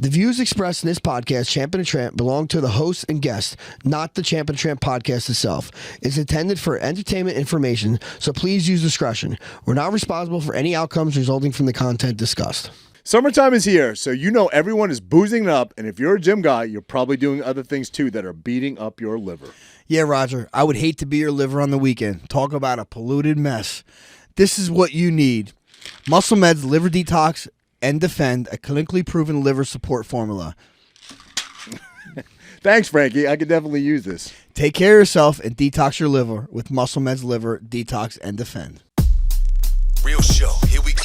The views expressed in this podcast, Champ and Tramp, belong to the host and guest, not the Champ and Tramp podcast itself. It's intended for entertainment information, so please use discretion. We're not responsible for any outcomes resulting from the content discussed. Summertime is here, so you know everyone is boozing up, and if you're a gym guy, you're probably doing other things too that are beating up your liver. Yeah, Roger, I would hate to be your liver on the weekend. Talk about a polluted mess. This is what you need. Muscle Med's Liver Detox and Defend, a clinically proven liver support formula. Thanks, Frankie. I could definitely use this. Take care of yourself and detox your liver with Muscle Med's Liver Detox and Defend. Real show, here we go.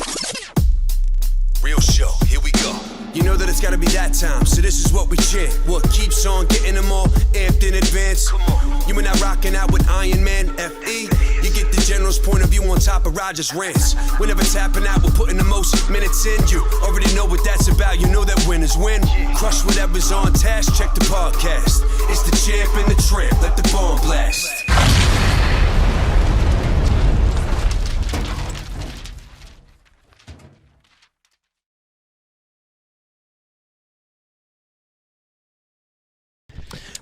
Real show, here we go. You know that it's gotta be that time, so this is what we chant. What keeps on getting them all amped in advance? Come on. You and I rocking out with Iron Man, FE. You get the general's point of view on top of Roger's rants. We're never tapping out, we're putting the most minutes in. You already know what that's about, you know that winners win. Crush whatever's on task, check the podcast. It's the champ and the tramp, let the bomb blast.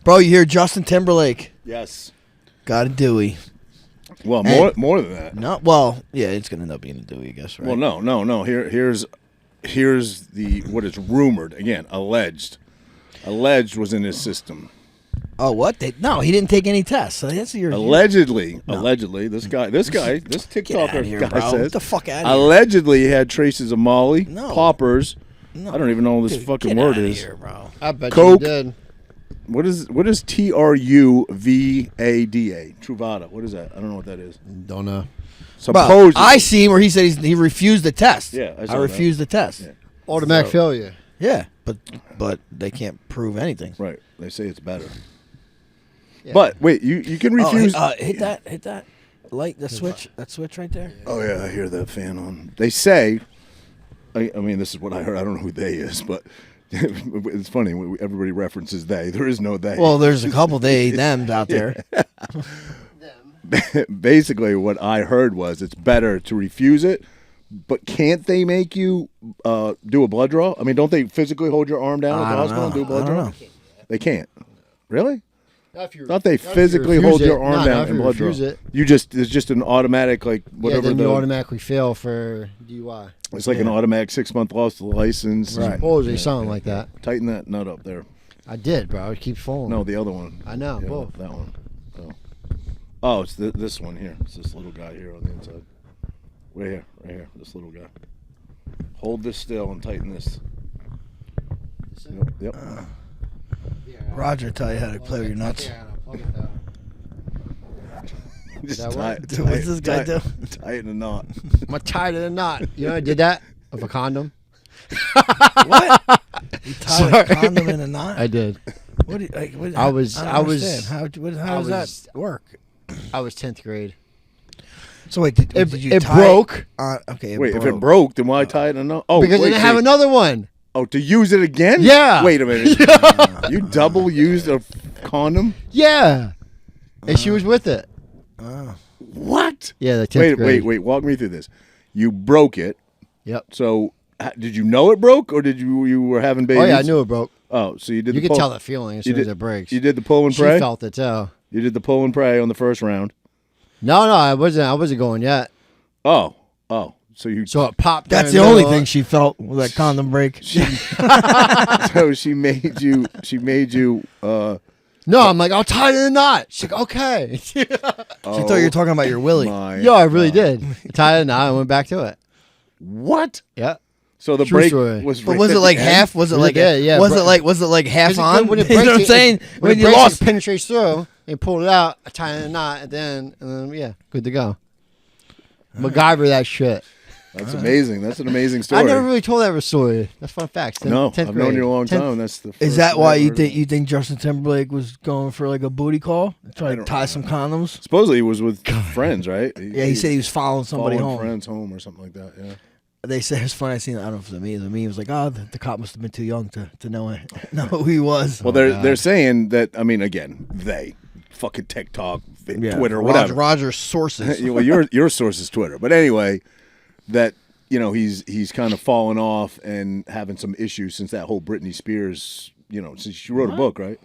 Bro, you hear Justin Timberlake? Yes. Got a Dewey. Well, more than that. No, well, yeah, it's gonna end up being a Dewey, I guess, right? Well, no. Here's the what is rumored again, alleged was in his system. Oh, what? No, he didn't take any tests. So that's your Allegedly, this TikToker here, guy bro. says Get the fuck out of here. allegedly he had traces of Molly, No. poppers. No. I don't even know what this fucking Get word outta is. here, bro. I bet Coke. you did. What is Truvada? Truvada. What is that? I don't know what that is. Don't know. Bro, Supposedly. I see where he said he refused the test. Yeah, I saw I refused the test. Yeah. Automatic failure. Yeah, but they can't prove anything. Right. They say it's better. Yeah. But wait, you can refuse. Hit that light, that switch right there. Oh yeah, I hear that fan on. They say, I mean, this is what I heard. I don't know who they is, but it's funny. Everybody references they. There is no they. Well, there's a couple they them out there. Basically, what I heard was it's better to refuse it. But can't they make you do a blood draw? I mean, don't they physically hold your arm down at the hospital and do a blood draw? They can't. Really? Don't they physically hold your arm down and blood draw? It's just an automatic, like, whatever. Yeah, then you automatically fail for DUI. It's like an automatic 6-month loss to the license. Right. Supposedly something like that. Tighten that nut up there. I did, bro. It keeps falling. No, the other one. I know, Yeah, both. that one. Oh, it's this one here. It's this little guy here on the inside. Right here. This little guy. Hold this still and tighten this. Yep. Roger, tell you how to play with your nuts. Just What's this guy do? Tighten a knot. I'm tired of the knot. You know I did that with a condom? What? You tied a condom in a knot? I did. What? I don't I was- understand. How does that work? I was 10th grade. So wait, did you It tie broke. Okay. Wait, if it broke, then why tie it in a knot? Oh, Because I didn't have another one. Oh, to use it again? Yeah. Wait a minute. You double used a condom? Yeah. And she was with it. What? Yeah, the 10th grade. Wait. Walk me through this. You broke it. Yep. So, did you know it broke, or did you were having babies? Oh, yeah, I knew it broke. Oh, so you did. You the could tell the feeling as soon as it breaks. You did the pull and She pray. felt it too. You did the pull and pray on the first round. No, I wasn't going yet. Oh. So it popped. That's there the in only middle. thing she felt with that condom break. so she made you. No, I'm like, I'll tie it in a knot. She's like, okay. She thought you were talking about your willy. Yeah, I really did. I tied it in a knot and went back to it. What? Yeah. So the True break story. was. But was it like half? Was it like Yeah. Was it like half on? When it You know breaks, what I'm saying? When you it breaks, lost. it penetrates through. And pulled it out. I tied it in a knot, and then yeah, good to go. MacGyver that shit. That's amazing. That's an amazing story. I never really told that story. That's fun facts. No, 10th I've known you a long 10th time. That's the. Is first that why I've you heard think Justin Timberlake was going for like a booty call, trying to don't tie know. some condoms? Supposedly he was with friends, right? Yeah, he said he was following somebody following home. friends home or something like that. Yeah. They said it's funny. I seen. I don't know if it was me. It was me. It was like, oh, the cop must have been too young to know who he was. Well, they're saying that. I mean, again, they fucking TikTok, Twitter, whatever. Roger's sources. Well, your source is Twitter, but anyway, that he's kind of fallen off and having some issues since that whole Britney Spears, since she wrote a book, right?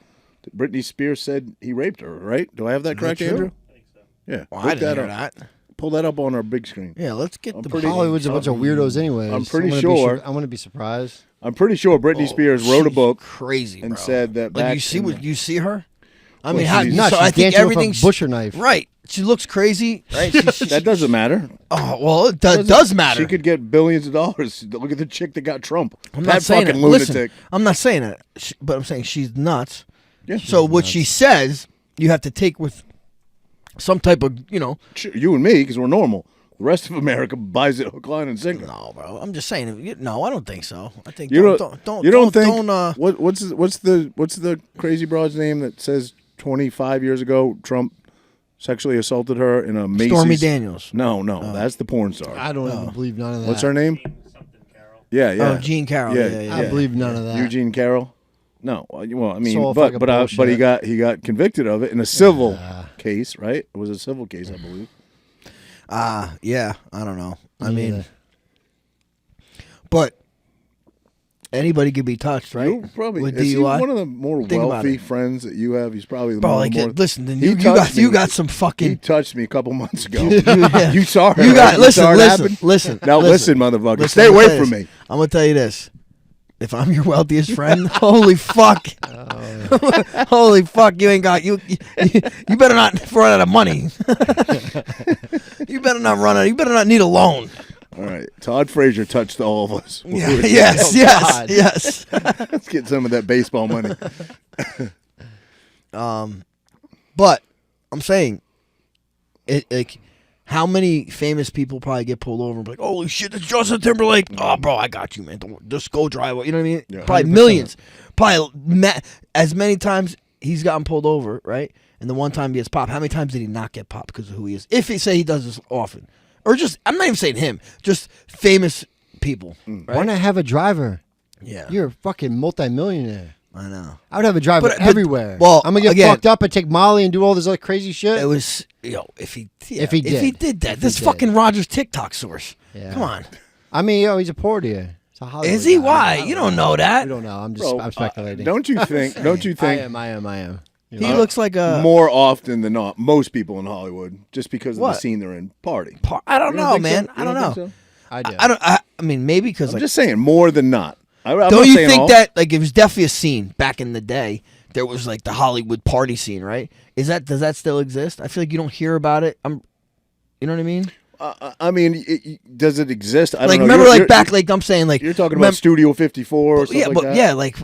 Britney Spears said he raped her, right? Do I have that correct, Andrew? I think so. Yeah. Well, I didn't hear that. Pull that up on our big screen. Yeah, let's get Hollywood's a bunch of weirdos anyway. I'm pretty sure. I'm going to be surprised. I'm pretty sure Britney Spears wrote a book crazy, and bro. said that Like, back you see her? I mean, she's nuts. so I She's think dancing with a everything's butcher knife. Right. She looks crazy, right? that doesn't matter. Oh, well, it does matter. She could get billions of dollars. Look at the chick that got Trump. I'm that not saying fucking it. lunatic. Listen, I'm not saying it, but I'm saying she's nuts. Yeah, so what she says, you have to take with some type of, You and me, because we're normal. The rest of America buys it hook, line, and sinker. No, bro. I'm just saying. No, I don't think so. I think you don't think. What's the crazy broad's name that says 25 years ago Trump sexually assaulted her in a Macy's? Stormy Daniels. No, that's the porn star. I don't even believe none of that. What's her name? Yeah. Oh, Jean Carroll. Yeah. I believe none of that. Eugene Carroll. No, well, I mean, So but he got convicted of it in a civil case, right? It was a civil case, I believe. Yeah, I don't know. I mean, but anybody could be touched, right? You probably with is he DUI. one of the more wealthy friends that you have. He's probably the more. Listen, then you got some fucking. He touched me a couple months ago. You saw her. You got right? listen. Now listen, motherfucker. Stay away from me. I'm gonna tell you this. If I'm your wealthiest friend, holy fuck, holy fuck, you ain't got you better not run out of money. You better not run out. You better not need a loan. All right, Todd Frazier touched all of us. Yeah, yes. Let's get some of that baseball money. But I'm saying, how many famous people probably get pulled over and be like, holy shit, it's Justin Timberlake. Oh, bro, I got you, man. Just go drive. You know what I mean? Yeah, probably 100%. millions. Probably as many times he's gotten pulled over, right? And the one time he gets popped, how many times did he not get popped because of who he is? If he say he does this often. Or just, I'm not even saying him, just famous people. Right? Why not have a driver? Yeah. You're a fucking multimillionaire. I know. I would have a driver But everywhere. well, I'm gonna get again, fucked up and take Molly and do all this other crazy shit. It was, if he did If he that. did. This fucking Roger's TikTok source. Yeah. Come on. I mean, he's a poor dear. It's a Hollywood Is he? guy. Why? You don't know that. I don't know. I'm speculating. Don't you think? I am. He looks like a more often than not, most people in Hollywood, just because of the scene they're in, party. I don't know, man. So? I don't know. So? I do. I mean, maybe because I'm just saying more than not. I'm don't not you saying think all. that like it was definitely a scene back in the day? There was like the Hollywood party scene, right? Does that still exist? I feel like you don't hear about it. You know what I mean? I mean, does it exist? I don't know. Remember, back, like I'm saying, like you're talking about Studio 54 or something like that. Yeah, like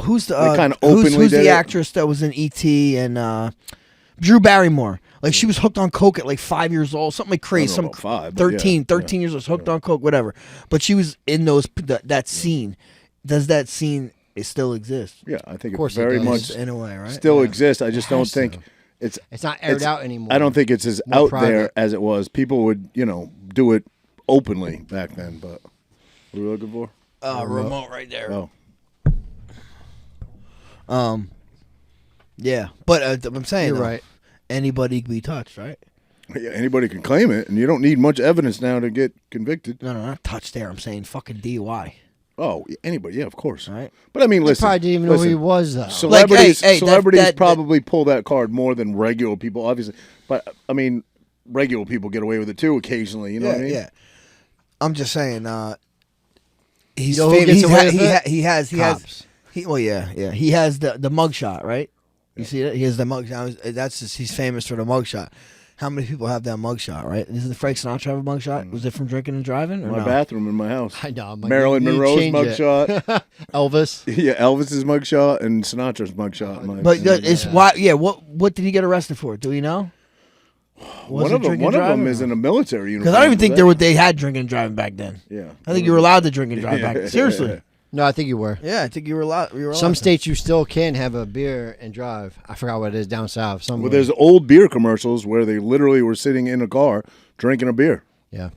who's the kind of openly who's did the it? actress that was in E.T. and Drew Barrymore? Like she was hooked on coke at like 5 years old, something like crazy. I don't know Some about 5, but 13 years old, hooked on coke, whatever. But she was in that scene. Does that scene still exist? Yeah, I think Of course it very it does. much In a way, right? still exists. I just don't think it's not aired out anymore. I don't think it's as More out there private. as it was. People would, do it openly back then. But what are we looking for? Remote right there. Oh, Yeah, but I'm saying You're though, right. anybody can be touched, right? yeah, anybody can claim it, and you don't need much evidence now to get convicted. No, not touched there. I'm saying fucking DUI. Oh, anybody, yeah, of course. Right. But I mean, I listen, probably didn't even know who he was though. Celebrities, Like, hey, celebrities that- probably pull that card more than regular people, obviously. But I mean, regular people get away with it too occasionally. You know what I mean? Yeah. I'm just saying. He's You know who famous. gets away with it? He has. Cops. He has the mugshot, right? You see that? He has the mugshot. He's famous for the mugshot. How many people have that mugshot, right? Isn't Frank Sinatra have a mugshot? Was it from drinking and driving? Or My no? bathroom in my house. I know. I'm like, Marilyn you Monroe's change it. mugshot. Elvis. Yeah, Elvis's mugshot and Sinatra's mugshot. But it's why? Yeah. What did he get arrested for? Do we know? One of them is in a military uniform. Because I don't even think they had drinking and driving back then. Yeah, I think you were allowed to drink and drive back then. Seriously. No, I think you were. Yeah, I think you were allowed. Some states you still can have a beer and drive. I forgot what it is down south. Somewhere. Well, there's old beer commercials where they literally were sitting in a car drinking a beer. Yeah.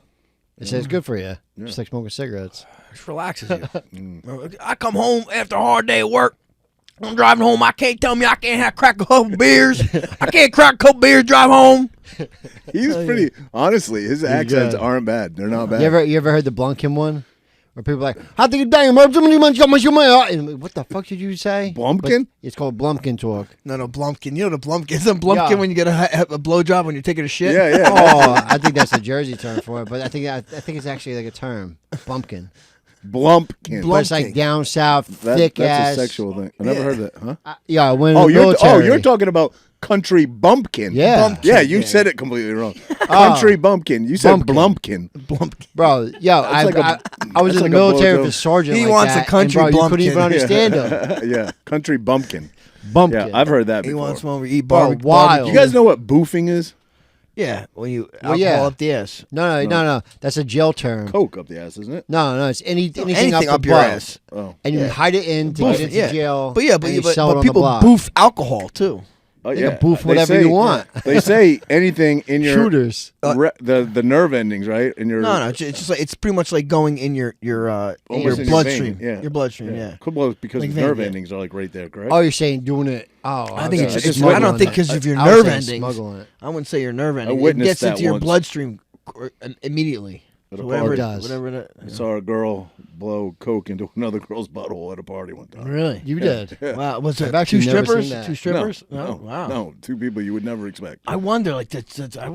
It says good for you. Just like smoking cigarettes. It relaxes you. I come home after a hard day at work. I'm driving home. I can't tell me I can't have crack a couple beers. I can't crack a couple beers, drive home. He's pretty. Honestly, his accents aren't bad. They're not bad. You ever heard the Blumpkin one? Where people are like, how do you bang? What the fuck did you say? Blumpkin? But it's called Blumpkin talk. No, Blumpkin. You know the Blumpkin? Isn't Blumpkin when you get a blowjob when you're taking a shit? Yeah. Oh, I think that's a Jersey term for it, but I think it's actually like a term. Bumpkin. Blumpkin. But it's like down south, thick that's ass. a sexual thing. I never heard that, huh? Yeah, when in the military. You're talking about country bumpkin. Yeah. Bumpkin. Yeah, you said it completely wrong. Country bumpkin. You said Bumpkin. Blumpkin. Bro, I was in the like a military blowjob. with a sergeant. He like wants that, a country and bro, you couldn't even Blumpkin. understand him. Yeah, country bumpkin. Bumpkin. Yeah, I've heard that He before. wants one where you eat Bro, barbecue. wild. You guys know what boofing is? Yeah, when you Well, alcohol up the ass. No. That's a jail term. Coke up the ass, isn't it? No, it's anything Anything up up the your butt. ass. Oh. And you hide it in to get into jail. But and you sell it on people the block. boof alcohol too. Oh, You can boof whatever you want. They say anything in your Shooters. the nerve endings, right? In your No, it's just like it's pretty much like going in your Almost in your bloodstream. vein, yeah. Your bloodstream, yeah. Well, because Like the nerve vein, yeah. endings are like right there, correct? Oh, you're saying doing it? Oh, I think was it's saying just. I don't smuggling think it. because of your I was nerve saying endings. smuggling it. I wouldn't say your nerve ending. It witnessed gets that into your once. bloodstream immediately. At a So party. whatever It does. Whatever that. I saw a girl blow coke into another girl's butthole at a party one time. Really? You did. Wow. Was it I've actually two never strippers? seen that. Two strippers? No, Wow. no, two people you would never expect. I wonder, like,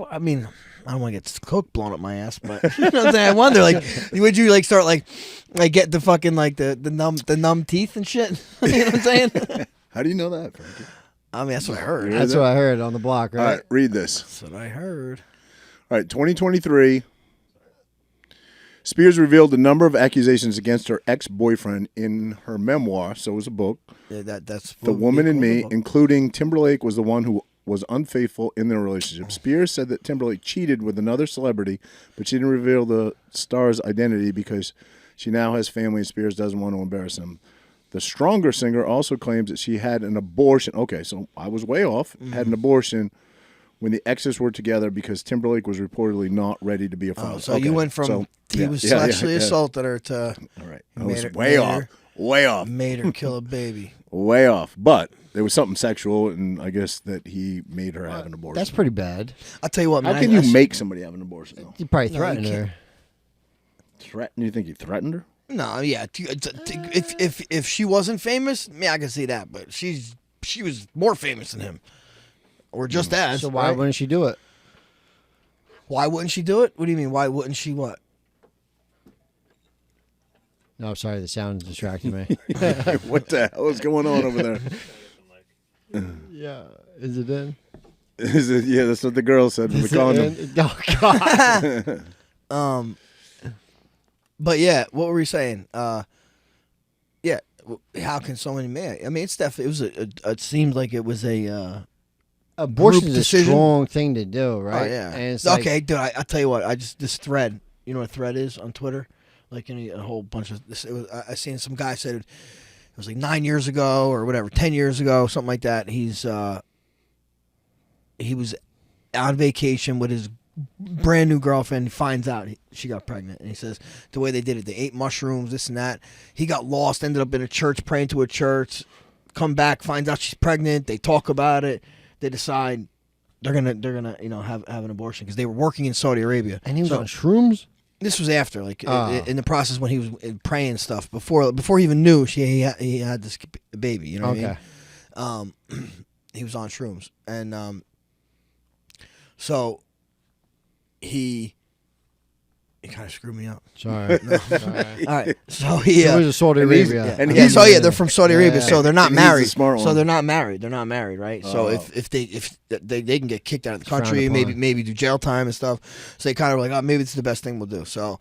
I mean, I don't want to get coke blown up my ass, but you know what I'm saying? I wonder, like, would you like start like get the fucking like the numb teeth and shit? You know what I'm saying? How do you know that, Frankie? I mean, that's what I heard. Yeah. That's what I heard on the block, All right? right, read this. That's what I heard. All right, 2023. Spears revealed a number of accusations against her ex-boyfriend in her memoir, so it was a book, Yeah, that's The Woman in Me, including Timberlake was the one who was unfaithful in their relationship. Spears said that Timberlake cheated with another celebrity, but she didn't reveal the star's identity because she now has family and Spears doesn't want to embarrass him. The Stronger singer also claims that she had an abortion. Okay, so I was way off. Had an abortion when the exes were together because Timberlake was reportedly not ready to be a father. Oh, so you went from he was sexually assaulted her to All right, I made was her- way made off. her- Way off. made her kill a baby. Way off. But there was something sexual, and I guess that he made her have an abortion. That's pretty bad. I'll tell you what, man. How can you make somebody have an abortion, though? You probably No, you threatened can't. her. You think he threatened her? No, yeah. If she wasn't famous, yeah, I can see that. But she was more famous than him, or just as. So why right? wouldn't she do it? Why wouldn't she do it? What do you mean? Why wouldn't she what? No, sorry, the sound distracted me. What the hell is going on over there? Yeah, is it in? Is it, yeah, that's what the girl said with the condom. Oh God! But yeah, what were we saying? Yeah, how can someone man? I mean, it's definitely it seemed like it was a. Abortion Group is a decision? strong thing to do, right? Oh yeah. And it's like, okay, dude. I'll tell you what. This thread. You know what a thread is on Twitter? Like a whole bunch of this. It was, I seen some guy said it was like 9 years ago or whatever, 10 years ago, something like that. He was on vacation with his brand new girlfriend. He finds out she got pregnant, and he says the way they did it, they ate mushrooms, this and that. He got lost, ended up in a church praying to a church. Come back, finds out she's pregnant. They talk about it. They decide they're gonna have an abortion because they were working in Saudi Arabia. and he was So- on shrooms. This was after, like, in the process when he was praying stuff. Before he even knew he had this baby. You know what I mean? He was on shrooms, and so he kind of screwed me up. Sorry. All right, so he It was a Saudi and he's- Arabia. and yeah, he's- so yeah, they're from Saudi Arabia, Yeah. so they're not And he's the married. smart So one. they're not married. They're not married, right? So Oh. if they can get kicked out of the Frowned country, upon. maybe do jail time and stuff. So they kind of were like, oh, maybe it's the best thing we'll do. So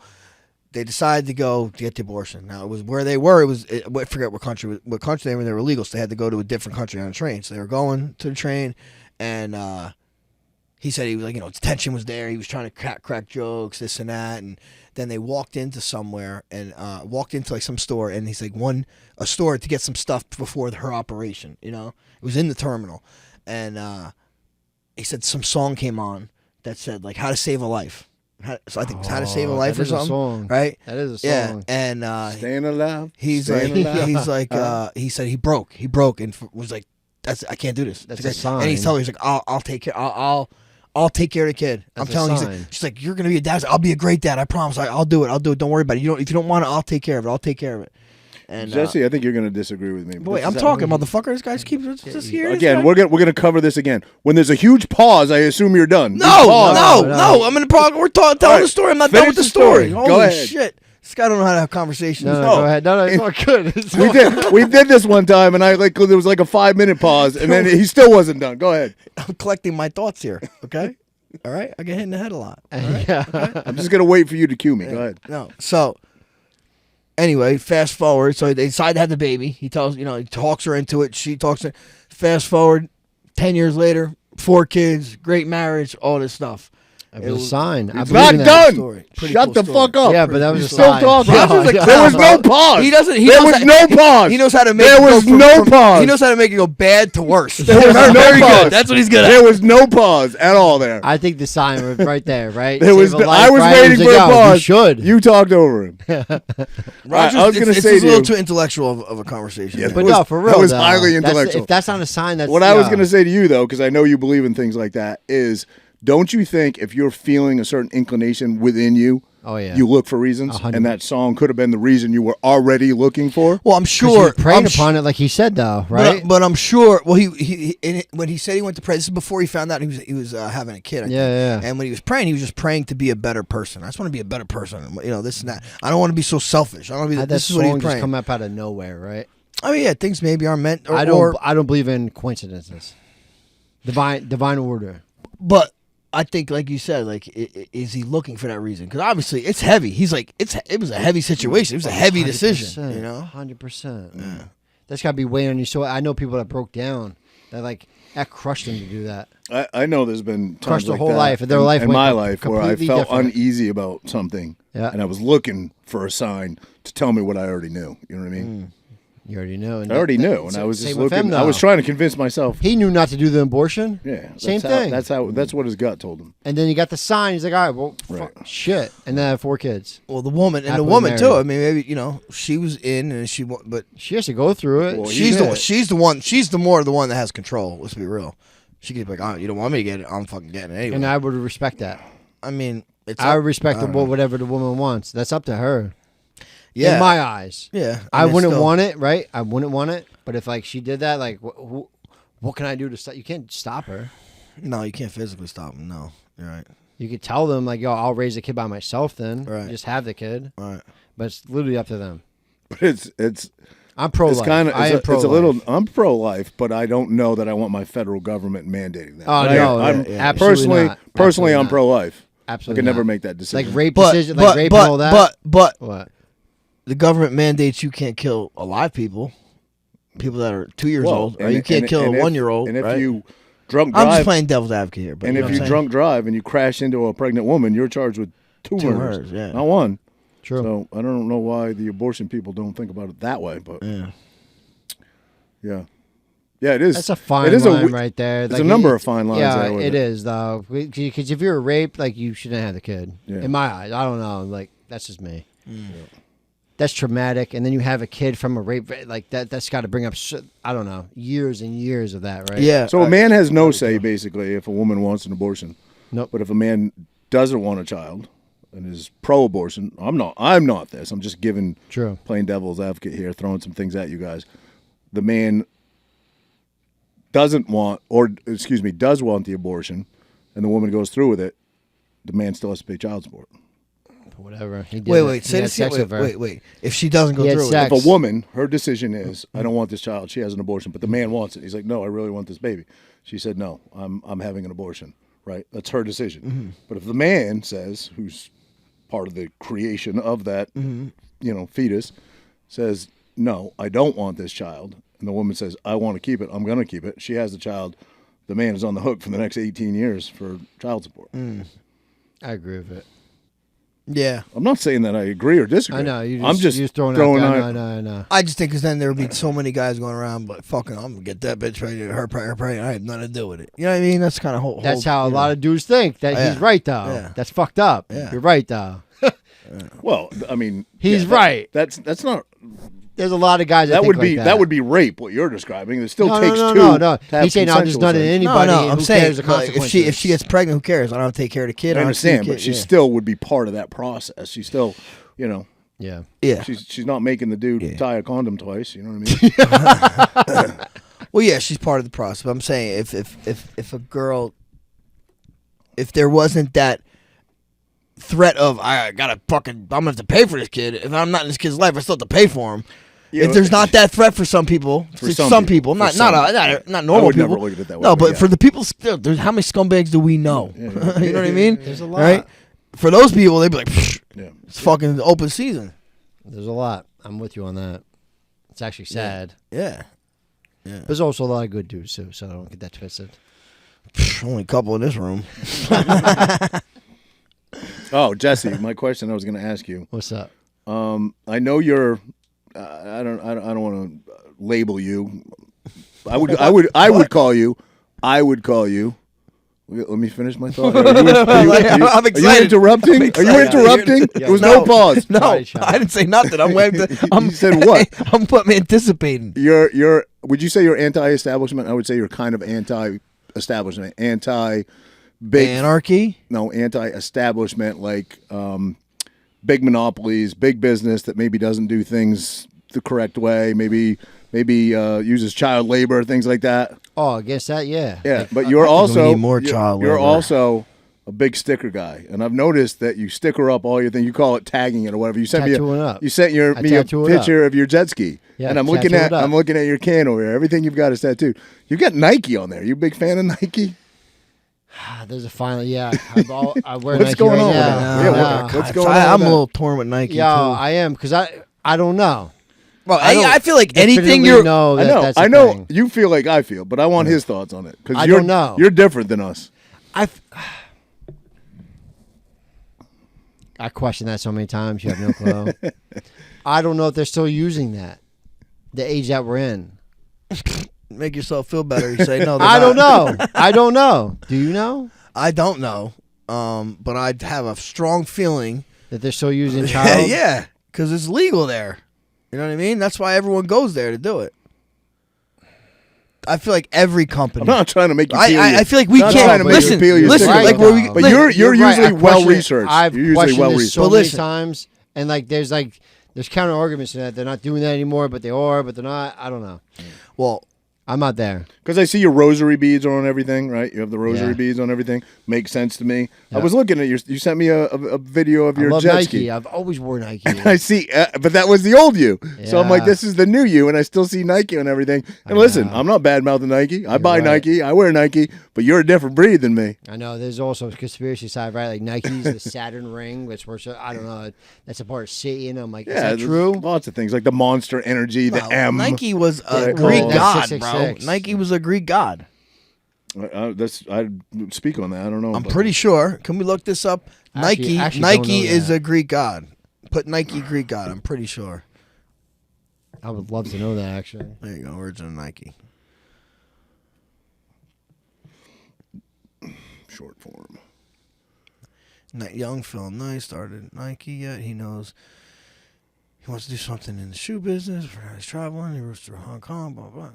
they decided to go to get the abortion. Now it was where they were. I forget what country they were in. They were illegal, so they had to go to a different country on a train. So they were going to the train, and he said he was like, tension was there. He was trying to crack jokes, this and that, and then they walked into somewhere and walked into like some store, and he's like a store to get some stuff before her operation. It was in the terminal, and he said some song came on that said like "How to Save a Life." So I think it's "How to Save a Life" that or is a something, song. right? That is a Yeah, song. and Staying alive. he's Staying like, alive. he said he broke, and was like, I can't do this. That's He's a like- And he's sign. telling me, he's like, I'll take care, I'll I'll take care of the kid. I'm That's a telling you. sign. She's like, you're gonna be a dad. I'll be a great dad. I promise. I'll do it. I'll do it. Don't worry about it. If you don't want it, I'll take care of it. I'll take care of it. And Jesse, I think you're going to disagree with me. but wait, I'm talking, motherfucker. This guy's keeps just here. Again, we're gonna cover this again. When there's a huge pause, I assume you're done. No. I'm in the problem. We're telling the story. I'm not done with the story. Holy Go ahead. shit. This guy don't know how to have conversations. No, go ahead. No, it's not good. We did this one time, and there was like a 5-minute pause, and then he still wasn't done. Go ahead. I'm collecting my thoughts here. Okay. All right. I get hit in the head a lot. All right? Yeah. Okay? I'm just gonna wait for you to cue me. Go ahead. No. So anyway, fast forward. So they decide to have the baby. He tells, he talks her into it. She talks her. Fast forward, 10 years later, 4 kids, great marriage, all this stuff. It was a sign. I It's believe not in that. done. Story. Pretty Shut cool the story. fuck up. Yeah, but that was You're a still sign. talking. Yeah, There was no pause. He doesn't. He There knows was how- no pause. He knows how to make. There it go was from- no from- pause. He knows how to make it go bad to worse. There was no Very pause. good. That's what he's good at. There was no pause at all there. I think the sign was right there, right? There was. Save a I life, was right? waiting He for a like, "Oh, pause. You should. You talked over him. Roger's, I was gonna it's say a to little you- too intellectual of a conversation. Yeah, Yeah. But was- no, for real. that was though. highly That's- intellectual. If that's not a sign, that's What I was going to say to you, though, because I know you believe in things like that, is don't you think if you're feeling a certain inclination within you, Oh, yeah. you look for reasons, 100%. and that song could have been the reason you were already looking for? Well, I'm 'Cause sure. he prayed I'm upon it, like he said, though, But, right? but I'm sure. Well, when he said he went to pray. This is before he found out he was having a kid. I think. Yeah. And when he was praying, he was just praying to be a better person. I just want to be a better person. This and that. I don't want to be so selfish. I don't want to be. Had This that is what he song was just praying. come up out of nowhere, right? I mean, yeah, things maybe are meant. Or, I don't believe in coincidences. Divine order. But I think, like you said, is he looking for that reason? Because obviously it's heavy. He's like, it was a heavy situation. It was a heavy decision. 100%. That's got to be weighing on you. So I know people that broke down. That crushed them to do that. I know there's been times Crushed their like whole that life, and their life in went my life where I completely felt different. uneasy about something, Yeah. and I was looking for a sign to tell me what I already knew. You know what I mean? You already know. And I already knew, and I was just same with looking. him, I was though. trying to convince myself. He knew not to do the abortion. Yeah, Same that's how- thing. That's what his gut told him. And then you got the sign. He's like, all right, well, Right. shit. And then I have 4 kids. Well, the woman Happily too. married. I mean, maybe she was in, and but She has to go through it. Well, she's yeah. she's the one that has control. Let's be real. She could be like, oh, you don't want me to get it. I'm fucking getting it anyway. And I would respect that. I mean, I would respect I don't know. whatever the woman wants. That's up to her. Yeah, In my eyes. yeah. I mean, wouldn't still- want it, right? I wouldn't want it. But if she did that, what can I do to stop? You can't stop her. No, you can't physically stop him. No, you're right. You could tell them yo, I'll raise the kid by myself. Then Right. just have the kid. All right. But it's literally up to them. But it's I'm pro life. it's kind of I am pro it's a little. I'm pro life, but I don't know that I want my federal government mandating that. Oh Right? no, I'm absolutely personally not. personally Absolutely I'm not. pro life. Absolutely I can never not. make that decision. Like rape But decision, but like rape but, and all that. but What? the government mandates you can't kill alive people that are 2 years old. Right? You can't kill a 1-year-old. And if right? you drunk I'm just drive, playing devil's advocate here. But and you know if what you I'm drunk drive and you crash into a pregnant woman, you're charged with two murders, yeah. not one. True. So I don't know why the abortion people don't think about it that way, but saying? yeah, it is. That's a fine it is line a, right there. There's a number of fine lines Yeah, there with it is though. Because if you're raped, you shouldn't have the kid. Yeah. In my eyes, I don't know. That's just me. That's traumatic. And then you have a kid from a rape. That's got to bring up. I don't know, years and years of that, right? Yeah. So a man has no say basically if a woman wants an abortion. Nope. But if a man doesn't want a child and is pro-abortion, I'm not this. I'm just giving True. plain devil's advocate here, throwing some things at you guys. The man does want the abortion, and the woman goes through with it. The man still has to pay child support. Whatever. He did Wait. it. He Say had this. sex with her. Wait. If she doesn't go He had through sex. it, If a woman, her decision is, I don't want this child. She has an abortion, but the man wants it. He's like, no, I really want this baby. She said, no, I'm having an abortion. Right? That's her decision. Mm-hmm. But if the man says, who's part of the creation of that, fetus, says, no, I don't want this child, and the woman says, I want to keep it, I'm going to keep it. She has the child. The man is on the hook for the next 18 years for child support. I agree with it. yeah. I'm not saying that I agree or disagree. I know. I'm just you're throwing throwing out. out. I know. I just think because then there would be so many guys going around, but fucking, I'm gonna get that bitch pregnant, her pregnant. I have nothing to do with it. You know what I mean? That's kind of That's how a lot of dudes think. That Yeah. he's right though. Yeah. That's fucked up. Yeah. You're right though. Well, I mean, He's right. That's not There's a lot of guys That think would like be that would be rape. What you're describing. It still takes two. No. To have He's saying, I'm just not in consensual sex. anybody. I'm who saying cares the like, consequences. if she gets pregnant, who cares? I don't have to take care of the kid. I don't have to see the understand, but kid. she Yeah. still would be part of that process. She's still, Yeah. Yeah. she's not making the dude tie a condom twice. You know what I mean? Well, yeah, she's part of the process. But I'm saying if a girl, if there wasn't that threat of I'm gonna have to pay for this kid. If I'm not in this kid's life, I still have to pay for him. Yeah, if there's not that threat for some people, some people, not normal I would people. never look at it that way, No, but but yeah. for the people, still, there's how many scumbags do we know? Yeah. You know what I mean? There's a lot. Right? For those people, they'd be like, "Pfft, Yeah. it's fucking open season. There's a lot. I'm with you on that. It's actually sad. Yeah. There's also a lot of good dudes, too, so I don't get that twisted. Pfft, only a couple in this room. Oh, Jesse, my question I was going to ask you. What's up? I know you're. I don't want to label you. I would call you. Let me finish my thought. I'm excited. Are you interrupting? I'm Are you excited. interrupting? There was no pause. No, Body shot. I didn't say nothing. You said what? I'm anticipating. You're. Would you say you're anti-establishment? I would say you're kind of anti-establishment, anti-big Anarchy? No, anti-establishment, like big monopolies, big business that maybe doesn't do things the correct way, maybe uses child labor, things like that. Oh, I guess that, yeah. Yeah, but you're also need more child you're labor. also a big sticker guy, and I've noticed that you sticker up all your things. You call it tagging it or whatever. You sent Tattooing up. You sent me a tattoo it picture of your jet ski, Yeah, and I'm tattoo looking it up. at your can over here. Everything you've got is tattooed. You've got Nike on there. You a big fan of Nike? There's a final, yeah. I wear What's Nike going right on with now. that? Yeah, what's going on? I'm with a that? little torn with Nike. Yeah, too. I am, because I don't know. Well, don't I feel like anything definitively you're. know that that's a I know. thing. You feel like I feel, but I want his thoughts on it because I you're don't know. You're different than us. I question that so many times. You have no clue. I don't know if they're still using that. The age that we're in. Make yourself feel better. You say no. I don't know. I don't know. Do you know I don't know. But I have a strong feeling. that they're still using child? Yeah, because it's legal there. You know what I mean? That's why everyone goes there to do it. I feel like every company. I'm not trying to make you feel. I feel like we not can't trying to make you listen. feel your Listen, sticker like up. where we. But like, you're right. usually I well question it. researched. I've You're usually questioned well this researched. so But many listen. times, and there's counter arguments to that. They're not doing that anymore, but they are, but they're not. I don't know. well, I'm not there. Because I see your rosary beads are on everything, right? You have the rosary Yeah. beds on everything. Makes sense to me. I Yeah. was looking at you sent me a video of I your love jet Nike. ski. I've always worn Nike. I see, but that was the old you. So I'm like, Yeah. this is the new you, and I still see Nike and everything. And listen, I'm not bad mouthing Nike. I buy right. Nike. I wear Nike, but you're a different breed than me. I know there's also a conspiracy side, right? Like Nike's the Saturn ring, which worship. I don't know. That's a part of Satan. I'm like, is that there's true? Lots of things like the Monster Energy, the well, M. Nike was a Right. Greek Well, god, that's bro. 666. Nike was a Greek god. I speak on that. I don't know. I'm but- pretty sure. Can we look this up? Actually don't Nike know is that. a Greek god. Put Nike Greek god. I'm pretty sure. I would love to know that actually. There you go. Original Nike. short form. Young Phil Knight started Nike yet. He knows he wants to do something in the shoe business. He's traveling. He moves through Hong Kong, blah, blah.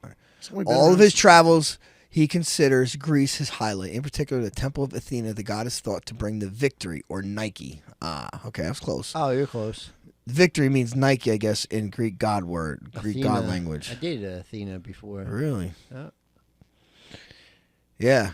All of his travels, he considers Greece his highlight. In particular, the Temple of Athena, the goddess thought to bring the victory, or Nike. Ah, okay, I was close. Oh, you're close. Victory means Nike, I guess, in Greek god word, Greek Athena. god language. I dated Athena before. Really? Yeah. Yeah.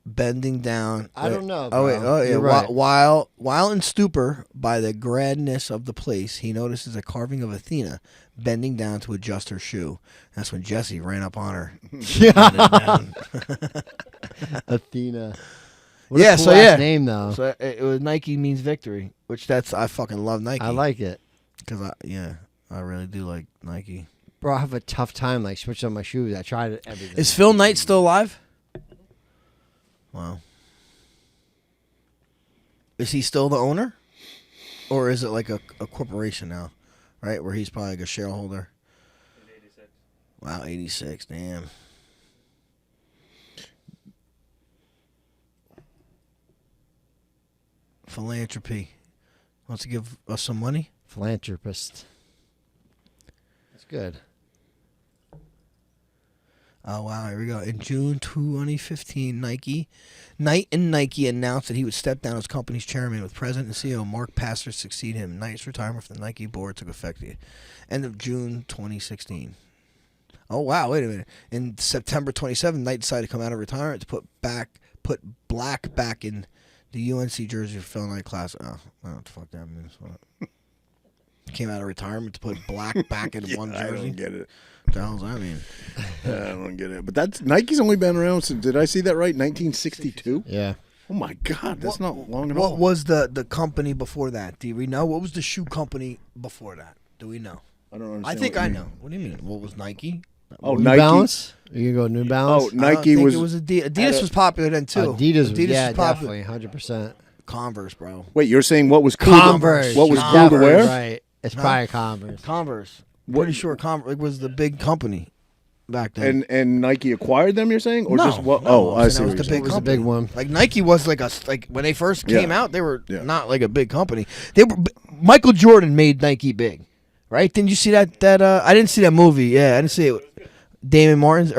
Bending down. I don't know, Oh wait. bro. Oh yeah. You're right. While in stupor by the grandness of the place, he notices a carving of Athena bending down to adjust her shoe. That's when Jesse ran up on her. Athena. What Yeah, a cool so ass yeah. name though. So it was Nike means victory, which I fucking love Nike. I like it. because I really do like Nike. Bro, I have a tough time like switching up my shoes. I tried everything. Is Phil Knight still alive? Wow. Is he still the owner? Or is it like a corporation now? Right? Where he's probably like a shareholder? He's 86. Wow, 86. Damn. Philanthropy. Wants to give us some money? Philanthropist. good. Oh, wow. Here we go. In June 2015, Nike announced that he would step down as company's chairman with President and CEO Mark Passer succeed him. Knight's retirement from the Nike board took effect the end of June 2016. Oh, wow. Wait a minute. In September 27, Knight decided to come out of retirement to put black back in the UNC jersey for Phil Knight class. Oh, I don't know what the fuck that means. Came out of retirement to put black back in one jersey. I don't get it. What the hell does that mean? I don't get it. But that's Nike's only been around since, did I see that right? 1962? Yeah. Oh, my God. That's not long at all. What was the company before that? Do we know? What was the shoe company before that? Do we know? I don't understand. I think what I you know. mean. What do you mean? What was Nike? Oh, New Nike. Balance? You can go New Balance? Oh, I don't Nike think was. it was Adidas was popular then too. Adidas yeah, was popular. definitely, 100%. Converse, bro. Wait, you're saying what was cool? Converse. What was Converse. cool to wear? Right. It's probably Converse. Converse. Pretty sure Converse was the big company back then. And Nike acquired them, you're saying? Or no, just what? no, Oh, I that see. was What the you're saying. big It was a company. big one. Like Nike was like when they first came Yeah. out, they were Yeah. not like a big company. They were. Michael Jordan made Nike big, right? Didn't you see that? I didn't see that movie. Yeah, I didn't see it. Damon Martin.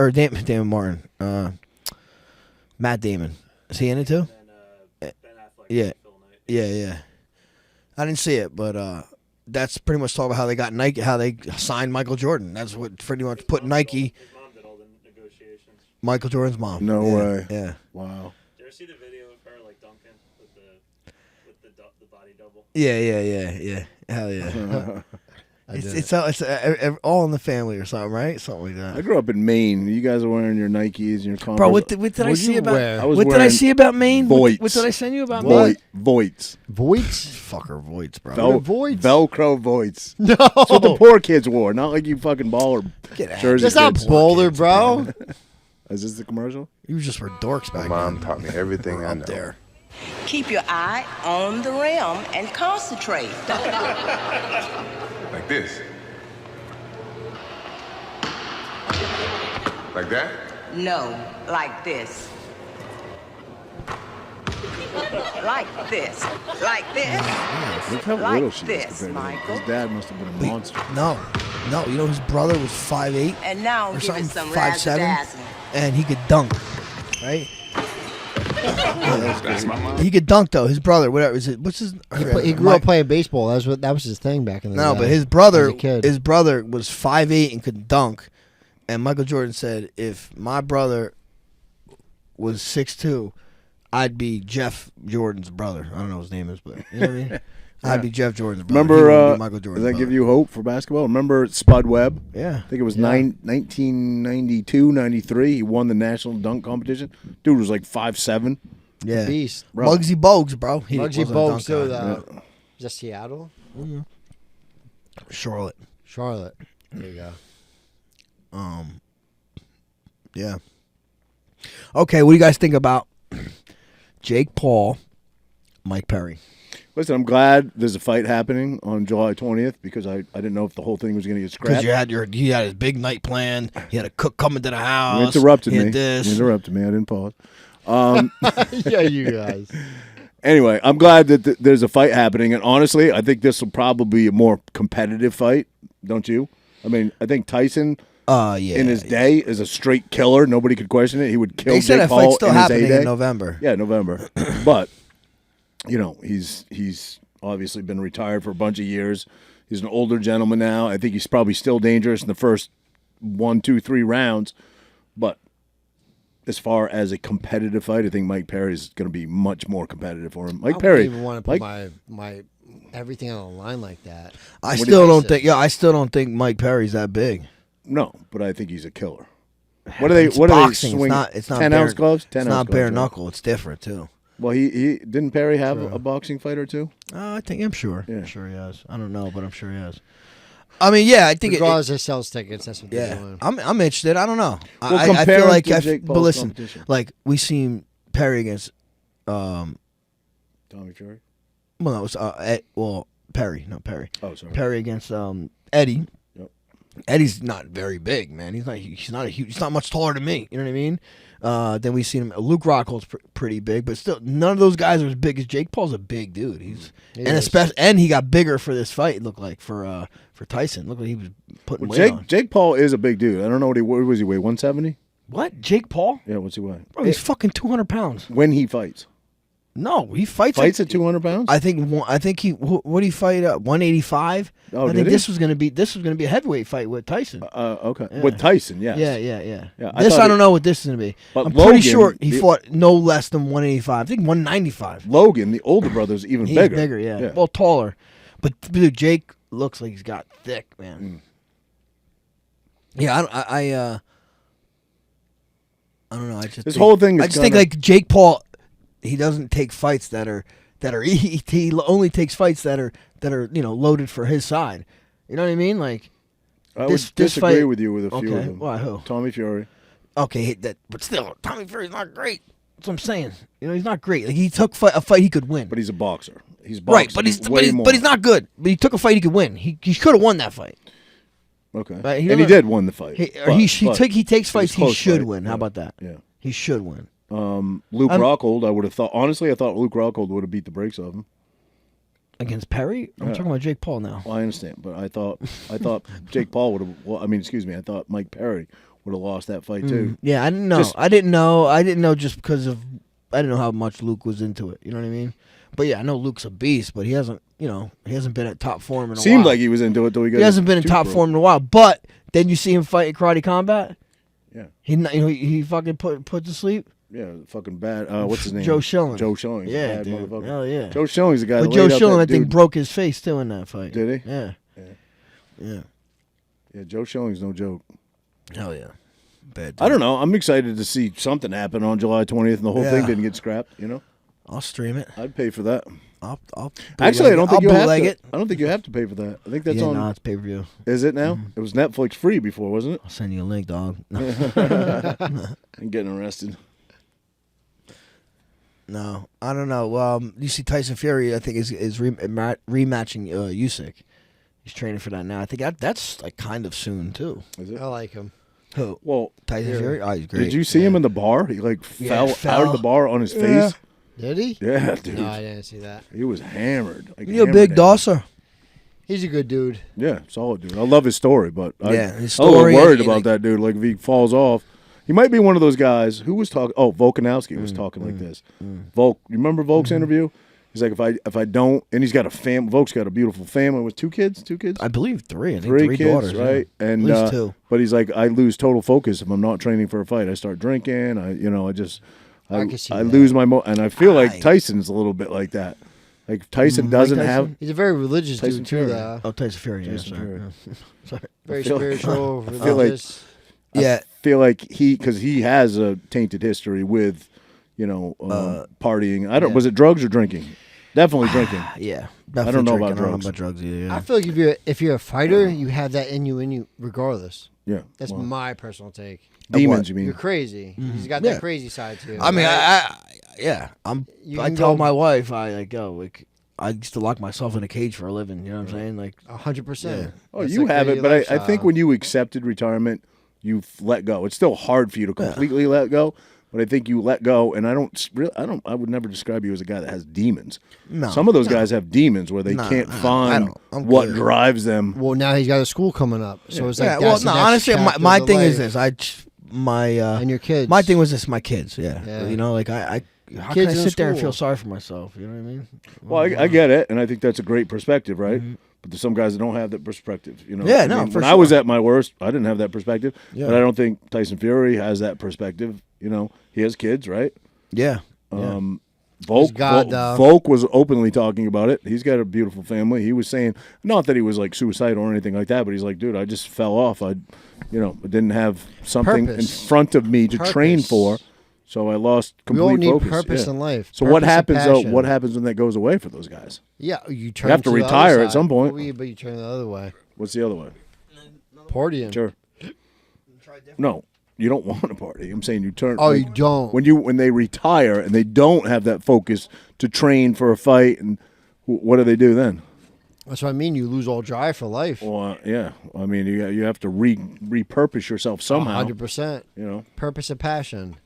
Matt Damon. Is he in it too? Ben Affleck. Yeah. Phil Knight. Yeah. I didn't see it, but that's pretty much talk about how they got Nike, how they signed Michael Jordan. That's what pretty much put Nike. His mom did all the negotiations. Michael Jordan's mom. No Yeah, way. Yeah. Wow. Did you ever see the video of her like dunking with the body double? Yeah. Hell yeah. It's all in the family or something, right? Something like I that. grew up in Maine. You guys are wearing your Nikes and your Converse. Bro, what did I What'd see you about? wear? I was What did I wearing see about Maine? Voits. What did I send you about Maine? Voits. Voits? Fucker Voits, bro. Voits? Velcro Voits. No. That's what the poor kids wore. Not like you fucking baller Get out. Jersey That's not kids. Boulder, bro. Is this the commercial? You just were dorks back Mom then. taught me everything I know. Up there. Keep your eye on the rim and concentrate. Like this. Like that? No, like this. Like this. Like this. Look how Like little she is this, compared to him. Michael. His dad must have been a monster. No. You know his brother was 5'8" And now or give it something, some 5'7", razzle-dazzle. and he could dunk, right? That's my mom. He could dunk though. His brother, whatever is it? What's his? He grew up playing baseball. That was his thing back in the day. No, but as a kid. his brother was 5'8" and could dunk. And Michael Jordan said, if my brother was 6'2", I'd be Jeff Jordan's brother. I don't know what his name is, but you know what I mean? I'd be Jeff Jordan's brother. He wouldn't Remember, be Michael does Jordan's that brother. give you hope for basketball? Remember Spud Webb? Yeah. I think it was 1992, 93. He won the national dunk competition. Dude was like 5'7". Yeah. Beast. Bro. Muggsy Bogues, bro. He Muggsy wasn't a Bogues, dunk too. guy. Is that Seattle? Charlotte. Charlotte. There you go. Yeah. Okay, what do you guys think about Jake Paul, Mike Perry? Listen, I'm glad there's a fight happening on July 20th because I didn't know if the whole thing was going to get Because scrapped. you had his big night planned. He had a cook coming to the house. You interrupted he me. had this. You interrupted me. I didn't pause. Yeah, you guys. Anyway, I'm glad that there's a fight happening, and honestly, I think this will probably be a more competitive fight. Don't you? I mean, I think Tyson Yeah. in his day is a straight killer. Nobody could question it. He would kill They said Jake that Paul fight's still in his happening heyday. in November. Yeah, November. But you know, he's obviously been retired for a bunch of years. He's an older gentleman now. I think he's probably still dangerous in the first 1, 2, 3 rounds. But as far as a competitive fight, I think Mike Perry is going to be much more competitive for him. Mike I Perry, wouldn't even want to put Mike- my everything on the line like that. I still don't think Mike Perry's that big. no, but I think he's a killer. What are they? What boxing. are they swinging? It's not 10 bare, ounce gloves. 10 It's ounce not gloves, bare right? knuckle. It's different too. Well, he didn't Perry have a boxing fight or two? I think I'm sure. Yeah. I'm sure he has. I don't know, but I'm sure he has. I mean, yeah, I think Regardless, they sells tickets. That's what they're yeah, doing. I'm interested. I don't know. Well, I compare feel him like to Jake but Paul's listen, competition. like we seen Perry against Tommy Fury. well, no, it was Perry, not Perry. Oh, sorry. Perry against Eddie. Yep. Eddie's not very big, man. He's not a huge. He's not much taller than me. You know what I mean? Then we seen him. Luke Rockhold's pretty big, but still, none of those guys are as big as Jake Paul's. A big dude. And he got bigger for this fight. It looked like for Tyson. Looked like he was putting weight on. Jake Paul is a big dude. I don't know what was he weigh? 170? What? Jake Paul? Yeah, what's he weigh? Bro, he's fucking 200 pounds. When he fights. No, he fights at 200 pounds. I think he. What did he fight at? 185. Oh, I think this was gonna be a heavyweight fight with Tyson. Okay, Yeah. With Tyson, yes. Yeah. I I don't know what this is gonna be. But I'm Logan, pretty sure he fought no less than 185. I think 195. Logan, the older brother, is even He's bigger. bigger, yeah. Well, taller, but dude, Jake looks like he's got thick, man. Yeah, I don't know. I just whole thing is I just think like Jake Paul, he doesn't take fights that are he only takes fights that are loaded for his side. You know what I mean? Like I this would disagree fight, with you with a few of them. Why? Who? Tommy Fury. Okay, but still, Tommy Fury's not great. That's what I'm saying. He's not great. Like he took a fight he could win. But he's a boxer. He's right, boxing but he's not good. But he took a fight he could win. He could have won that fight. Okay, Right, and he did win the fight. He takes fights he should fight. win. How about that? Yeah, he should win. Luke Rockhold, I would have thought. Honestly, I thought Luke Rockhold would have beat the brakes off him Against Perry? I'm talking about Jake Paul now. Well, I understand, but I thought Jake Paul would have. Well, I mean, excuse me. I thought Mike Perry would have lost that fight too. Yeah, I didn't know. I didn't know just because of I didn't know how much Luke was into it. You know what I mean? But yeah, I know Luke's a beast, but he hasn't been at top form in a while. Seemed like he was into it, though. He hasn't been in top form in a while. But then you see him fight in Karate Combat. Yeah, he fucking put to sleep. Yeah, fucking bad. What's his name? Joe Schilling. Joe Schilling. Yeah, dude. Hell yeah. Joe Schilling's the guy. But Joe Schilling, I think, broke his face too in that fight. Did he? Yeah. Yeah, Joe Schilling's no joke. Hell yeah. Bad. I don't know. I'm excited to see something happen on July 20th, and the whole thing didn't get scrapped. I'll stream it. I'd pay for that. I'll Actually, I don't think you have to. it. I don't think you have to pay for that. I think that's Yeah, on. no, it's pay per view. Is it now? It was Netflix free before, wasn't it? I'll send you a link, dog. No. I'm getting arrested. No, I don't know. You see Tyson Fury, I think, is rematching Usyk. He's training for that now. I think that's like kind of soon too. Is it? I like him. Who? Well, Tyson Fury. Oh, he's great. did you see him in the bar? He fell out of the bar on his face. Did he? Yeah, dude. No, I didn't see that. He was hammered. You're a big dosser. He's a good dude. Yeah, solid dude. I love his story, but his I'm a story. little worried about that dude. Like if he falls off, he might be one of those guys who was talking. Oh, Volkanovski was talking like this. Volk, you remember Volk's interview? He's like, if I don't, and he's got a fam. Volk's got a beautiful family with two kids. I believe three. I think three three kids, daughters, right? Yeah. And at least two. But he's like, I lose total focus if I'm not training for a fight. I start drinking. I lose my and I feel like Tyson's a little bit like that. Like Tyson doesn't have. He's a very religious Tyson dude too, Fury. though. Oh, Tyson Fury. Tyson Fury. Sorry. Very spiritual, I feel like- religious. Yeah. I feel like because he has a tainted history with, partying. I don't. yeah. Was it drugs or drinking? Definitely drinking. Yeah. I don't know about I don't know drugs. about drugs either. Yeah. I feel like if you're a fighter, you have that in you regardless. Yeah, That's well, my personal take. demons. You mean? You're crazy. He's got Yeah. that crazy side to him. I mean, right? You I can tell go- my wife, I used to lock myself in a cage for a living. You know what I'm saying? Like, 100%. Oh, That's you a have crazy it, but I think lifestyle. when you accepted retirement, you've let go. It's still hard for you to completely let go, but I think you let go. And I would never describe you as a guy that has demons. No, Some of those guys have demons where they can't find I'm what good. drives them. Well, now he's got a school coming up, so it's like yeah, well, that's no, the next honestly, chapter my of thing life. is this. And your kids. My thing was this. My kids. Yeah. Yeah. You know, like how Kids can I in sit there and school. feel sorry for myself? You know what I mean? Well, I get it, and I think that's a great perspective, right? But there's some guys that don't have that perspective. Yeah, no, for when I sure. was at my worst, I didn't have that perspective. Yeah. But I don't think Tyson Fury has that perspective. He has kids, right? Yeah. Volk, God, though. Volk was openly talking about it. He's got a beautiful family. He was saying, not that he was like suicidal or anything like that, but he's like, dude, I just fell off. I didn't have something Purpose. in front of me to train Purpose. for, so I lost We complete all need focus. purpose Yeah. in life. So what Purpose and happens though? passion. What happens when that goes away for those guys? Yeah, you turn. have to the other retire at side. some point. But you turn the other way. What's the other way? Partying. Sure. No, you don't want to party. I'm saying you turn. Oh, like, you don't. when they retire and they don't have that focus to train for a fight, and what do they do then? That's what I mean. You lose all drive for life. Well, yeah. I mean, you have to repurpose yourself somehow. 100%. You know, Purpose and passion.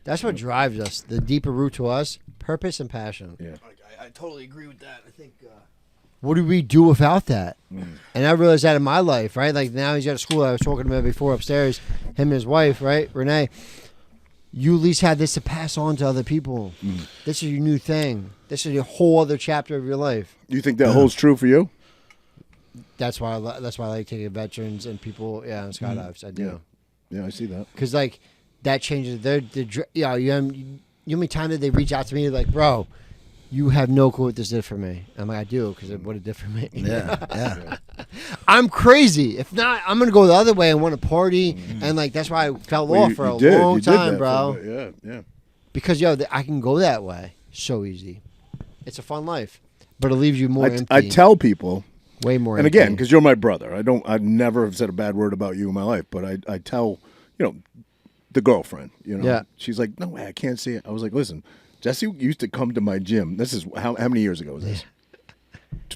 That's what drives us. The deeper root to us, purpose and passion. yeah. I totally agree with that. I think. What do we do without that? And I realized that in my life, right? Like now he's at a school I was talking about before upstairs, him and his wife, right? Renee. You at least had this to pass on to other people. This is your new thing. This is a whole other chapter of your life. You think that holds true for you? That's why I like taking veterans and people, on skydives. I do. Yeah, I see that. Because like that changes you know how many times did they reach out to me like, bro, you have no clue what this did for me. I'm like, I do, because it would have did for me. Yeah. I'm crazy. If not, I'm gonna go the other way and want to party, and like that's why I fell off for a long time, bro. Yeah. Because I can go that way so easy. It's a fun life, but it leaves you more empty. I tell people, way more. and empty. again, because you're my brother, I never have said a bad word about you in my life, but I tell, the girlfriend, she's like, no way, I can't see it. I was like, listen, Jesse used to come to my gym. This is how many years ago was this?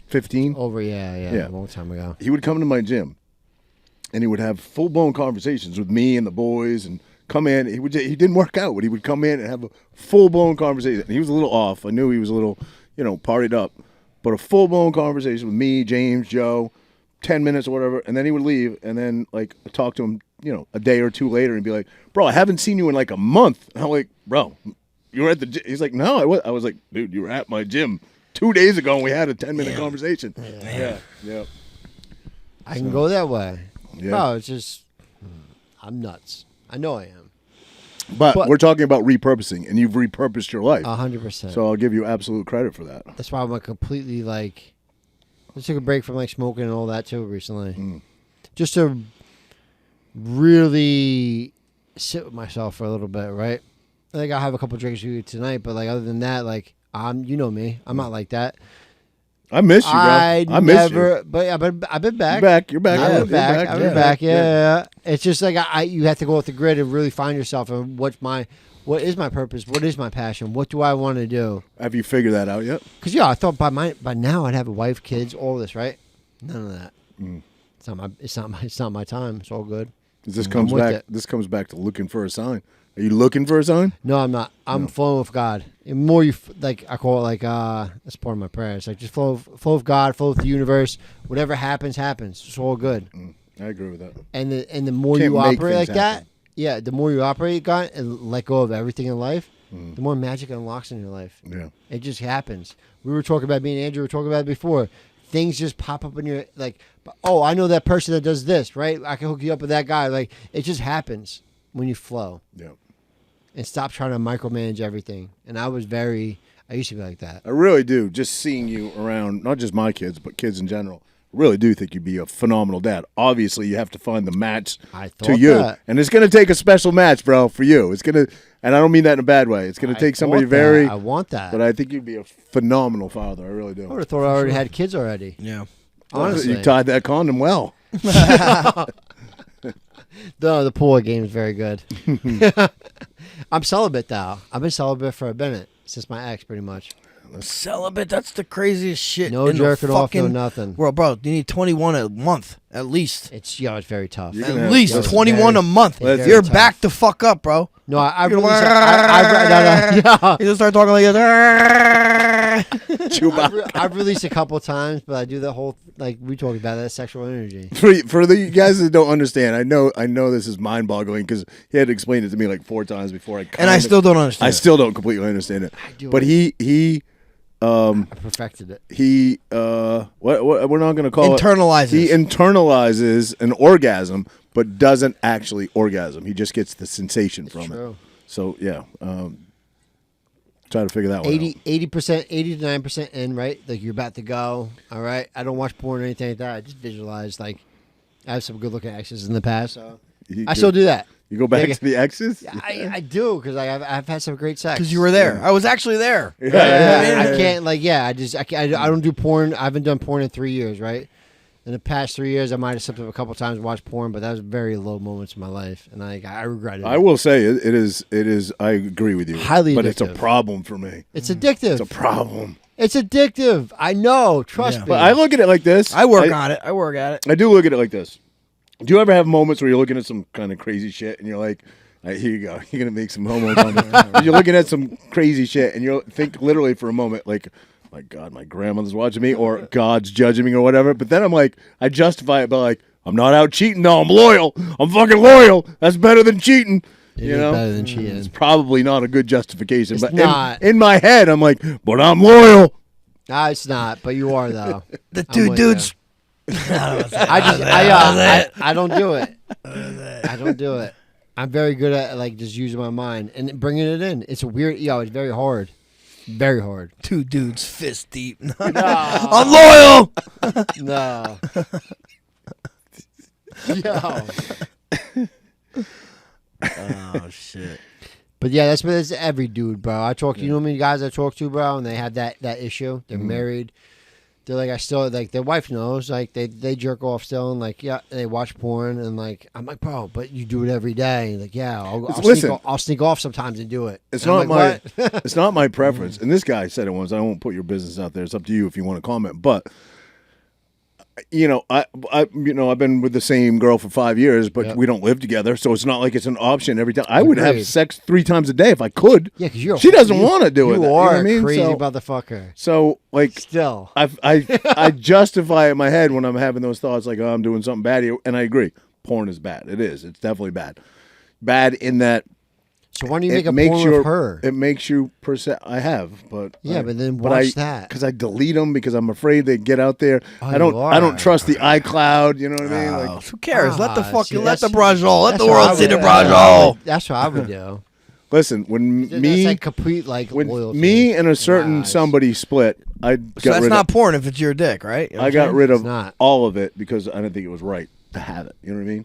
15? Over, a long time ago. He would come to my gym, and he would have full-blown conversations with me and the boys, and come in. He didn't work out, but he would come in and have a full-blown conversation. And he was a little off. I knew he was a little, partied up, but a full-blown conversation with me, James, Joe, 10 minutes or whatever, and then he would leave, and then like talk to him, a day or two later, and be like, "Bro, I haven't seen you in like a month." And I'm like, "Bro, you were at the gym." He's like, "No, I was like, dude, you were at my gym 2 days ago, and we had a 10-minute conversation." Yeah. I can go that way. Yeah. Bro, it's just, I'm nuts. I know I am. But we're talking about repurposing, and you've repurposed your life. 100%. So I'll give you absolute credit for that. That's why I'm like completely like, I took a break from like smoking and all that too recently. Just to really sit with myself for a little bit, right? Like I'll have a couple drinks with you tonight, but like other than that, like you know me, I'm not like that. I miss you, bro. I miss you. But I've been back. You're back. I've been back. Yeah. It's just like you have to go with the grid and really find yourself and what is my purpose? What is my passion? What do I want to do? Have you figured that out yet? Because I thought by now I'd have a wife, kids, all this, right? None of that. It's not my time. It's all good. This comes back. This comes back to looking for a sign. Are you looking for a sign? No, I'm not. I'm flowing with God. The more you like, I call it like that's part of my prayer. It's like just flow with God, flow with the universe. Whatever happens, happens. It's all good. I agree with that. And the more you operate like that, the more you operate God and let go of everything in life, the more magic unlocks in your life. Yeah, it just happens. We were talking about me and Andrew were talking about it before. Things just pop up in your like. Oh, I know that person that does this, right? I can hook you up with that guy. Like it just happens when you flow. Yeah. And stop trying to micromanage everything. And I used to be like that. I really do. Just seeing you around, not just my kids, but kids in general, I really do think you'd be a phenomenal dad. Obviously, you have to find the match to you. And it's going to take a special match, bro, for you. It's going to, and I don't mean that in a bad way. It's going to take somebody I want that. But I think you'd be a phenomenal father. I really do. I would have thought I already had kids already. Yeah. Honestly. You tied that condom well. The pool game is very good. I'm celibate though. I've been celibate for a minute since my ex, pretty much. Celibate, that's the craziest shit. No jerking off, no nothing. Well, bro, you need 21 a month at least. It's very tough. At least 21 a month. very You're back to fuck up, bro. No, I've You just start talking like this. Chewbacca. I've released a couple of times, but I do the whole like we talked about that sexual energy. For the guys that don't understand, I know this is mind-boggling because he had to explain it to me like 4 times before I still don't understand. I still don't completely understand it. I do. But he I perfected it. He what we're not going to call internalizes. He internalizes an orgasm, but doesn't actually orgasm. He just gets the sensation from it. So yeah, try to figure that one out. 80%, 80 to 9% in, right? Like you're about to go. All right. I don't watch porn or anything like that. I just visualize like I have some good looking exes in the past. So I still do that. You go back to the exes? I do because I've had some great sex. Because you were there. I was actually there. I can't I don't do porn. I haven't done porn in 3 years, right? In the past 3 years, I might have slipped up a couple times and watched porn, but that was very low moments in my life, and I regret it. I will say it is. I agree with you. Highly but it's a addictive. problem for me. It's addictive. It's a problem. It's addictive. I know. Trust me. But I look at it like this. I work on it. I work at it. I do look at it like this. Do you ever have moments where you're looking at some kind of crazy shit and you're like, all right, here you go. You're going to make some homo comment. You're looking at some crazy shit and you think literally for a moment like, my God, my grandmother's watching me or God's judging me or whatever. But then I'm like, I justify it by like, I'm not out cheating. No, I'm loyal. I'm fucking loyal. That's better than cheating. It You is know, better than cheating. It's probably not a good justification. It's but not. In my head, I'm like, but I'm loyal. Nah, it's not, but you are though. The I'm two with dudes. I don't do it. I don't do it. I'm very good at like just using my mind and bringing it in. It's a weird, it's very hard. Very hard. Two dudes fist deep. I'm loyal. No. Yo. Oh shit. But yeah, that's every dude, bro. I talk to, you know how many guys I talk to, bro, and they have that issue. They're married. They're like, I still, like, their wife knows, like, they jerk off still, and like, yeah, they watch porn, and like, I'm like, bro, but you do it every day. And like, yeah, I'll sneak off sometimes and do it. It's And not I'm like, my what? it's not my preference. And this guy said it once. I won't put your business out there. It's up to you if you want to comment. But you know, I've been with the same girl for 5 years, but we don't live together, so it's not like it's an option every time. I would have Agreed. sex 3 times a day if I could. Yeah, because she doesn't want to do it. You know are what I mean? a crazy So- motherfucker. So like, Still. I justify it in my head when I'm having those thoughts, like, oh, I'm doing something bad here, and I agree. Porn is bad. It is. It's definitely bad. Bad in that. So why don't you make a It makes porn you. with her? It makes you. I have, but Yeah, but then watch that. because I delete them because I'm afraid they get out there. Oh, I don't. you I don't are. trust the iCloud. You know what I mean? Oh, Like, who cares? Let the see, fucking let the that's- brush roll. Let that's the what world I see the would- brush roll. That's what I would do. listen, when That's me like complete like when loyalty. me and a certain Nice. somebody split, I So got that's rid not of. porn if it's your dick, right? You know what I I'm got saying? rid of It's not. all of it because I didn't think it was right to have it. You know what I mean?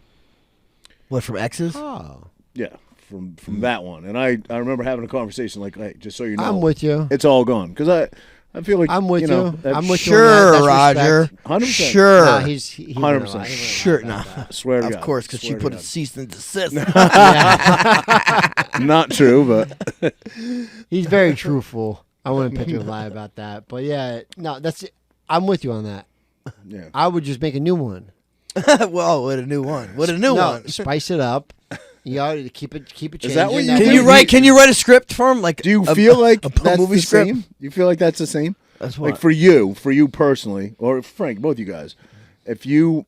What, from exes? Oh, Yeah, from that one. And I remember having a conversation like, hey, just so you know, I'm with you. it's all gone because I feel like I'm with you. know, I'm with you. on Sure, that. That's Roger. respect. 100%. Sure. Nah, he's 100%. Sure, no. I swear to Of God. course, because she Swear to put a God. cease and desist. Not true, but He's very truthful. I wouldn't picture a lie about that. But yeah, no, that's it. I'm with you on that. yeah. I would just make a new one. Well, with a new one. With a new No, one. spice it up. You know, keep it changing. Is that what you Now, do? Can you write a script for him? Like, Do you feel like a that's movie the script? same? You feel like that's the same? That's what. Like for you personally, or Frank, both you guys, if you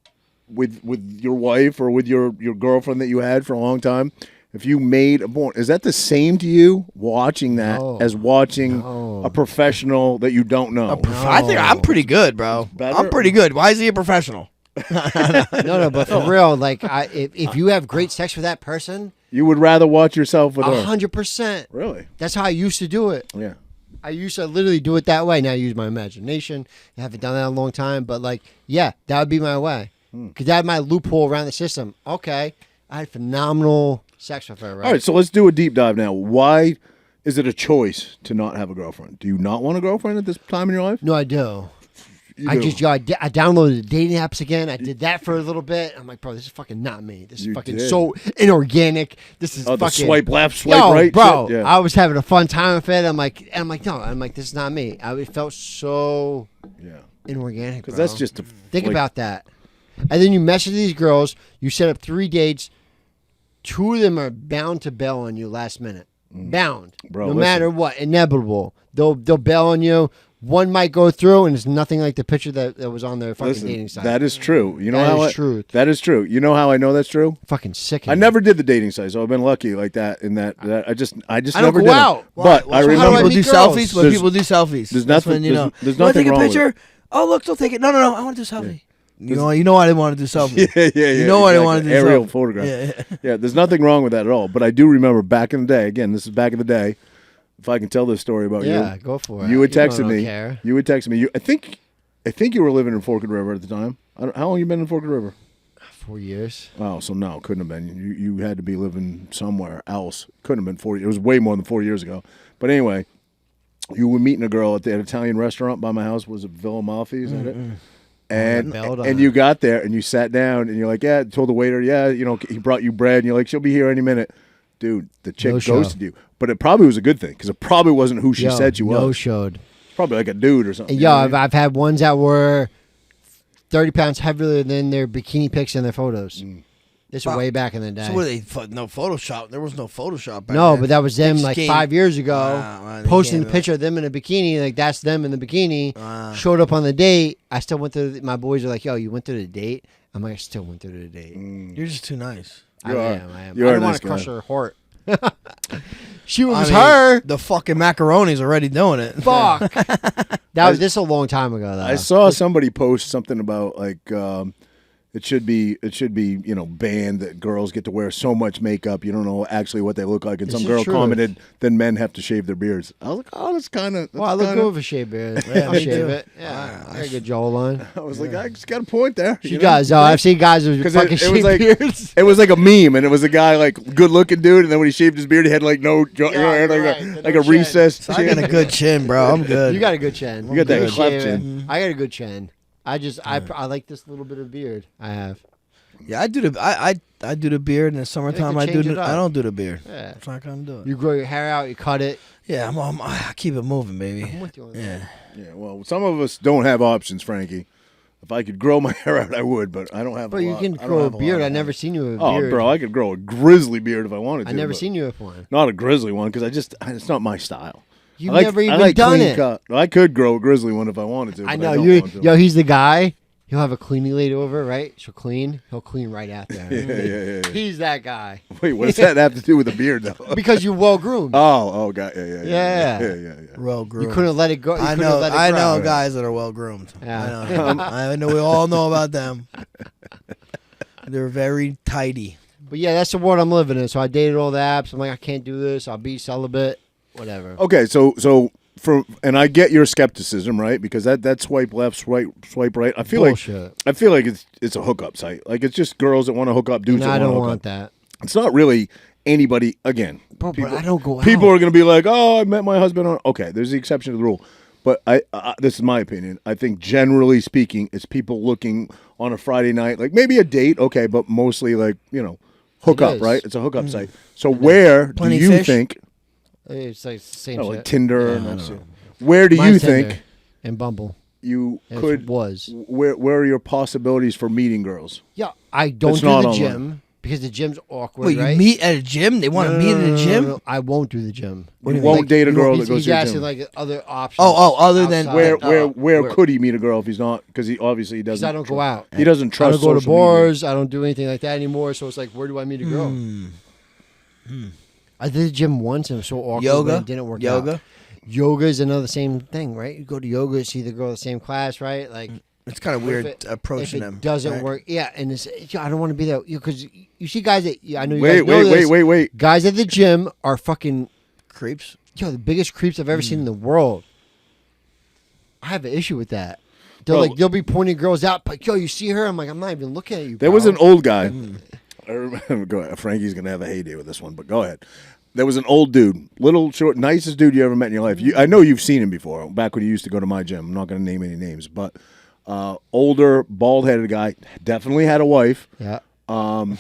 with your wife or with your girlfriend that you had for a long time, if you made a porn, is that the same to you watching that No. as watching No. a professional that you don't know? I think I'm pretty good, bro. Better? I'm pretty good. Why is he a professional? No, but for real, like, if you have great sex with that person, You would rather watch yourself with her? 100%. Really? That's how I used to do it. Yeah. I used to literally do it that way. Now I use my imagination. I haven't done that in a long time, but like, yeah, that would be my way. Because that had my loophole around the system. Okay, I had phenomenal sex with her, right? All right, so let's do a deep dive now. Why is it a choice to not have a girlfriend? Do you not want a girlfriend at this time in your life? No, I do. You I do. just, I downloaded the dating apps again. I did that for a little bit. I'm like, bro, this is fucking not me. This is You fucking did. so inorganic. This is Oh, the fucking swipe left, swipe Yo, right, bro. shit? Yeah. I was having a fun time with it. I'm like, no. I'm like, this is not me. It felt so Yeah. inorganic. Because bro. that's just a Think like, about that. And then you message these girls. You set up 3 dates. 2 of them are bound to bail on you last minute. Bound. Bro, no listen. matter what. Inevitable. They'll bail on you. One might go through, and it's nothing like the picture that was on their fucking dating Listen, site. that is true. You know That how is truth. That is true. You know how I know that's true? fucking sick. I never did the dating site, so I've been lucky like that. In that I just I don't never go did out. it. But I So how do I remember People meet do girls? selfies. When There's- people do selfies, there's that's nothing- when you know. there's You wanna nothing take a wrong with picture? Oh, look, they'll take it. No. I want to do a selfie. You know I didn't want to do selfie. yeah. You know what I wanted to do. Aerial selfie. photograph. Yeah. Yeah, there's nothing wrong with that at all. But I do remember back in the day. Again, this is back in the day. If I can tell this story about Yeah, you, go for it. You had know I texted don't me. care. You had texted me. I think you were living in Forked River at the time. How long you been in Forked River? 4 years. Oh, so no, couldn't have been. You had to be living somewhere else. Couldn't have been 40. It was way more than 4 years ago. But anyway, you were meeting a girl at that Italian restaurant by my house. Was it Villa Malfi? Is that it? And bailed on and her. you got there and you sat down and you're like, yeah, told the waiter, yeah, he brought you bread and you're like, she'll be here any minute. Dude, the chick No show. ghosted you. But it probably was a good thing because it probably wasn't who she said she was. No showed. Probably like a dude or something. Yo, I've had ones that were 30 pounds heavier than their bikini pics and their photos. This was way back in the day. So what they no Photoshop? There was no Photoshop back No, then. but that was them like Scheme. 5 years ago, Wow, they posting can't the do picture of them in a bikini. Like that's them in the bikini. Showed up on the date. I still went to. My boys are like, "Yo, you went to the date?" I'm like, "I still went to the date." You're just too nice. I You are. am. I You are a don't want nice to crush guy. her heart. She was I mean, her. The fucking macaroni's already doing it. Fuck. That was this a long time ago though. I saw somebody post something about like it should be banned that girls get to wear so much makeup you don't know actually what they look like, and This some is girl true. commented, then men have to shave their beards. I was like, oh, that's kind of. Well, I look good with a shave beard. I'll me shave too. it. Yeah, I got a good jawline. I was like, I just got a point there. She does. I've seen guys with fucking it was shaved like beards. it was like a meme, and it was a guy like good looking dude, and then when he shaved his beard, he had like no jaw, you're like right, a the no chin. recessed I got chin. a good chin, bro. I'm good. You got a good chin. You got that Good cleft shaver. chin. I got a good chin. I like this little bit of beard I have. Yeah, I do the I do the beard in the summertime. You I can do change the, it up. I don't do the beard. Yeah. It's not gonna do it. You grow your hair out, you cut it. Yeah, I keep it moving, baby. I'm with you on that. Yeah. Yeah, well, some of us don't have options, Frankie. If I could grow my hair out, I would, but I don't have. But a you lot. can I don't grow a have lot beard. of I never money. seen you with a Oh, beard. bro, I could grow a grizzly beard if I wanted to. I never but seen you with one. Not a grizzly one because it's not my style. You've I like, never I even like done clean it. Cut. I could grow a grizzly one if I wanted to. I but know don't you. want to. Yo, he's the guy. He'll have a cleaning lady over, right? She'll clean. He'll clean right after. Yeah. He's that guy Wait, what does that have to do with a beard, though? because you're well groomed. Oh, God, yeah. Yeah. Well groomed. You couldn't let it go. You I couldn't know. let it I grow. know guys that are well groomed. Yeah. I know. I know. We all know about them. They're very tidy. But yeah, that's the world I'm living in. So I dated all the apps. I'm like, I can't do this. I'll be celibate. Whatever. Okay, so and I get your skepticism, right? Because that swipe left, swipe right. I feel Bullshit. like it's a hookup site. Like it's just girls that want to hook up, dudes And that I don't want want to hook up. that. It's not really anybody. Again, Bro, but I don't go out. people are going to be like, "Oh, I met my husband on." Okay, there's the exception to the rule, but this is my opinion. I think generally speaking, it's people looking on a Friday night, like maybe a date, okay, but mostly like hook It up, is. right? It's a hookup site. So where Plenty do you fish? think? It's like the same Oh, shit. like Tinder. Yeah, and I that's don't it. Where do you Mine's think Tinder and Bumble? you It could? was. Where are your possibilities for meeting girls? Yeah, I don't It's do not the online. gym because the gym's awkward. Wait, right? you meet at a gym? They want to meet in a gym? No, I won't do the gym. You won't date a girl that He's goes to your asking gym. like other options. Oh, other than- outside. Where could he meet a girl if he's not? Because he obviously Because doesn't. I don't go out. He doesn't I trust. don't go to social media. bars. I don't do anything like that anymore. So it's like, where do I meet a girl? I did the gym once and it was so awkward. Yoga? But it didn't work Yoga? out. Yoga is another same thing, right? You go to yoga, see the girl in the same class, right? Like It's kind of what if weird it- approaching if it them. doesn't right? work, yeah. And I don't want to be there because you see guys that I know. You guys Wait, know this, wait. Guys at the gym are fucking Creeps. the biggest creeps I've ever seen in the world. I have an issue with that. Bro. They'll be pointing girls out, like, yo, you see her? I'm like, I'm not even looking at you. There was pal. an old guy. I remember, go ahead. Frankie's gonna have a heyday with this one, but go ahead. There was an old dude, little short, nicest dude you ever met in your life. I know you've seen him before, back when you used to go to my gym. I'm not gonna name any names, but older, bald-headed guy, definitely had a wife. Yeah.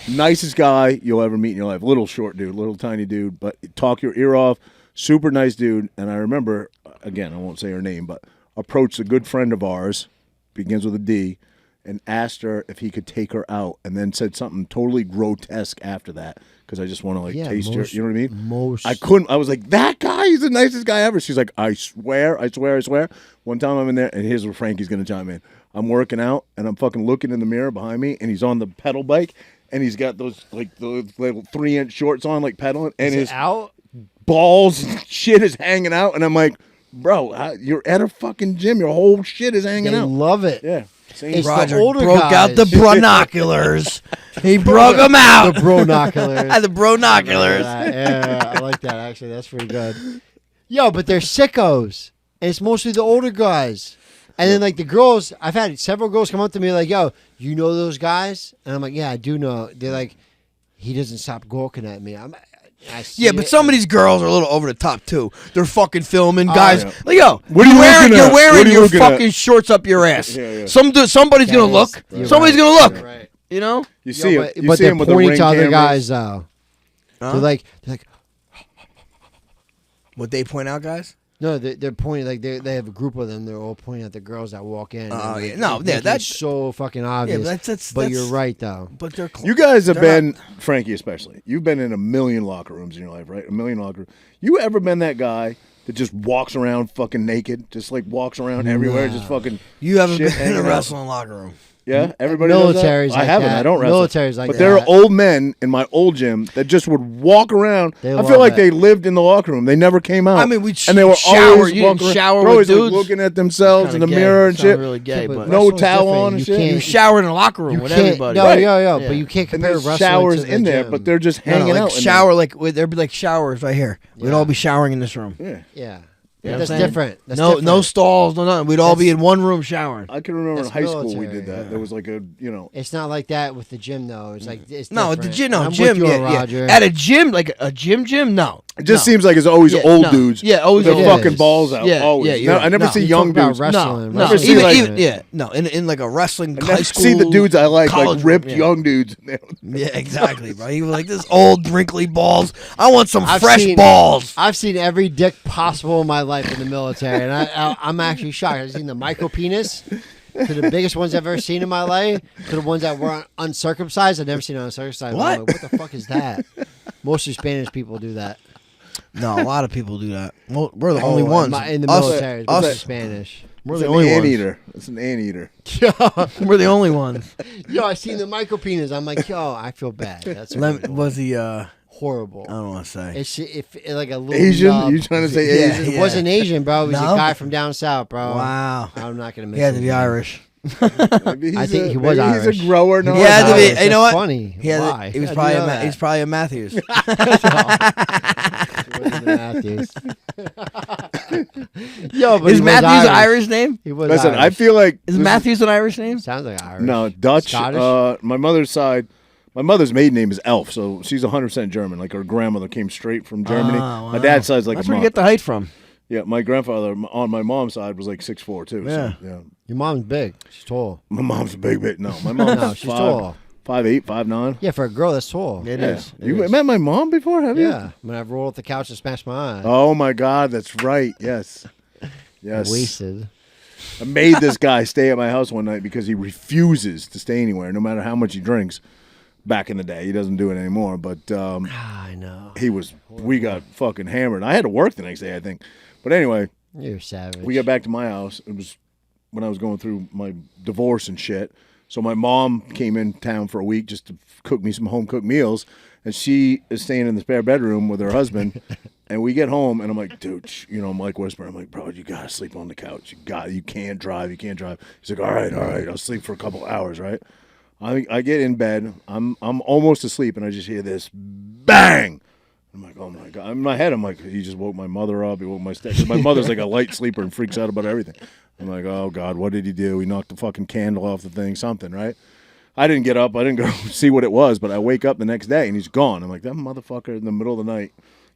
Nicest guy you'll ever meet in your life. Little short dude, little tiny dude, but talk your ear off. Super nice dude. And I remember, again, I won't say her name, but approached a good friend of ours, begins with a D, and asked her if he could take her out, and then said something totally grotesque after that because I just want to taste her. You know what I mean? I couldn't. I was like, that guy, he's the nicest guy ever. She's like, I swear. One time I'm in there, and here's where Frankie's gonna chime in. I'm working out, and I'm fucking looking in the mirror behind me, and he's on the pedal bike, and he's got those little 3-inch shorts on, like pedaling, and his out. balls and shit is hanging out, and I'm like, bro, you're at a fucking gym. Your whole shit is hanging They out. love it. Yeah. Same It's the Roger older broke out the guys. binoculars. He broke them out. The bronoculars. The binoculars. Yeah, I like that, actually. That's pretty good. Yo, but they're sickos. And it's mostly the older guys. And then, like, the girls, I've had several girls come up to me like, yo, you know those guys? And I'm like, yeah, I do know. They're like, he doesn't stop gawking at me. I see Yeah, but it. some of these girls are a little over the top too. They're fucking filming guys. yeah. Like, yo, What are you looking you're at? wearing What are you your looking at? fucking shorts up your ass. Yeah. Somebody's gonna look. You're Somebody's right. gonna look. You're right. You know. You see him. You But see they're him with the pointing ring to other cameras. guys though. Huh? They're like, What they point out, guys? no, they're pointing like they have a group of them. They're all pointing at the girls that walk in. Oh, and, yeah. like, No, making yeah, it that's- so fucking obvious. but that's- but you're right though. But they're. You guys have they're been, Frankie especially, you've been in a million locker rooms in your life, right? A million locker rooms. You ever been that guy that just walks around fucking naked? Just like walks around everywhere, just fucking You haven't shit been in hanging a out? wrestling locker room. Yeah, everybody does that? Military's I like haven't. that. I don't wrestle. Military's like but there are that. old men in my old gym that just would walk around. They I love feel like it. they lived in the locker room. They never came out. I mean, and they were shower. always You walking didn't around. shower They're always with like, dudes? looking at themselves in the Kinda gay. mirror and It's not shit. really gay, Yeah, but No wrestling's towel different. on and You shit. can't- you showered in a locker room You with can't. everybody. No, Right. yo, Yeah. but you can't And compare there's wrestling showers to the in there, gym. but they're just No, hanging like out. in shower, like there'd be like showers right here. We'd Yeah. all be showering in this room. there. Yeah. Yeah, You know that's what I'm saying? different. That's no different. stalls, no nothing. We'd all be That's- in one room showering. I can remember in That's high school we military, did that. yeah. There was like a, you know. It's not like that with the gym though. It's like it's No, at the different. gym, no, I'm gym, with you, yeah, Roger. yeah. At a gym, like a gym, no. It just No. seems like it's always Yeah, old no. dudes. Yeah, always with their old fucking dudes. balls out. Yeah, always. yeah, you're No, I right. never No. see You young talk about dudes. wrestling. No, Never see, even, like- even yeah, no, in like a wrestling I high never school. see the dudes I like college ripped room, yeah. young dudes. Yeah, exactly, bro. He was like this old wrinkly balls. I want some I've fresh seen- balls. I've seen every dick possible in my life in the military, and I'm actually shocked. I've seen the micro penis to the biggest ones I've ever seen in my life to the ones that were uncircumcised. I've never seen an uncircumcised. What? I'm like, what the fuck is that? Mostly Spanish people do that. No, a lot of people do that. Well, we're the only Oh, ones. in the Us- military. It's us- mostly Spanish. We're It's the an only ones. anteater. It's an anteater. We're the only ones. Yo, I seen the micro penis. I'm like, yo, I feel bad. That's horrible. Was he? horrible. I don't want to say. It's if like a little Asian? nub. You trying to say Yeah, Asian? It wasn't Asian, bro. It was No? a guy from down south, bro. Wow. I'm not gonna. He had to be Irish. Maybe I he's think a- he was maybe Irish. He's a grower. No, He had to be. Irish. You know That's what? funny. He had. Why? He was How'd probably. you know that? He's probably a Matthews. Matthews. Yo, but Is he was Matthews an Irish name? He was Listen, I Irish. feel like Is this Matthews an Irish name? Sounds like Irish. no Dutch. Scottish? My mother's side. My mother's maiden name is Elf, so she's 100% German. Like her grandmother came straight from Germany. Oh, My wow. dad's side's like That's a where you monk. get the height from. Yeah, my grandfather on my mom's side was like 6'4" too. Yeah. So, yeah. Your mom's big. She's tall. My mom's a big bit. No, my mom's No, she's tall. 5'8", 5'9". Yeah, for a girl, that's tall. It Yeah. is. It You is. met my mom before, have you? Yeah. When I rolled off the couch and smashed my eye. Oh my God, that's right. Yes. Yes. Wasted. I made this guy stay at my house one night because he refuses to stay anywhere, no matter how much he drinks. Back in the day, he doesn't do it anymore. But I know. we got fucking hammered. I had to work the next day, I think. But anyway, You're savage. we got back to my house. It was when I was going through my divorce and shit. So my mom came in town for a week just to cook me some home cooked meals, and she is staying in the spare bedroom with her husband. And we get home, and I'm like, dude, I'm like whispering, I'm like, bro, you gotta sleep on the couch. You can't drive. He's like, all right, I'll sleep for a couple hours, right? I get in bed. I'm almost asleep, and I just hear this bang. I'm like, oh my God. In my head, I'm like, he just woke my mother up. He woke my step. 'Cause my mother's like a light sleeper and freaks out about everything. I'm like, oh God, what did he do? He knocked the fucking candle off the thing, something, right? I didn't get up. I didn't go see what it was, but I wake up the next day and he's gone. I'm like, that motherfucker in the middle of the night,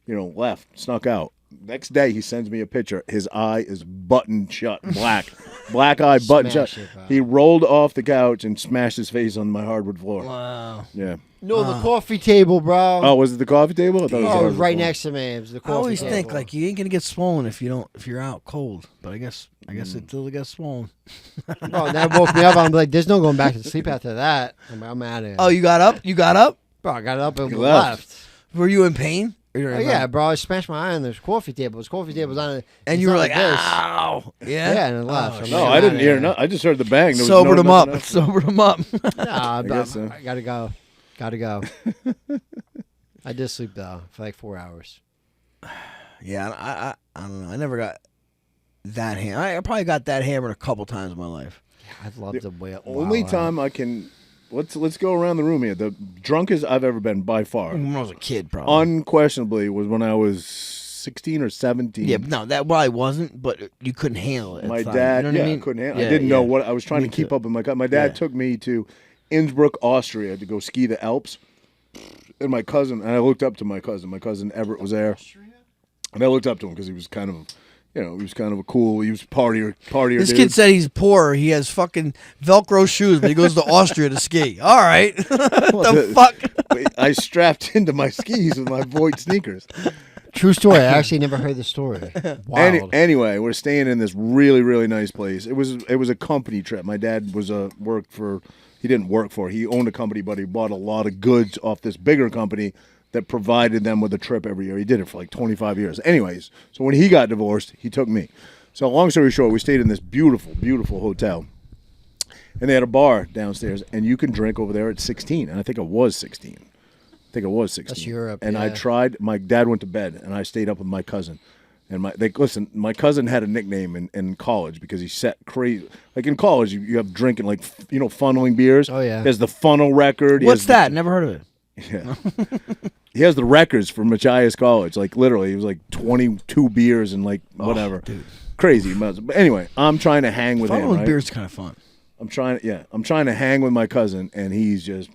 left, snuck out. Next day, he sends me a picture. His eye is buttoned shut, black eye buttoned Smash shut. it, bro. He rolled off the couch and smashed his face on my hardwood floor. Wow. Yeah. No, the coffee table, bro. Oh, was it the coffee table? I thought it was the Oh, it was hardwood right floor. next to me. It was the I coffee always table. think like you ain't gonna get swollen if you're out cold. But I guess it still gets swollen. Bro, that woke me up. I'm like, there's no going back to sleep after that. I'm out of here. Oh, you got up? Bro, I got up and You left. left. Were you in pain? Oh, yeah, bro, I smashed my eye on this coffee table. This coffee table's on it. And it's you were not like, this. ow. Yeah. Yeah, and it left. I'm No, like, I I'm didn't outta hear here. no. I just heard the bang. There was Sobered him up. nothing else. Sobered him up. Nah, guess so. I gotta go. Gotta go. I did sleep though for like 4 hours. Yeah, I don't know. I never got that hammered. I probably got that hammered a couple times in my life. I'd love to wait. Only time I can. Let's go around the room here. The drunkest I've ever been by far, When I was a kid, probably. unquestionably, was when I was 16 or 17. Yeah, but no, that probably wasn't. But you couldn't handle it. at My the time. dad, You know what yeah, I mean? couldn't handle. Yeah, I didn't know yeah. what I was trying Me to keep too. up with my. My dad Yeah. took me to Innsbruck, Austria, to go ski the Alps, and my cousin, and I looked up to my cousin. My cousin Everett was there, and I looked up to him because he was kind of, he was kind of a cool. He was partier. This dude. kid said he's poor. He has fucking Velcro shoes, but he goes to Austria to ski. All right, the fuck. I strapped into my skis with my Void sneakers. True story. I actually never heard the story. Wild. Anyway, we're staying in this really, really nice place. It was a company trip. My dad was worked for. He didn't work for. He owned a company, but he bought a lot of goods off this bigger company that provided them with a trip every year. He did it for like 25 years. Anyways, so when he got divorced, he took me. So long story short, we stayed in this beautiful, beautiful hotel, and they had a bar downstairs, and you can drink over there at 16. And I think it was 16. That's Europe. And yeah. I tried. My dad went to bed, and I stayed up with my cousin. And my cousin had a nickname in college because he set crazy. Like in college, you have drinking like funneling beers. Oh yeah. There's the funnel record. What's that? Never heard of it. Yeah. He has the records for Machias College. Like literally, he was like 22 beers and like whatever. Dude. Crazy. But anyway, I'm trying to hang with him. Funneling Right? beer's kind of fun. I'm trying to hang with my cousin, and he's just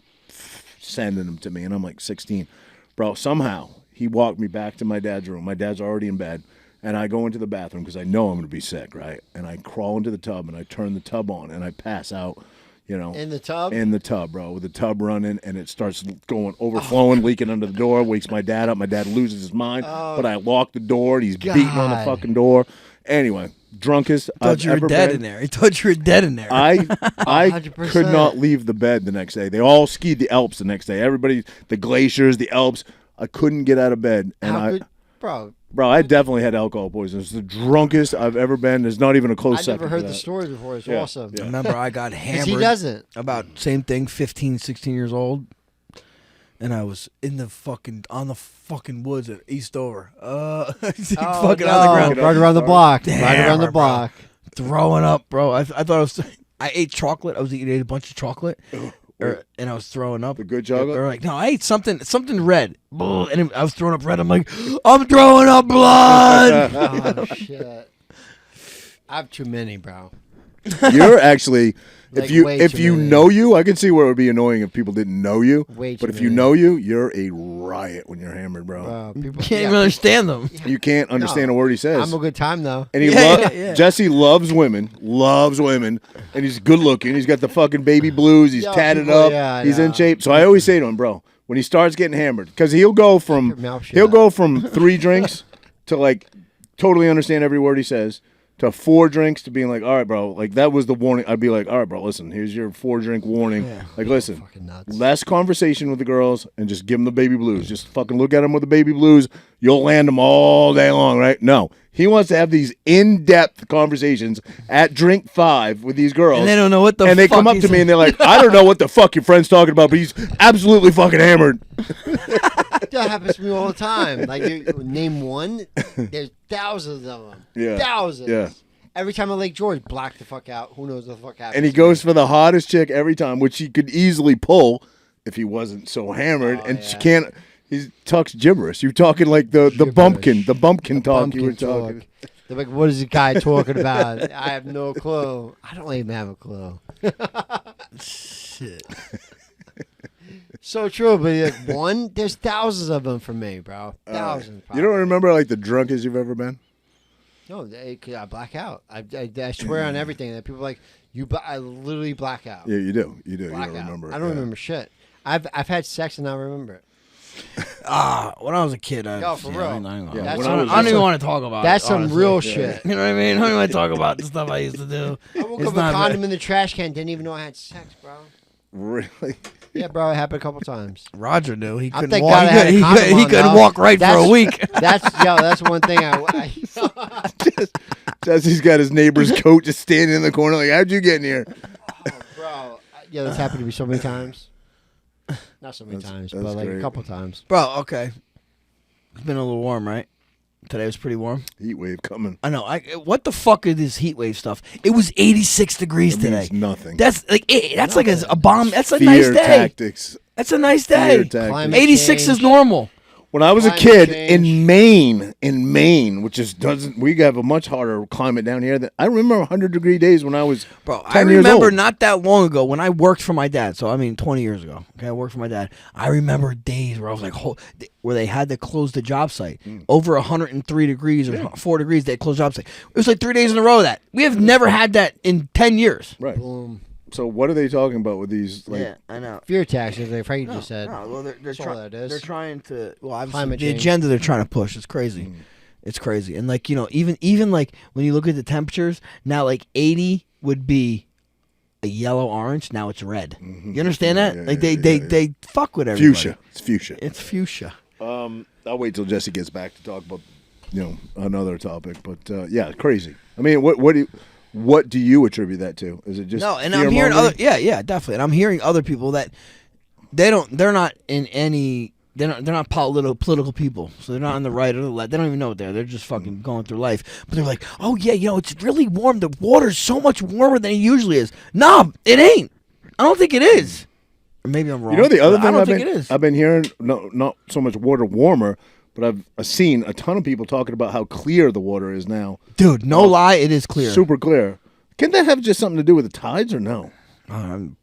sending them to me, and I'm like 16, bro. Somehow he walked me back to my dad's room. My dad's already in bed, and I go into the bathroom because I know I'm going to be sick, right? And I crawl into the tub, and I turn the tub on, and I pass out. In the tub? In the tub, bro, with the tub running, and it starts overflowing, leaking under the door, wakes my dad up. My dad loses his mind, but I lock the door, and he's beating on the fucking door. Anyway, drunkest I've ever been. He thought you were dead in there. I 100%. could not leave the bed the next day. They all skied the Alps the next day. Everybody, the glaciers, the Alps. I couldn't get out of bed, and Bro, I definitely had alcohol poisoning. It's the drunkest I've ever been. There's not even a close second. I've never heard the story before. It's awesome. Yeah. Remember, I got hammered. He doesn't. About same thing, 15, 16 years old. And I was on the fucking woods at Eastover. Fucking on the ground. Right around the block. Damn, Right around the block. Throwing up, bro. I thought I ate chocolate. I ate a bunch of chocolate. And I was throwing up. The good chocolate? Or like, no, I ate something red. And I was throwing up red. I'm like, I'm throwing up blood. Oh, shit. I have too many, bro. You're actually, Like, if you know you, I can see where it would be annoying if people didn't know you. But if you know you, you're a riot when you're hammered, bro. People Can't even understand them. You can't understand a word he says. I'm a good time, though. And Jesse loves women, and he's good looking. He's got the fucking baby blues. He's tatted up. He's in shape. So I always say to him, bro, when he starts getting hammered, because he'll go from 3 drinks to like totally understand every word he says, to 4 drinks to being like, all right, bro, like that was the warning. I'd be like, all right, bro, listen, here's your 4-drink warning. Yeah. Like, listen, less conversation with the girls and just give them the baby blues. Just fucking look at them with the baby blues. You'll land them all day long, right? No. He wants to have these in-depth conversations at drink 5 with these girls. And they don't know what the fuck. And they come up to me and they're like, I don't know what the fuck your friend's talking about, but he's absolutely fucking hammered. That happens to me all the time. Like, you name one, there's thousands of them. Yeah. Thousands. Yeah. Every time at Lake George, black the fuck out. Who knows what the fuck happened? And he goes for the hottest chick every time, which he could easily pull if he wasn't so hammered. She can't. He talks gibberish. You're talking like the bumpkin talk you were talking. They're like, what is the guy talking about? I have no clue. I don't even have a clue. Shit. So true, but like, one, there's thousands of them for me, bro. Thousands. You don't remember like the drunkest you've ever been? No, I black out. I swear on everything that people are like I literally black out. Yeah, you do. You do. Black you don't remember. I don't remember shit. I've had sex and I remember it. When I was a kid, for real. I don't even want to talk about that's it. That's some real shit. You know what I mean? I don't even want to talk about the stuff I used to do. I woke up with a condom in the trash can, didn't even know I had sex, bro. Really? Yeah, bro, it happened a couple times. Roger knew. He couldn't thank walk. God I had a condom He on, couldn't though. walk right for a week. That's one thing I Jesse's got his neighbor's coat just standing in the corner like, how'd you get in here? Oh, bro. Yeah, that's happened to me so many times. Not so many times, but like a couple times. Bro, okay. It's been a little warm, right? Today was pretty warm. Heat wave coming. I know. What the fuck is this heat wave stuff? It was 86 degrees That today. means nothing. That's like that's like a bomb. That's a Fear nice day. tactics. That's a nice day. Fear tactics. 86 is normal. When I was a Climate kid change. in Maine, which is we have a much harder climate down here. I remember 100-degree days when I was 10 I years remember old. not that long ago when I worked for my dad. So I mean, 20 years ago. Okay, I worked for my dad. I remember days where I was like, where they had to close the job site over 103 degrees or 4 degrees. They closed the job site. It was like 3 days in a row of that. We have never had that in 10 years. Right. So what are they talking about with these? Like, Yeah, I know. Fear taxes, like Frankie just said. No, well, they're That's all that is. they're trying to. Well, obviously, Climate the change. agenda they're trying to push is crazy. It's crazy, and like even like when you look at the temperatures now, like 80 would be a yellow orange. Now it's red. You understand that? Yeah, like yeah, they fuck with everybody. fuchsia. It's fuchsia. It's fuchsia. I'll wait till Jesse gets back to talk about another topic. But yeah, crazy. I mean, what do you attribute that to? Is it just No, and I'm hearing fear-mongering? yeah, definitely. And I'm hearing other people that they're not in any they're not political people. So they're not on the right or the left. They don't even know what they're just fucking going through life. But they're like, "Oh yeah, it's really warm. The water's so much warmer than it usually is." No, it ain't. I don't think it is. Or maybe I'm wrong. You know the other but thing I don't think it is. I've been hearing, not so much water warmer, but I've seen a ton of people talking about how clear the water is now. Dude, no lie, it is clear. Super clear. Can that have just something to do with the tides or no?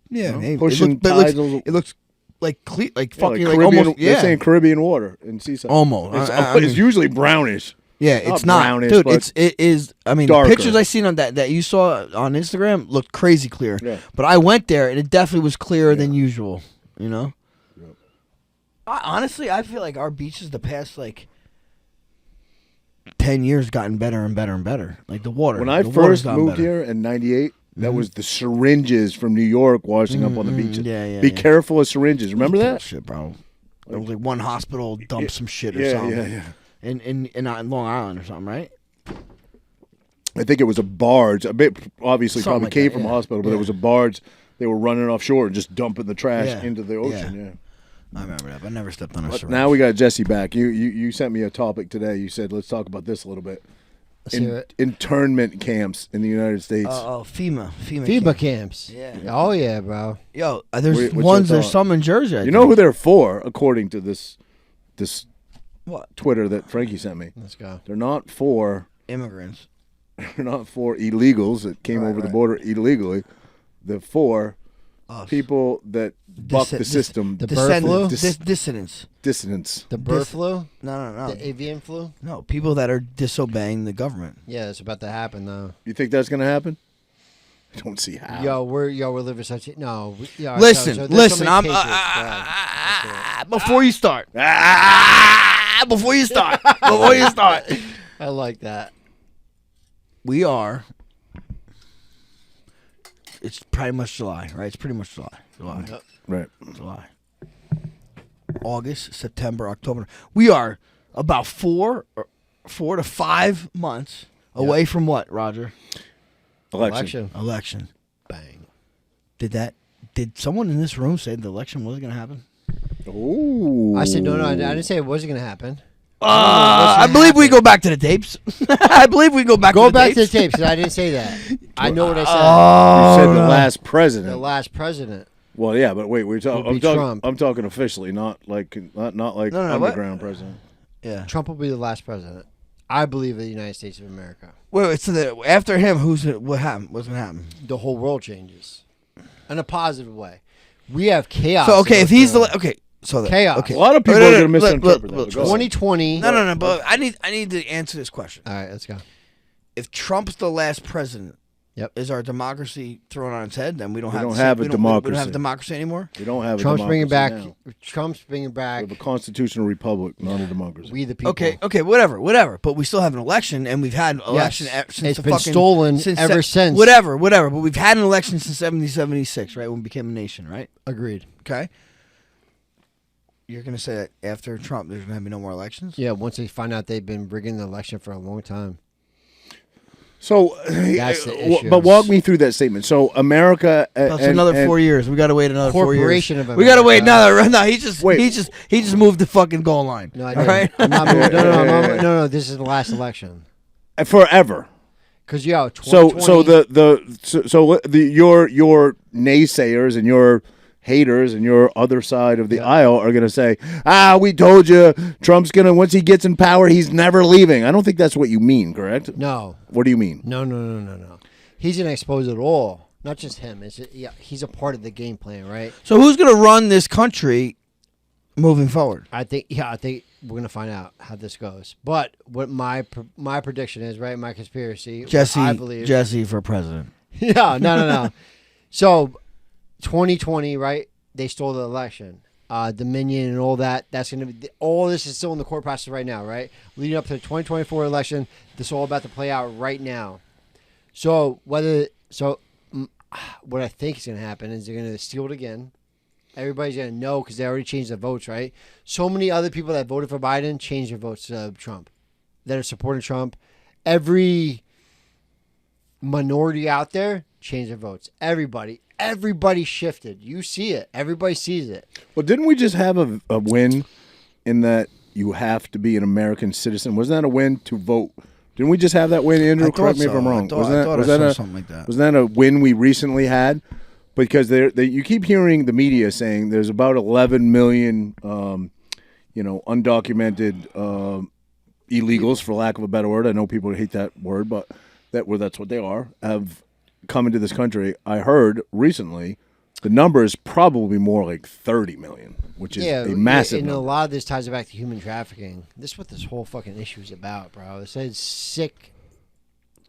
Yeah, maybe. Pushing it looks like clear, like fucking like Caribbean, almost. They're saying Caribbean water in seaside. Almost. It's mean- usually brownish. Yeah, Not it's not, brownish, dude. but It is. I mean, darker. the pictures I seen on that you saw on Instagram looked crazy clear. Yeah. But I went there and it definitely was clearer than usual. You know. Yep. Honestly, I feel like our beaches the past like 10 years gotten better and better and better. Like the water. When I the water's first gotten moved better. here in '98, that was the syringes from New York washing up on the beaches. Yeah, Be yeah. careful of syringes. Remember that? Shit, bro. There was like one hospital dumped some shit or Yeah, something. yeah, yeah. In Long Island or something, right? I think it was a barge. A bit obviously Something probably like came that, from yeah. a hospital, but Yeah. it was a barge. They were running offshore and just dumping the trash Yeah. into the ocean. Yeah. I remember that, but I never stepped on a But syringe. now we got Jesse back. You sent me a topic today. You said let's talk about this a little bit. Let's hear it. Internment camps in the United States. FEMA. FEMA camps. Yeah. Oh yeah, bro. Yo, there's What's your ones. There's thought? some in Jersey. I You know think. who they're for, according to this What? Twitter that Frankie sent me. Let's go. They're not for Immigrants. illegals that came over the border illegally. They're for people that buck the system. the bird flu? Dissidents. Dissidents. The bird flu? No. The avian flu? No, people that are disobeying the government. Yeah, it's about to happen though. You think that's going to happen? I don't see how. Yo, we're living such a Listen, there's listen. so I'm many patriots, before you start. Before you start. I like that. We are. It's pretty much July, right? It's pretty much July. Right. July. August, September, October. We are about 4 to 5 months away from what, Roger? Election. Election. Bang. Did someone in this room say the election wasn't going to happen? Ooh. I said no. I didn't say it wasn't gonna happen. I believe we go back to the tapes. I believe we go back. Go to the back to the tapes. tapes. 'Cause I didn't say that. I know what I said. You said the last president. The last president. Well, yeah, but wait, we're talking. Would be Trump. I'm talking officially, not like No, what? underground president. Yeah. Trump will be the last president. I believe the United States of America. Wait. So after him, what happened? What's gonna happen? The whole world changes in a positive way. We have chaos. So okay, if he's the chaos. A lot of people are going to misinterpret that. But go ahead. 2020. No. But I need to answer this question. All right, let's go. If Trump's the last president, Yep. is our democracy thrown on its head? Then we don't We have. don't the have same- a we don't have democracy. democracy anymore. We don't have Trump's a bringing back. democracy now. Trump's bringing We back. have a constitutional republic, not a democracy. We the people. Okay, whatever. But we still have an election, and we've had an election since It's the been fucking stolen since ever since. Whatever. But we've had an election since 1776, right? When we became a nation, right? Agreed. Okay. You're gonna say that after Trump, there's gonna be no more elections? Yeah. Once they find out they've been rigging the election for a long time. So, That's the issue. but walk me through that statement. So, America, That's another 4 years. We gotta wait another 4 years. Corporation of We gotta wait America. another. No, he just moved the fucking goal line. No, I all didn't. right. I'm not moving. No. This is the last election. forever. Because your So, your naysayers and your haters and your other side of the aisle are going to say, we told you Trump's going to, once he gets in power, he's never leaving. I don't think that's what you mean, correct? No. What do you mean? No. He's going to expose it all. Not just him. He's a part of the game plan, right? So who's going to run this country moving forward? I think we're going to find out how this goes. But what my prediction is, right, my conspiracy, I believe. Jesse for president. Yeah, no. So 2020, right, they stole the election. Dominion and all that, that's going to be, all this is still in the court process right now, right? Leading up to the 2024 election, this is all about to play out right now. So what I think is going to happen is they're going to steal it again. Everybody's going to know because they already changed the votes, right? So many other people that voted for Biden changed their votes to Trump, that are supporting Trump. Every minority out there changed their votes. Everybody shifted. You see it. Everybody sees it. Well, didn't we just have a win in that you have to be an American citizen? Wasn't that a win to vote? Didn't we just have that win, Andrew? Correct me if I'm wrong. Was that something like that? Was that a win we recently had? Because you keep hearing the media saying there's about 11 million, undocumented illegals, for lack of a better word. I know people hate that word, but that's what they are, have come into this country. I heard recently the number is probably more like 30 million, which is a massive and number. a lot of this ties it back to human trafficking. This is what this whole fucking issue is about, bro. It's a sick,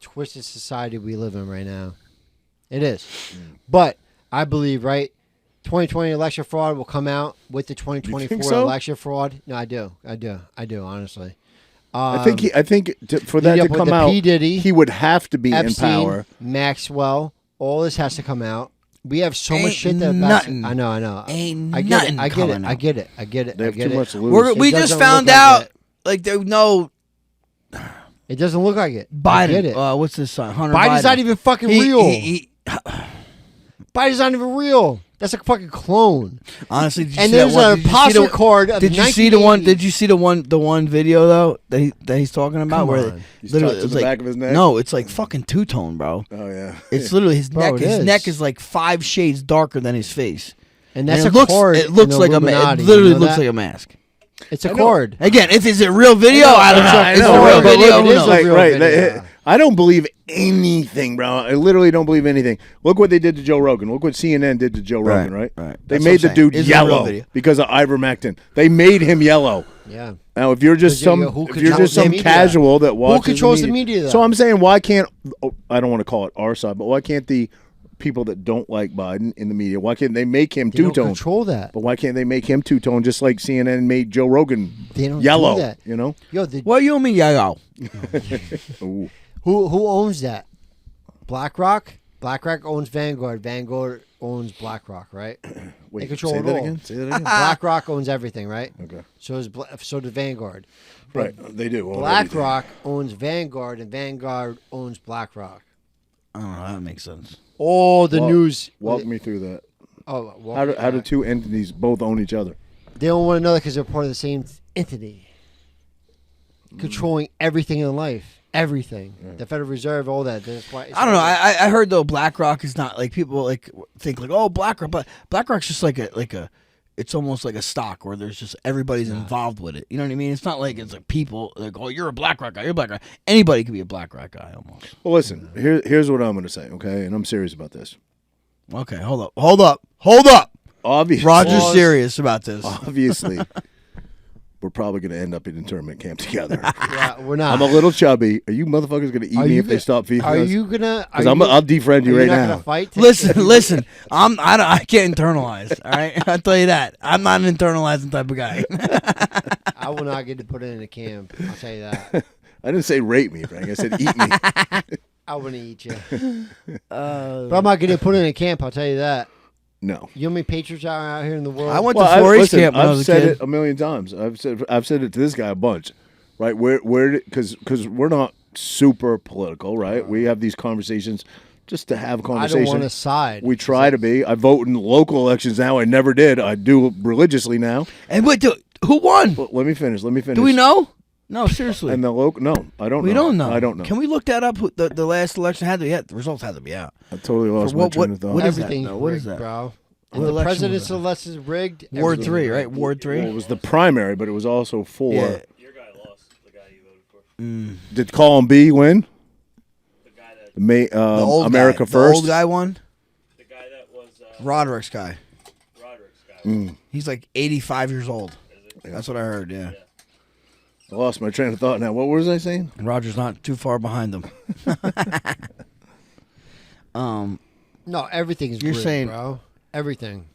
twisted society we live in right now. It is. But I believe, right, 2020 election fraud will come out with the 2024 election fraud. No, I do, honestly. I think for that to come out, P. Diddy, he would have to be Epstein, in power. Maxwell, all this has to come out. We have so much shit that nothing. I know. Ain't I get nothing it. I get it. They have too much to lose. We just found out, like, there no. It doesn't look like it. Biden. I get it. What's his son? Hunter Biden's Biden. not even fucking real. Biden's not even real. That's a fucking clone. Honestly, did you and see there's that an apostle card. Did you see the one? Did you see the one video though that he's talking about? Come where on. He's literally tucked to it's the like, back of his neck? No, it's like fucking two-tone, bro. Oh yeah, it's literally his Bro, neck. it His is. neck is like 5 shades darker than his face, and that's it a looks. card. It looks in like Illuminati, It literally you know looks that? like a mask. It's a cord. Again, if it's a real video, I don't know. It's a real but video. look, Who it is knows? like, real right. video. I don't believe anything, bro. I literally don't believe anything. Look what they did to Joe Rogan. Look what CNN did to Joe Rogan, right? Right. They That's made the what I'm saying. dude It's a real yellow video. because of ivermectin. They made him yellow. Yeah. Now, if you're just Because some media? casual that watches controls the media, though? So I'm saying, why can't I don't want to call it our side, but why can't the people that don't like Biden in the media, why can't they make him They don't two-tone? control that. But why can't they make him two-tone just like CNN made Joe Rogan They don't yellow? do that. You know? Yo, What you mean, yellow? Ooh. who owns that? BlackRock. BlackRock owns Vanguard. Vanguard owns BlackRock, right? Wait, They control say it that all. again? Say that again? BlackRock owns everything, right? Okay. So does Vanguard. Right, they do. BlackRock owns Vanguard, and Vanguard owns BlackRock. I don't know. That makes sense. All the news. Walk me through that. Oh, How do two entities both own each other? They don't want to know that because they're part of the same entity, controlling everything in life. Everything, the Federal Reserve, all that. That's why I don't know. I heard though BlackRock is not like people like think like BlackRock, but BlackRock's just like a it's almost like a stock where there's just everybody's involved with it. You know what I mean? It's not like it's like people like you're a BlackRock guy, you're a BlackRock. Anybody could be a BlackRock guy almost. Well, listen. Here's what I'm going to say. Okay, and I'm serious about this. Okay, hold up. Obviously, Roger's serious about this. Obviously, we're probably going to end up in internment camp together. Yeah, we're not. I'm a little chubby. Are you motherfuckers going to eat me if they stop feeding us? Are you gonna? Because I'll defriend you right now. Gonna fight? Listen. I can't internalize. All right, I'll tell you that. I'm not an internalizing type of guy. I will not get to put it in a camp. I'll tell you that. I didn't say rape me, Frank. I said eat me. I wouldn't eat you. But I'm not getting put in a camp. I'll tell you that. No. You know how many patriots are out here in the world? I went to 4-H camp when I was a said kid. it a million times. I've said it to this guy a bunch, right? Because we're not super political, right? We have these conversations just to have I conversations. don't want to side. We try to be. I vote in local elections now. I never did. I do religiously now. And wait, who won? But let me finish. Do we know? No, seriously. And the local? No, I don't know. We don't know. I don't know. Can we look that up? The last election had to. Yeah, the results had to be out. I totally lost my train of thought. what is that? Everything's though? What is rigged, that? bro? And the president's election is rigged. Ward 3, right? Ward 3. Well, it was the primary, but it was also for. Yeah. Your guy lost. The guy you voted for. Did Column B win? The guy that. The old America guy. First. The old guy won. The guy that was. Roderick's guy. Roderick's guy. He's like 85 years old. That's what I heard. Yeah. I lost my train of thought now. What was I saying? Roger's not too far behind them. No, everything's You're rigged, saying- bro. Everything.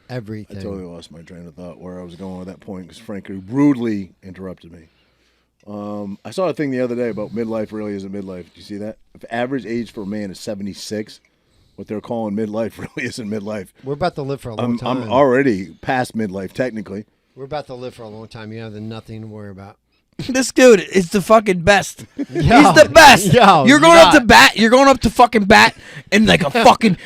I Everything. totally lost my train of thought where I was going with that point because Frankie rudely interrupted me. I saw a thing the other day about midlife really isn't midlife. Did you see that? If average age for a man is 76, what they're calling midlife really isn't midlife. We're about to live for a long time. I'm already past midlife technically. We're about to live for a long time. You have nothing to worry about. This dude is the fucking best. Yo, He's the best. yo, you're going up not. to bat. You're going up to fucking bat and like a fucking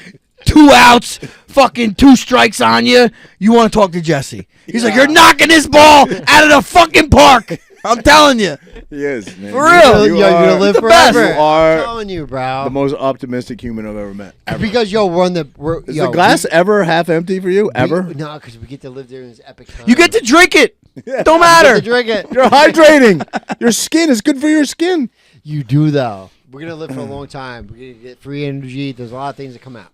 2 outs, fucking 2 strikes on you. You want to talk to Jesse? He's like, you're knocking this ball out of the fucking park. I'm telling you. He is, man. For real. You You're are gonna live the best. forever. You are I'm telling you, bro. the most optimistic human I've ever met. Ever. Because we're on the. Is the glass ever half empty for you? Ever? No, because we get to live there in this epic time. You get to drink it. Don't You matter. get to drink it. You're hydrating. Your skin is good for your skin. You do though. We're gonna live for a long time. We're gonna get free energy. There's a lot of things that come out.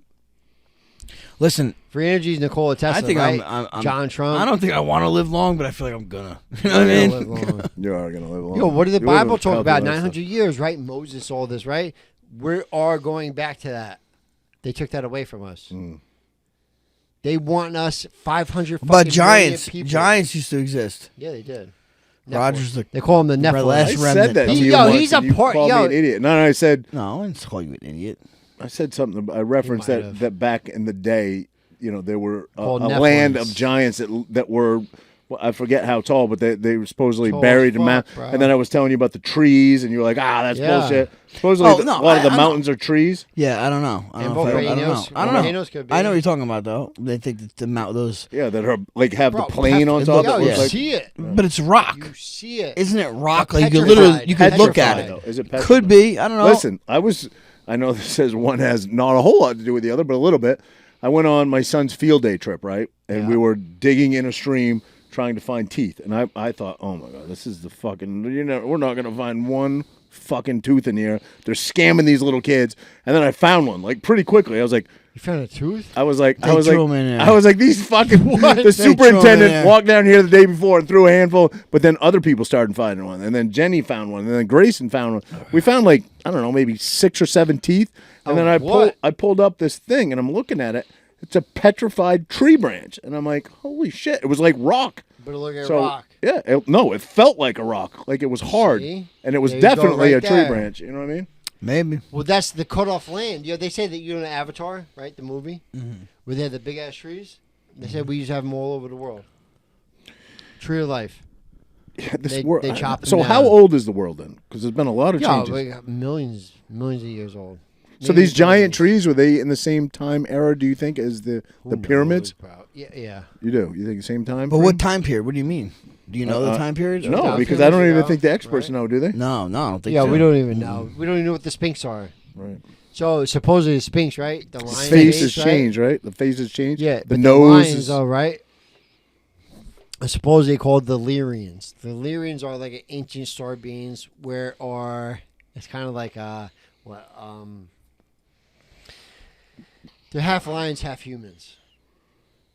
Listen, Free energy is Nikola Tesla. I think right? I'm John Trump. I don't think I want to live long, but I feel like I'm gonna. You know what I We're mean? gonna live long. You are gonna live long. Yo, what did the You live Bible with talk healthy about? lifestyle. 900 years, right? Moses, all this, right? We are going back to that. They took that away from us. They want us 500 But fucking giants, million people. giants used to exist. Yeah, they did. Roger's the They call him the Nephilim. last I remnant. said that to He- you yo, once, he's a and you part- called yo. me an idiot. No, I said No, I didn't call you an idiot. something. I referenced might that have. that back in the day, there were a Called land Nephilims. of giants that were. Well, I forget how tall, but they were supposedly Tall buried as in fuck, mountains. bro. And then I was telling you about the trees, and you were like, that's Yeah. bullshit. Supposedly, Oh, no, a lot of I the know. mountains are trees. Yeah, I don't know. I And don't know. I don't volcanoes. know. I don't know. Volcanoes could be. I know what you're talking about, though. They think that the mount those, Yeah, that are like have Bro, the plane on top. Yo, That you looks like, see it. but it's rock. You see it. Isn't it rock? A Like you could petrified- literally, you could look at petrified. it. Is it Could petrified? be. I don't know. Listen, I know this says one has not a whole lot to do with the other, but a little bit. I went on my son's field day trip, right? And we were digging in a stream trying to find teeth. And I thought, oh my God, this is the fucking, we're not going to find one fucking tooth in here. They're scamming these little kids. And then I found one, like pretty quickly. I was like, You found a tooth? I was like, They threw 'em in there. I was like, these fucking, They the threw 'em in superintendent there. walked down here the day before and threw a handful, but then other people started finding one. And then Jenny found one. And then Grayson found one. We found like, I don't know, maybe 6 or 7 teeth. And then what? I pulled up this thing and I'm looking at it. It's a petrified tree branch. And I'm like, holy shit. It was like rock. But look at So, rock. yeah, it felt like a rock. Like it was hard. See? And it was There you go, definitely right a tree there. branch. You know what I mean? Maybe. Well, that's the cut off land. They say that you know Avatar, right? The movie where they had the big ass trees. They said we used to have them all over the world. Tree of life. Yeah, this They- world. they chop them so down. how old is the world then? Because there's been a lot of Yeah, changes. like millions of years old. So these giant trees, were they in the same time era, do you think, as the pyramids? Yeah. You do? You think the same time? But frame? what time period? What do you mean? Do you know the time period? No, About because 2 I don't years even ago, think the experts right? know, do they? No, I don't think Yeah, so. we don't even know. We don't even know what the Sphinx are. Right. So supposedly the Sphinx, right? The The lion face has right? changed, right? The face has changed. Yeah, The but nose lions, is. though, right? Are supposedly called the Lyrians. The Lyrians are like an ancient star beings it's kind of like they're half lions, half humans.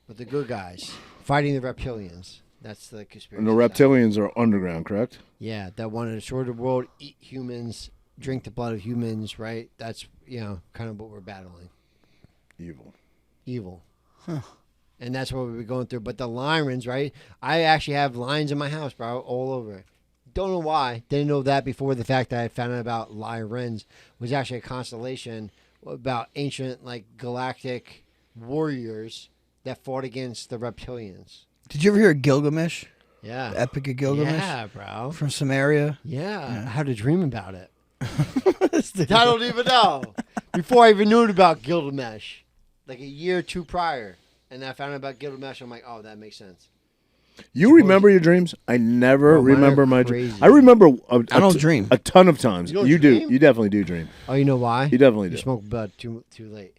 But the good guys fighting the reptilians. That's the conspiracy. And the side. reptilians are underground, correct? Yeah, that want to destroy the world, eat humans, drink the blood of humans, right? That's, kind of what we're battling. Evil. And that's what we've been going through. But the Lyrans, right? I actually have lions in my house, bro, all over. Don't know why. Didn't know that before the fact that I found out about Lyrans was actually a constellation about ancient, like, galactic warriors that fought against the reptilians. Did you ever hear of Gilgamesh? Yeah. The Epic of Gilgamesh? Yeah, bro. From Samaria? Yeah. I had a dream about it. I don't even know. Before I even knew about Gilgamesh. Like a year or two prior. And I found out about Gilgamesh. I'm like, oh, that makes sense. You remember your dreams? I never mine are remember my crazy. dreams. I remember I don't dream. a ton of times. You don't You do. dream? You definitely do dream. Oh, you know why? You definitely You do. smoke bud too late.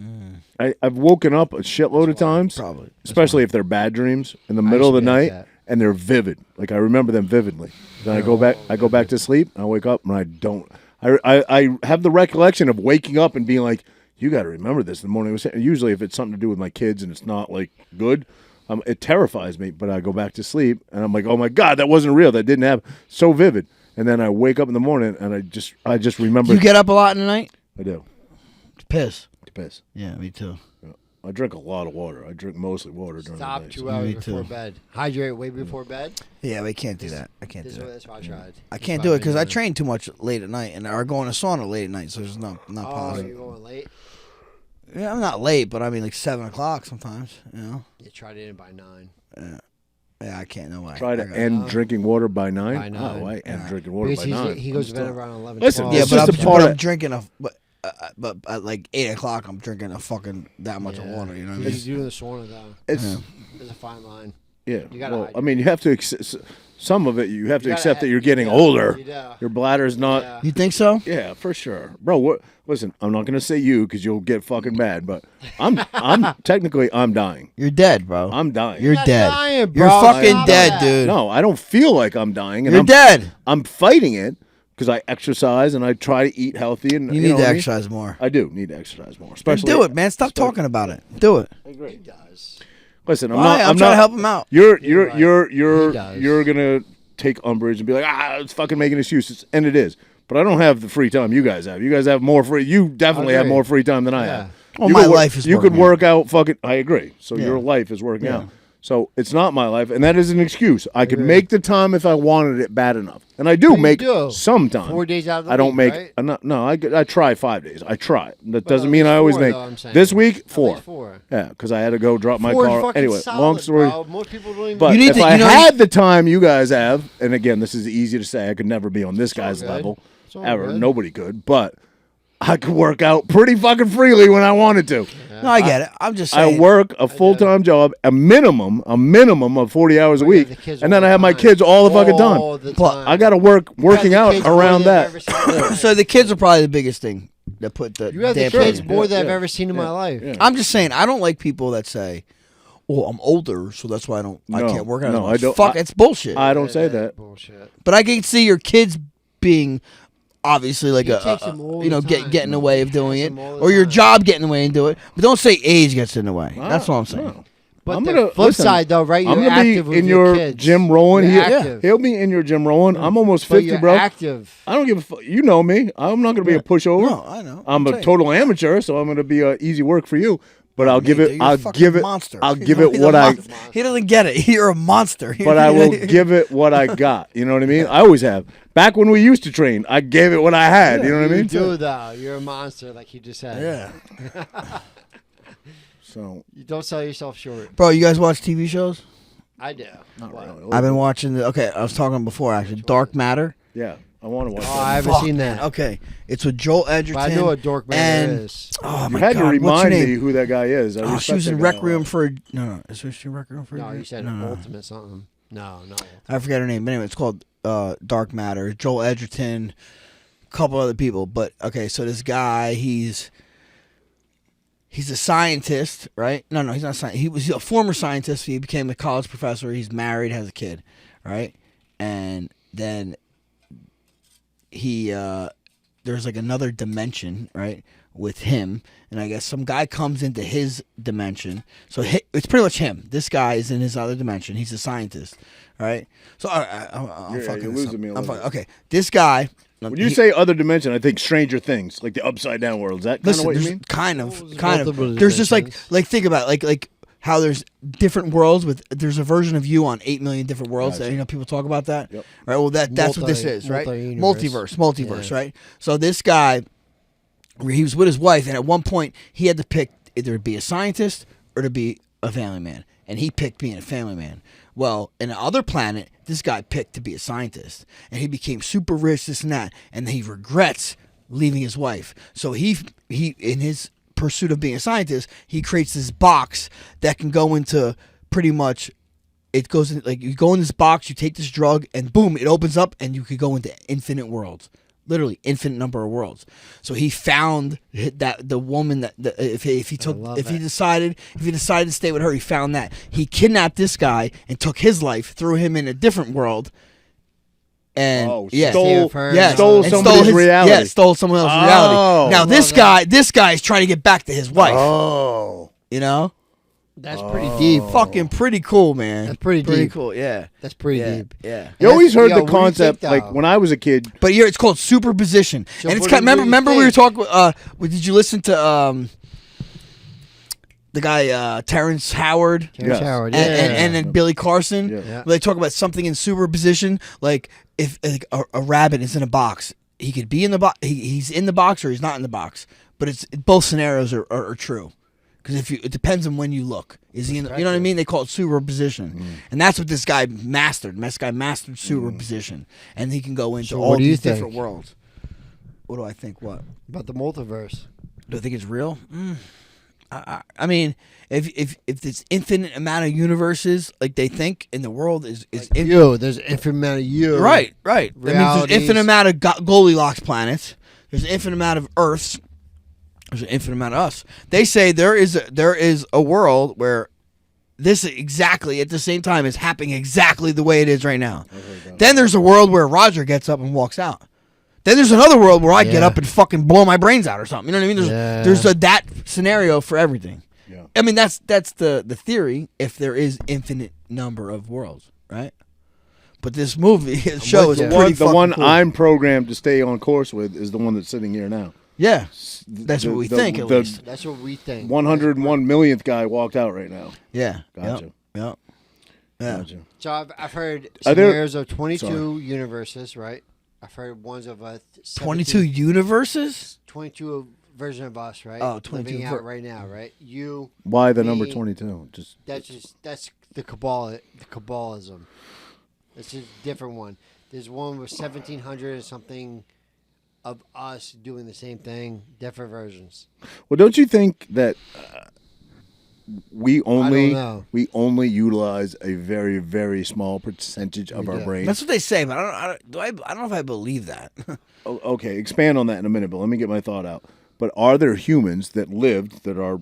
I've woken up a shitload of times, Probably. especially if they're bad dreams in the I middle of used the to be like night that. and they're vivid. Like I remember them vividly. Then I go back to sleep and I wake up and I don't. I have the recollection of waking up and being like, you got to remember this in the morning. Usually if it's something to do with my kids and it's not like good, it terrifies me. But I go back to sleep and I'm like, oh my God, that wasn't real. That didn't happen. So vivid. And then I wake up in the morning and I just remember. You get up a lot in the night? I do. To piss. To piss. Yeah, me too. I drink a lot of water. I drink mostly water during Stop the day. 2 hours Me before too. bed. Hydrate way before bed. Yeah, we can't do that. I can't do This is that. what, that's why I tried. I can't do it because I train too much late at night and are going to sauna late at night, so it's not Oh, possible. you're going late? Yeah, I'm not late, but I mean like 7 o'clock sometimes. You know. You tried it in by 9. Yeah, I can't. No way. Try to I got- end drinking water by 9? By 9. Oh, I end drinking water Because by 9. he goes to bed I'm still- around 11. Listen, 12. Yeah, It's but just I'm, a part but I'm of- drinking but at like 8 o'clock, I'm drinking a fucking that much of water. You know what I mean? He's doing the sauna though. It's There's a fine line. yeah. You gotta Well, hydrate. I mean, you have to some of it. You have to You accept gotta- that you're getting yeah, older. yeah. Your bladder's not. Yeah. You think so? Yeah, for sure, bro. What? Listen, I'm not gonna say you because you'll get fucking mad, but I'm technically I'm dying. You're dead, bro. I'm dying. You're not dead. dying, You're bro. fucking Stop dead, that. dude. No, I don't feel like I'm dying, and You're I'm dead. I'm fighting it because I exercise and I try to eat healthy, and You know need what to I mean? exercise more. I do need to exercise more, Then especially do it, man. Stop talking about it. Do it. He does. Listen, I'm Why? not. I'm I'm trying not to help him out. You're He does. you're gonna take umbrage and be like, it's fucking making excuses, and it is. But I don't have the free time you guys have. You guys have more free. You definitely have agree. more free time than I Yeah. have. Well, You my could work- life is You could working work out fucking. I agree. So Yeah. your life is working Yeah. out. So it's not my life, and that is an excuse. I could make the time if I wanted it bad enough, and I do But you make do. some time. 4 days out of the I don't week, make. right? I try 5 days. I try. That doesn't at mean least I always 4 make. though, I'm saying. This week At 4. least 4. Yeah, because I had to go drop my 4 is car. fucking Anyway, solid, long story. bro. Most people don't even. But You need if to- I you know- had the time you guys have, and again, this is easy to say, I could never be on this guy's good. level It's all ever. good. Nobody could, but I could work out pretty fucking freely when I wanted to. No, I get it. I'm just I saying. work a full time job, a minimum of 40 hours a But you have week, the kids and all then I the have my time. kids all the fucking All time. the But time. I got to working You have the out kids more around than I've that. ever seen in my life. So the kids are probably the biggest thing that put the. You have the damper on kids it. more than I've Yeah. ever seen in my life. Yeah. I'm just saying. I don't like people that say, "Well, I'm older, so that's why I No, can't work out." no, as much." I don't- Fuck, I- it's bullshit. I don't say that. Bullshit. But I can see your kids being obviously like He takes them all the get time. get in the way of He doing has it, them all the or your time. job getting in the way and do it. But don't say age gets in the way. That's all I'm saying. No. But I'm the gonna- flip listen, side, though, right? You're I'm gonna be active with in your your kids. gym rolling. You're He'll, active. he'll be in your gym rolling. I'm almost But 50, you're bro. active. I don't give a fuck. You know me. I'm not going to be a pushover. No, I know. I'm a saying. total amateur, so I'm going to be easy work for you. But I'll give Dude, it. you're a I'll fucking give it. monster. I'll He's give a- it he's a what I. monster. He doesn't get it. You're a monster. But I will give it what I got. You know what I mean? I always have. Back when we used to train, I gave it what I had. You know what I You mean? do, though. You're a monster, like you just said. Yeah, So You don't sell yourself short. bro. You guys watch TV shows? I do. not What? really. I've been watching. I was talking before actually. Dark Matter. Yeah, I want to watch. Oh, that. I haven't Fuck, seen man. that. Okay, it's with Joel Edgerton. But I know what Dork Man and, is. Oh You my had god, to what's remind her me name? who that guy is. I Oh, she respect was in that guy a Requiem lot. for no. Is she in Requiem for? No, you said no. Ultimate something. No. I forget her name. But anyway, it's called Dark Matter. Joel Edgerton, a couple other people. But okay, so this guy, he's a scientist, right? No, he's not a scientist. He was a former scientist. He became a college professor. He's married, has a kid, right? And then he there's like another dimension, right, with him, and I guess some guy comes into his dimension. So it's pretty much him. This guy is in his other dimension. He's a scientist, right? So I'm Yeah, fucking you're this losing up. me a I'm little fucking- bit. okay, this guy. When you say other dimension, I think Stranger Things, like the upside down world. Is that kind listen, of what you there's mean? kind multiple of. There's just dimensions. like think about it, like how there's different worlds with. There's a version of you on 8 million different worlds. Gotcha. You know, people talk about that, Yep. right? Well, that's what this Multi- is, right? multi-universe. Multiverse, Yeah. right? So this guy, he was with his wife, and at one point he had to pick either to be a scientist or to be a family man, and he picked being a family man. Well, in another planet, this guy picked to be a scientist, and he became super rich, this and that, and he regrets leaving his wife. So he in his pursuit of being a scientist, he creates this box that can go into pretty much it goes in, like you go in this box, you take this drug, and boom, it opens up, and you could go into infinite worlds, literally infinite number of worlds. So he found that the woman that if he decided to stay with her, he found that he kidnapped this guy and took his life, threw him in a different world. And stole somebody's reality. Yeah, stole someone else's reality. Now this guy is trying to get back to his wife. Oh, you know, that's pretty deep. Fucking pretty cool, man. That's pretty deep. Cool. Yeah, that's pretty deep. Yeah. You always heard the what do you concept, think, like though? when I was a kid. But it's called superposition, So and it's what kind. do you Remember we were think? talking. Did you listen to the guy Terrence Howard? Terrence Yes. Howard, And then Billy Carson. Yeah. Yeah. Where they talk about something in superposition, like if a rabbit is in a box, he could be in the box. He's in the box or he's not in the box. But it's both scenarios are true, because it depends on when you look. Is he in? You know what I mean? They call it superposition, and that's what this guy mastered. This guy mastered superposition, and he can go into So all what do you these different think? worlds. What do I think? What About the multiverse. do I think it's real? I mean, if this infinite amount of universes like they think in the world is There's an infinite amount of you. right. That means there's Realities. infinite amount of Goldilocks planets. There's an infinite amount of Earths. There's an infinite amount of us. They say there is a world where this exactly at the same time is happening exactly the way it is right now. Then there's a world where Roger gets up and walks out. Then there's another world where I get up and fucking blow my brains out or something. You know what I mean? There's that scenario for everything. Yeah. I mean that's the theory if there is infinite number of worlds, right? But this show is pretty The one cool. I'm programmed to stay on course with is the one that's sitting here now. Yeah, that's what we think at least. That's what we think. 101 millionth guy walked out right now. Yeah. Gotcha. Yep. Yeah. Gotcha. So I've heard Are there- scenarios of 22 universes, right? I've heard ones of 22 universes? 22 version of us, right? Oh, 22 living out right now, right? You. Why the number me, 22? That's the Kabbalism. It's a different one. There's one with 1700 and something of us doing the same thing, different versions. Well, don't you think that we only know. utilize a very, very small percentage of our do. brain? That's what they say, but I don't know if I believe that. Okay, expand on that in a minute, but let me get my thought out. But are there humans that lived that are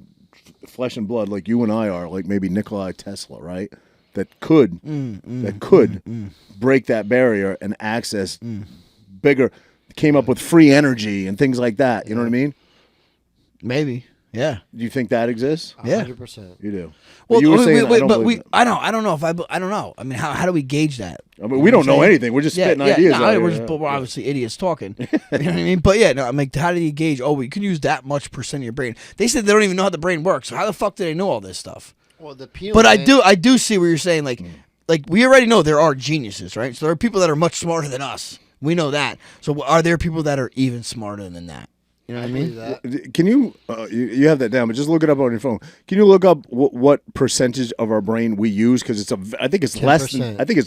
flesh and blood like you and I are, like maybe Nikola Tesla, right? That could break that barrier and access bigger, came up with free energy and things like that. You know what I mean? Maybe. Yeah. Do you think that exists? Yeah. 100%. You do. Well, But you were saying I don't but believe that. I don't know if I don't know. I mean, how do we gauge that? I mean, we don't know anything. We're just spitting ideas out here. We're obviously idiots talking. You know what I mean? But yeah, no, I'm like, how do you gauge? Oh, you can use that much percent of your brain. They said they don't even know how the brain works. So how the fuck do they know all this stuff? Well, the penal But I gland- do see what you're saying. Like we already know there are geniuses, right? So there are people that are much smarter than us. We know that. So are there people that are even smarter than that? You know what I mean? believe that. Can you, you have that down, but just look it up on your phone. Can you look up what percentage of our brain we use? Because I think it's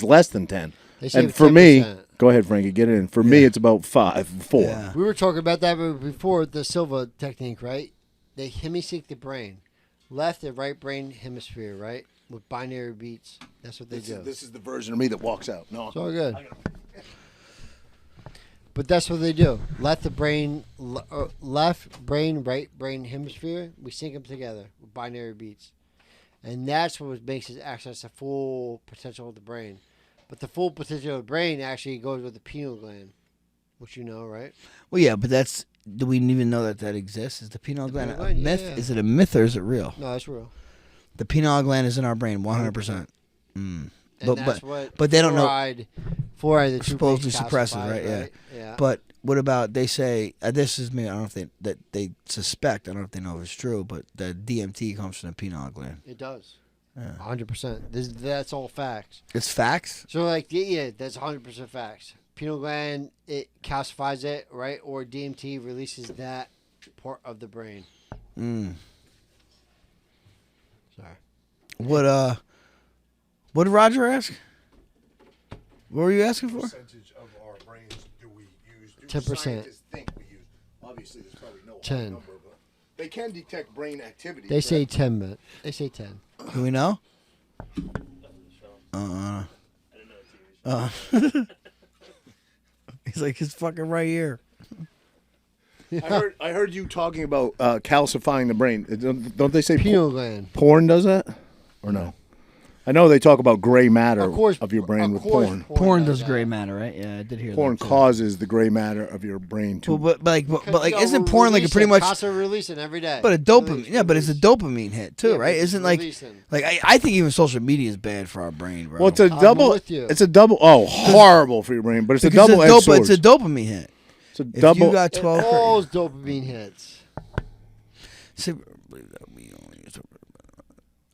less than 10. They say And for me, 10%. go ahead, Frankie, get it in. For me, it's about 4. Yeah. We were talking about that before, the Silva technique, right? They hemisync the brain. Left and right brain hemisphere, right? With binary beats. That's what they do. This is the version of me that walks out. No, It's all good. But that's what they do. Left brain, right brain hemisphere. We sync them together with binary beats, and that's what makes us access the full potential of the brain. But the full potential of the brain actually goes with the pineal gland, which you know, right? Well, yeah, but do we even know that exists? Is the pineal gland a pineal gland, myth? yeah. Is it a myth or is it real? No, that's real. The pineal gland is in our brain, 100%. And But that's what but they don't know. fluoride the Supposedly toothpaste suppressive, calcifies, right? Yeah. Yeah. But what about they say this is me? I don't know if they suspect. I don't know if they know if it's true, but the DMT comes from the pineal gland. It does. 100%. That's all facts. It's facts. So, like, yeah, that's 100% facts. Pineal gland, it calcifies it, right? Or DMT releases that part of the brain. Sorry. What did Roger ask? What were you asking for? percentage of our brains do we use? 10%. Scientists think we use? Obviously, there's probably no 10. number, but they can detect brain activity. They say 10, but they say 10. Do we know? I didn't know a TV show. He's like, it's fucking right here. I heard you talking about calcifying the brain. Don't they say Pineal gland. porn does that? Or no? I know they talk about gray matter Of course, of your brain with course porn. Porn does gray matter, right? Yeah, I did hear Porn that. causes the gray matter of your brain to. Well, but isn't porn like a pretty much? Constantly releasing every day. But a dopamine, yeah, but it's a dopamine hit too, Yeah, right? but Isn't like releasing. I think even social media is bad for our brain, bro. Well, it's a double. with you. It's a double. Oh, horrible for your brain, but it's a Because double-edged sword. it's a dopamine hit. It's a If double. you got It 12, all dopamine hits.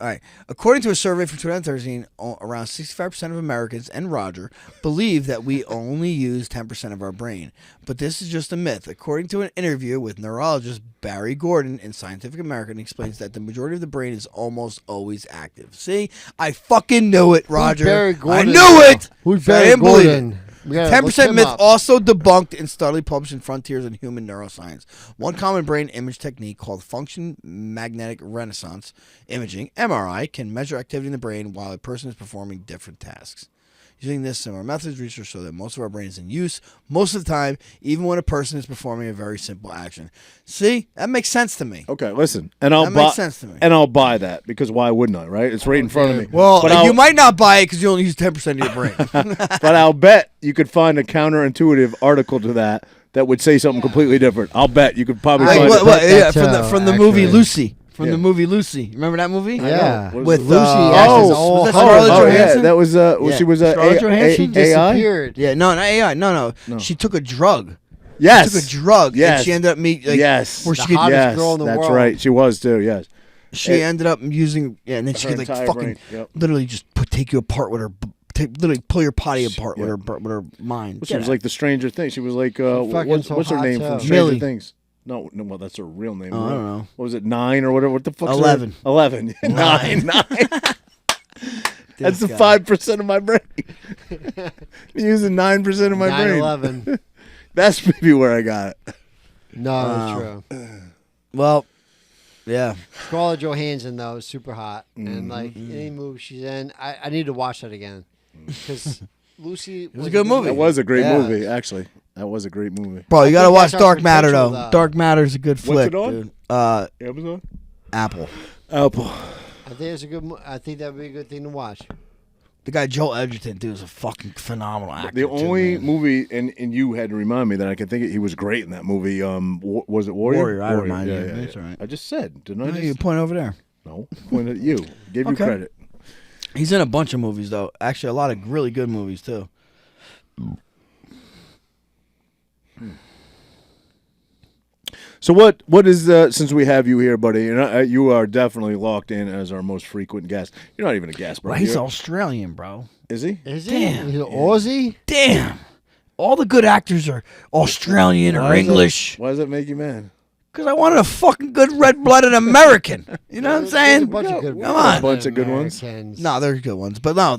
all right. According to a survey from 2013, around 65% of Americans and Roger believe that we only use 10% of our brain. But this is just a myth. According to an interview with neurologist Barry Gordon in Scientific American, he explains that the majority of the brain is almost always active. See, I fucking knew it, Roger. Barry I Gordon? knew it. Who's I Barry didn't believe it. Gordon? We gotta look 10% him myth up. also debunked and study published in Frontiers in Human Neuroscience. One common brain image technique called function magnetic resonance imaging, MRI, can measure activity in the brain while a person is performing different tasks. Using this similar methods, research show that most of our brain is in use most of the time, even when a person is performing a very simple action. See, that makes sense to me. Okay, listen, and I'll That buy. makes sense to me. And I'll buy that because why wouldn't I? Right? It's right in front of me. Well, but you I'll, might not buy it because you only use 10% of your brain. but I'll bet you could find a counterintuitive article to that would say something completely different. I'll bet you could probably Like, find what, it. yeah, That's, from the movie actually. Lucy. From Yeah. the movie Lucy. Remember that movie? Yeah. What is With it? Lucy acts as all was that horror. Scarlett Oh yeah, Johansson? that was Yeah. she was Scarlett Johansson? She AI. disappeared. Yeah, no, not AI. No. She took a drug. Yes, She took a drug. Yes, And she ended up meeting. yes, Where she The could. hottest yes, girl in the that's world. right. She was too. Yes. She ended up using. Yeah, and then she Her could like entire fucking brain, yep. literally just take you apart with her. Literally pull your body apart Yeah. with her mind. She was like the Stranger Things. She was like fucking what's so her hot, name too. from Stranger Millie. Things? No, well, that's her real name. Oh, I don't know. What was it, 9 or whatever? What the fuck? 11. 11. 9. That's the guy. 5% of my brain. Using 9% of my brain. 9/11. That's maybe where I got it. No, that's true. Well, yeah. Scarlett Johansson though is super hot, Mm-hmm. and like any movie she's in, I need to watch that again because Lucy was a good movie. That was a great Yeah. movie, actually. That was a great movie. Bro, you I gotta think watch that's our Dark Matter though. potential, though. Dark Matter's a good flick, it on? dude. Amazon? Apple. Apple. I think it's a good. I think that would be a good thing to watch. The guy Joel Edgerton, dude, is a fucking phenomenal actor. The too, only man. movie, and you had to remind me that I could think he was great in that movie. Was it Warrior? Warrior, I remind you. Yeah, That's all right. I just said, didn't I? No, Just... you point over there. No, pointed at you. Gave you Okay. credit. He's in a bunch of movies though. Actually, a lot of really good movies too. So what is since we have you here, buddy, and you are definitely locked in as our most frequent guest. You're not even a guest, bro. Well, he's You're- Australian, bro. Is he? Is Damn. he? He's an Aussie. Damn. All the good actors are Australian or Why does that- English. Why does that make you mad? Because I wanted a fucking good red-blooded American. You know what I'm There's saying? a bunch of good Come on. A bunch of good ones. Americans. No, they're good ones. But no,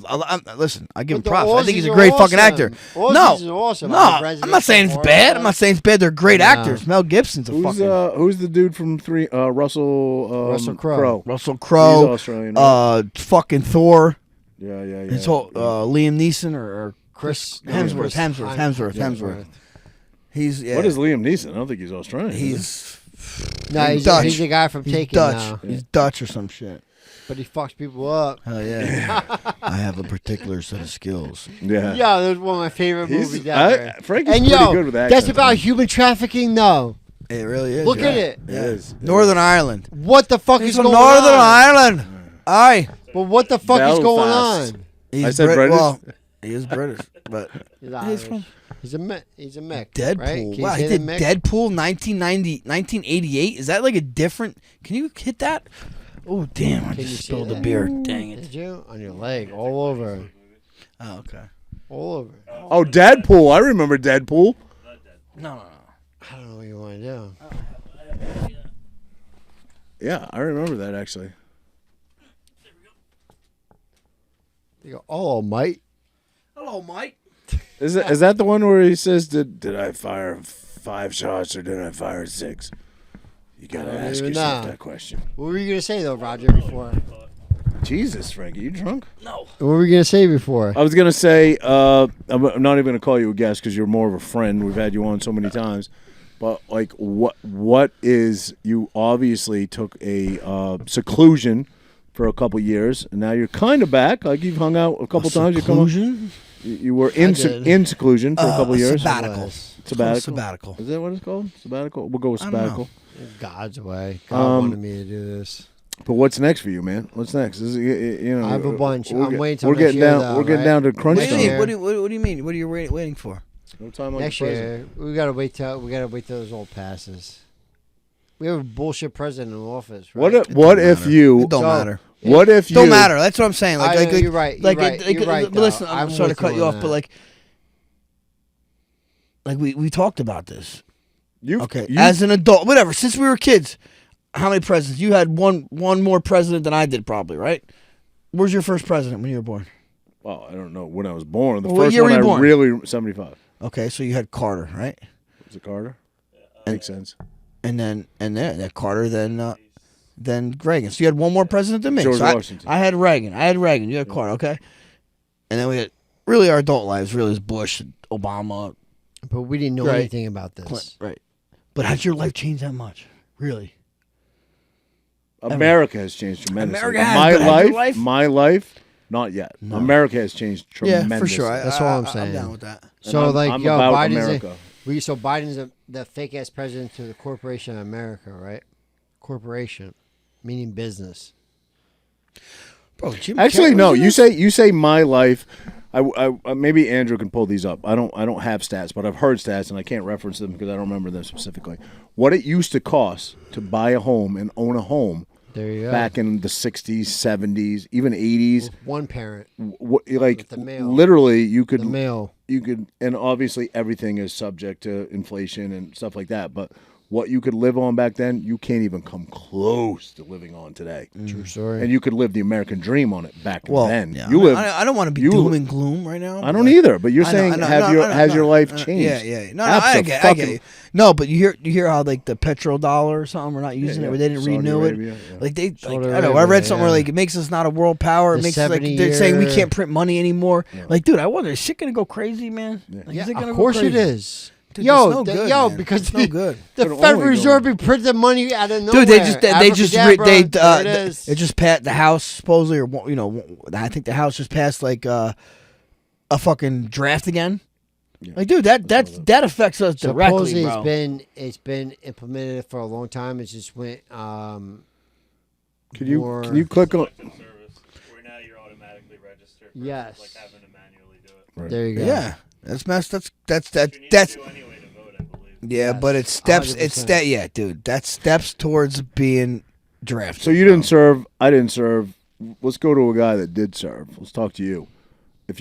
listen, I give him But the props. I think he's a Aussies great are fucking awesome. actor. Aussies No, are awesome. no, I'm friends I'm with not saying it's them. bad. I'm not saying it's bad. They're great No. actors. Mel Gibson's a fucking Who's the dude from Russell Russell Crowe. Russell Crowe. He's Australian, right? Fucking Thor. Yeah. His whole Liam Neeson or Chris Hemsworth. He's What is Liam Neeson? I don't think he's Australian. he's No, he's Dutch. the guy from He's Taken Dutch. now, He's Dutch or some shit. but he fucks people up. Hell yeah. I have a particular set of skills. yeah. Yeah, that was one of my favorite He's- movies ever. Frankie's and pretty yo, good with that's accents, about man. human trafficking, though. It really is. Look yeah. at it. It is. Northern Ireland. What the fuck He's is from going Northern on? Ireland. Aye. But what the fuck is going Belfast. on? He's I said British? Well, he is British, but He's he's Irish. from He's a mech. He's a mech. Deadpool. Right? Can you Wow, say he the did mech? Deadpool 1988. Is that like a different? Can you hit that? Oh damn! I Can you just see spilled the that? beer. Dang it! Did you? On your leg, all over, Oh okay. all over. Oh, Deadpool. I remember Deadpool. No. I don't know what you want to do. Yeah, I remember that actually. You go, oh, mate. Hello, Mike. Is that the one where he says, "Did I fire 5 shots or did I fire 6?" You gotta I don't ask even yourself know. that question. What were you gonna say though, Roger? Before Jesus, Frankie, you drunk? No. What were we gonna say before? I was gonna say I'm not even gonna call you a guest because you're more of a friend. We've had you on so many times, but like, what is you obviously took a seclusion for a couple years, and now you're kind of back. Like you've hung out a couple times. Seclusion? You were in seclusion for a couple years. Sabbatical. Sabbatical. Is that what it's called? Sabbatical. We'll go with sabbatical. God's way. God wanted me to do this. But what's next for you, man? What's next? You know, I have a bunch. I'm waiting till we're next getting year, down. though, We're getting right? down to crunch Next time. year. What do you mean? What are you waiting for? No time like Next the president. year, we gotta wait till those all passes. We have a bullshit president in office, right? What if you? It don't matter. What if you? Don't matter. That's what I'm saying. Like, you're right. You're right. You're right, but listen, though. I'm I'm sorry to with cut you you on off, but that. like we talked about this. Okay, you- as an adult, whatever. Since we were kids, how many presidents? You had one more president than I did, probably, right? Where's your first president when you were born? Well, I don't know when I was born. The Well, what first year one were you I born? really 75. Okay, so you had Carter, right? Was it Carter? Makes sense. And then that Carter, then Reagan. So you had one more president than me. George So Washington. I had Reagan. You had Carter. Okay, and then we had really our adult lives. Really is Bush, Obama, But we didn't know Right. anything about this. Clinton. Right. But has your life changed that much? Really? America has changed tremendously. America has, but has your life? My life, not yet. America has changed tremendously. Yeah, for sure. That's all I'm saying. I'm down with that. So And I'm yo, about Biden's America. Biden's the fake ass president to the corporation of America, right? Corporation, meaning business. Bro, Jim Actually, Carrey no. was in You say my life. I maybe Andrew can pull these up. I don't have stats, but I've heard stats and I can't reference them because I don't remember them specifically. What it used to cost to buy a home and own a home There you go. back in the 60s, 70s, even 80s. One parent, Like the mail. literally you could the mail. you could, and obviously everything is subject to inflation and stuff like that, but what you could live on back then, you can't even come close to living on today. True story. And you could live the American dream on it back Well, then. yeah, You I mean, live. I don't want to be you doom li- and gloom right now. I don't either. But you're I know, saying I know, has your life yeah, changed? yeah. No, I get it. No, but you hear how like the petrol dollar or something we're not using yeah. it, or they didn't Saudi renew Arabia, it. yeah. Like they, like, Saudi I don't know. I Arabia, read somewhere yeah. like it makes us not a world power. It The makes us like 70 they're saying we year- can't print money anymore. Like, dude, I wonder is shit gonna go crazy, man? Like, Yeah, is it gonna of go course it crazy? is. Dude, yo, it's no good, man. because It's no good. the Could Federal only Reserve go- be printing money out of nowhere. Dude, they just Abracadabra, there it is. it just passed the House supposedly, or I think the House just passed like a fucking draft again. Like, dude, that affects us directly, Supposedly bro. it's been implemented for a long time. It just went. Can more- you click on? Service where now you're automatically registered. Yes. Like having to manually do it. There you go. Yeah, that's messed. That's You need that's to do anyway to vote, I believe. yeah, Yes, but it's steps. It's 100%. yeah, dude. That's steps towards being drafted. So you didn't serve. I didn't serve. Let's go to a guy that did serve. Let's talk to you. If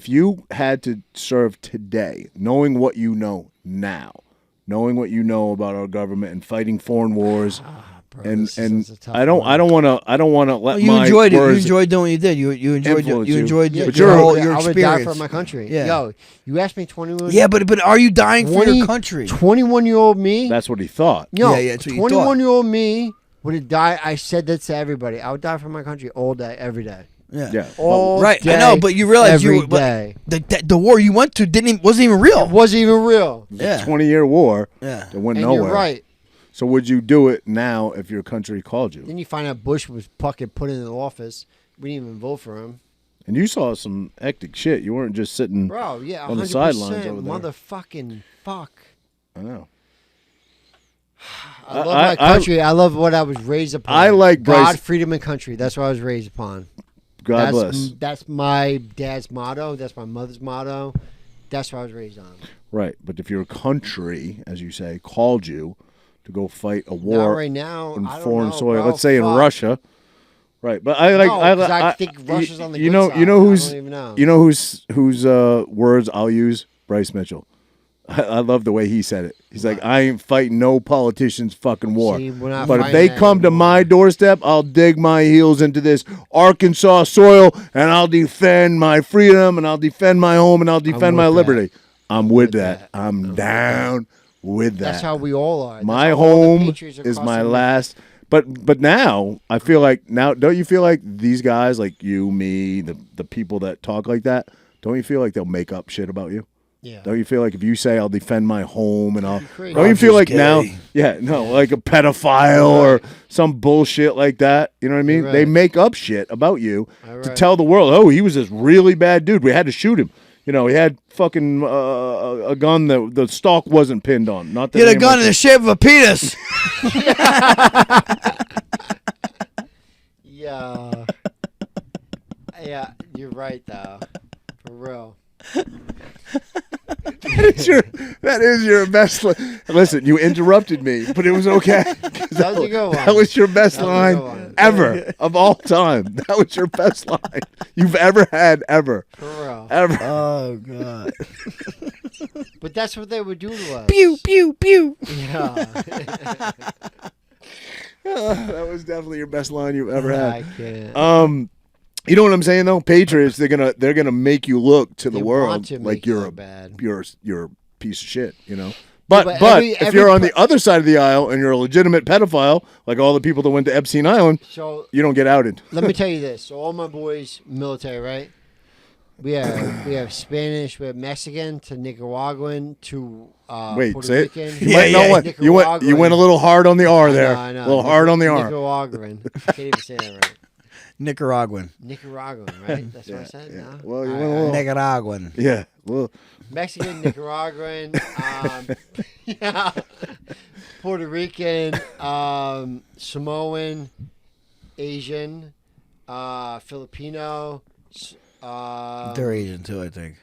you had to serve today, knowing what you know now, knowing what you know about our government and fighting foreign wars, Bro, and this is a tough I don't one. want to let Well, you my enjoyed it. You words enjoyed doing what you did. You enjoyed influence you you. enjoyed Yeah, your, but you're your a- whole your I would experience. die for my country. Yeah. Yo, you asked me 21. Yeah, but are you dying for your country? 21-year-old me. That's what he thought. Yo, Yeah, that's what you thought. 21-year-old me would have died. I said that to everybody. I would die for my country all day, every day. Yeah. All Right, day, I know, but you realize every you but day. the war you went to wasn't even real. It wasn't even real. Yeah. 20-year war Yeah. that went And nowhere. you're right. So would you do it now if your country called you? Then you find out Bush was fucking put in the office. We didn't even vote for him. And you saw some hectic shit. You weren't just sitting Bro, yeah, 100%. on the sidelines over there. Motherfucking fuck. I know. I love my country. I love what I was raised upon. I like God, Bryce- freedom, and country. That's what I was raised upon. God bless. That's my dad's motto. That's my mother's motto. That's what I was raised on. Right, but if your country, as you say, called you to go fight a Not war right now. on I don't foreign know, soil, bro. let's say in Fuck. Russia, right? But I like No, 'cause I think Russia's on the you good know side. you know I who's don't even know. you know whose words I'll use. Bryce Mitchell. I love the way he said it. He's like, I ain't fighting no politician's fucking war. See, we're not But if fighting they that come to anymore. my doorstep, I'll dig my heels into this Arkansas soil and I'll defend my freedom and I'll defend my home and I'll defend my with liberty. I'm with that. that. I'm down with that. That's how we all are. That's My how all the home patriots is across my the- last. But now I feel like don't you feel like these guys like you, me, the people that talk like that, don't you feel like they'll make up shit about you? Yeah. Don't you feel like if you say I'll defend my home and crazy. don't you feel like gay. now like a pedophile or some bullshit like that, you know what I mean? Right. They make up shit about you to right. tell the world, oh, he was this really bad dude. We had to shoot him. You know, he had fucking a gun that the stock wasn't pinned on. Not that He had a gun in the shape of a penis. Yeah. Yeah, you're right though. For real. That is your best listen, you interrupted me, but it was okay. That was a good one. That was your best That was a line good one. ever of all time. That was your best line you've ever had ever. For real. Ever. Oh god. But that's what they would do to us. Pew pew pew. Yeah. That was definitely your best line you've ever I had. can't. You know what I'm saying though? Patriots, they're gonna make you look to the They world want to like make you you're look bad. you're a piece of shit, you know? But but if every you're on the other side of the aisle and you're a legitimate pedophile, like all the people that went to Epstein Island, So you don't get outed. let me tell you this. So all my boys, military, right? We have Spanish, we have Mexican to Nicaraguan to Wait, Puerto say it. Rican. You might know what you went a little hard on the R there. I know. A little hard on the R. Nicaraguan. Can't even say that right. Nicaraguan. Nicaraguan, right? That's what I said. No? Well, you All went a right. little. Nicaraguan. Yeah. Well, Mexican, Nicaraguan, yeah, Puerto Rican, Samoan, Asian, Filipino. They're Asian too, I think.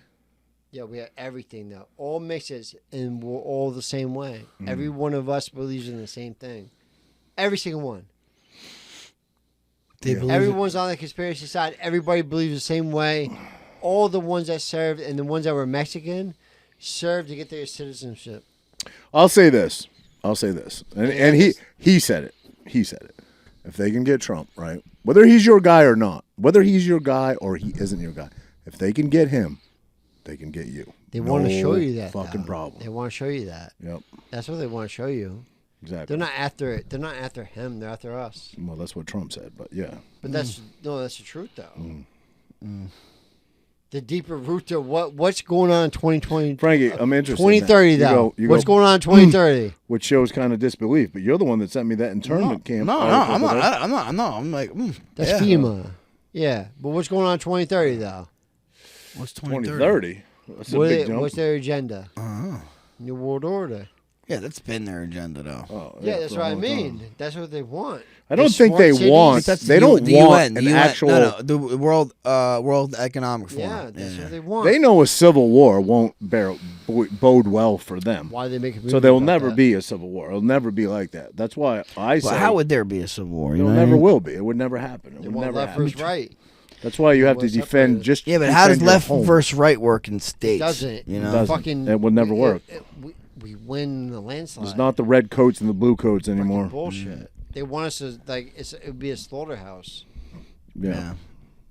Yeah, we have everything though. All mixes, and we're all the same way. Every one of us believes in the same thing. Every single one. They believe Everyone's on the conspiracy side. Everybody believes the same way. All the ones that served and the ones that were Mexican served to get their citizenship. I'll say this, and he said it. He said it. If they can get Trump, right, whether he's your guy or not, whether he's your guy or he isn't your guy, if they can get him, they can get you. They want to show you that. fucking though. problem. They want to show you that. Yep, That's what they want to show you. exactly. They're not after it. They're not after him. They're after us. Well, that's what Trump said, but yeah. But that's the truth though. The deeper root to what's going on in 2020. Frankie, I'm interested. 2030 in that. though. You What's go, going on in 2030? which shows kind of disbelief, but you're the one that sent me that internment camp. No, article I'm today. not. I'm like, That's yeah. FEMA. Yeah, but what's going on in 2030 though? What's 2030? 2030. That's a big jump. What's their agenda? New World Order. Yeah, that's been their agenda though. Oh, Yeah, that's for a what I long mean. time. That's what they want. I don't They think smart they cities. want. That's They the don't the want UN, an the UN, actual. No, the World Economic Forum. Yeah, that's Yeah. what they want. They know a civil war won't bode well for them. Why they make a movie So there will about never that? be a civil war. It'll never be like that. That's why I say But how would there be a civil war? You it know what I never mean? will be. It would never happen. It They would want never left happen. versus right. That's why you have to want defend separated. just. Yeah, but how does defend your left home. versus right work in states? Doesn't. You know? Doesn't. Fucking. It will never work. We win the landslide. It's not the red coats and the blue coats Fucking anymore. bullshit. They want us to it would be a slaughterhouse. Yeah.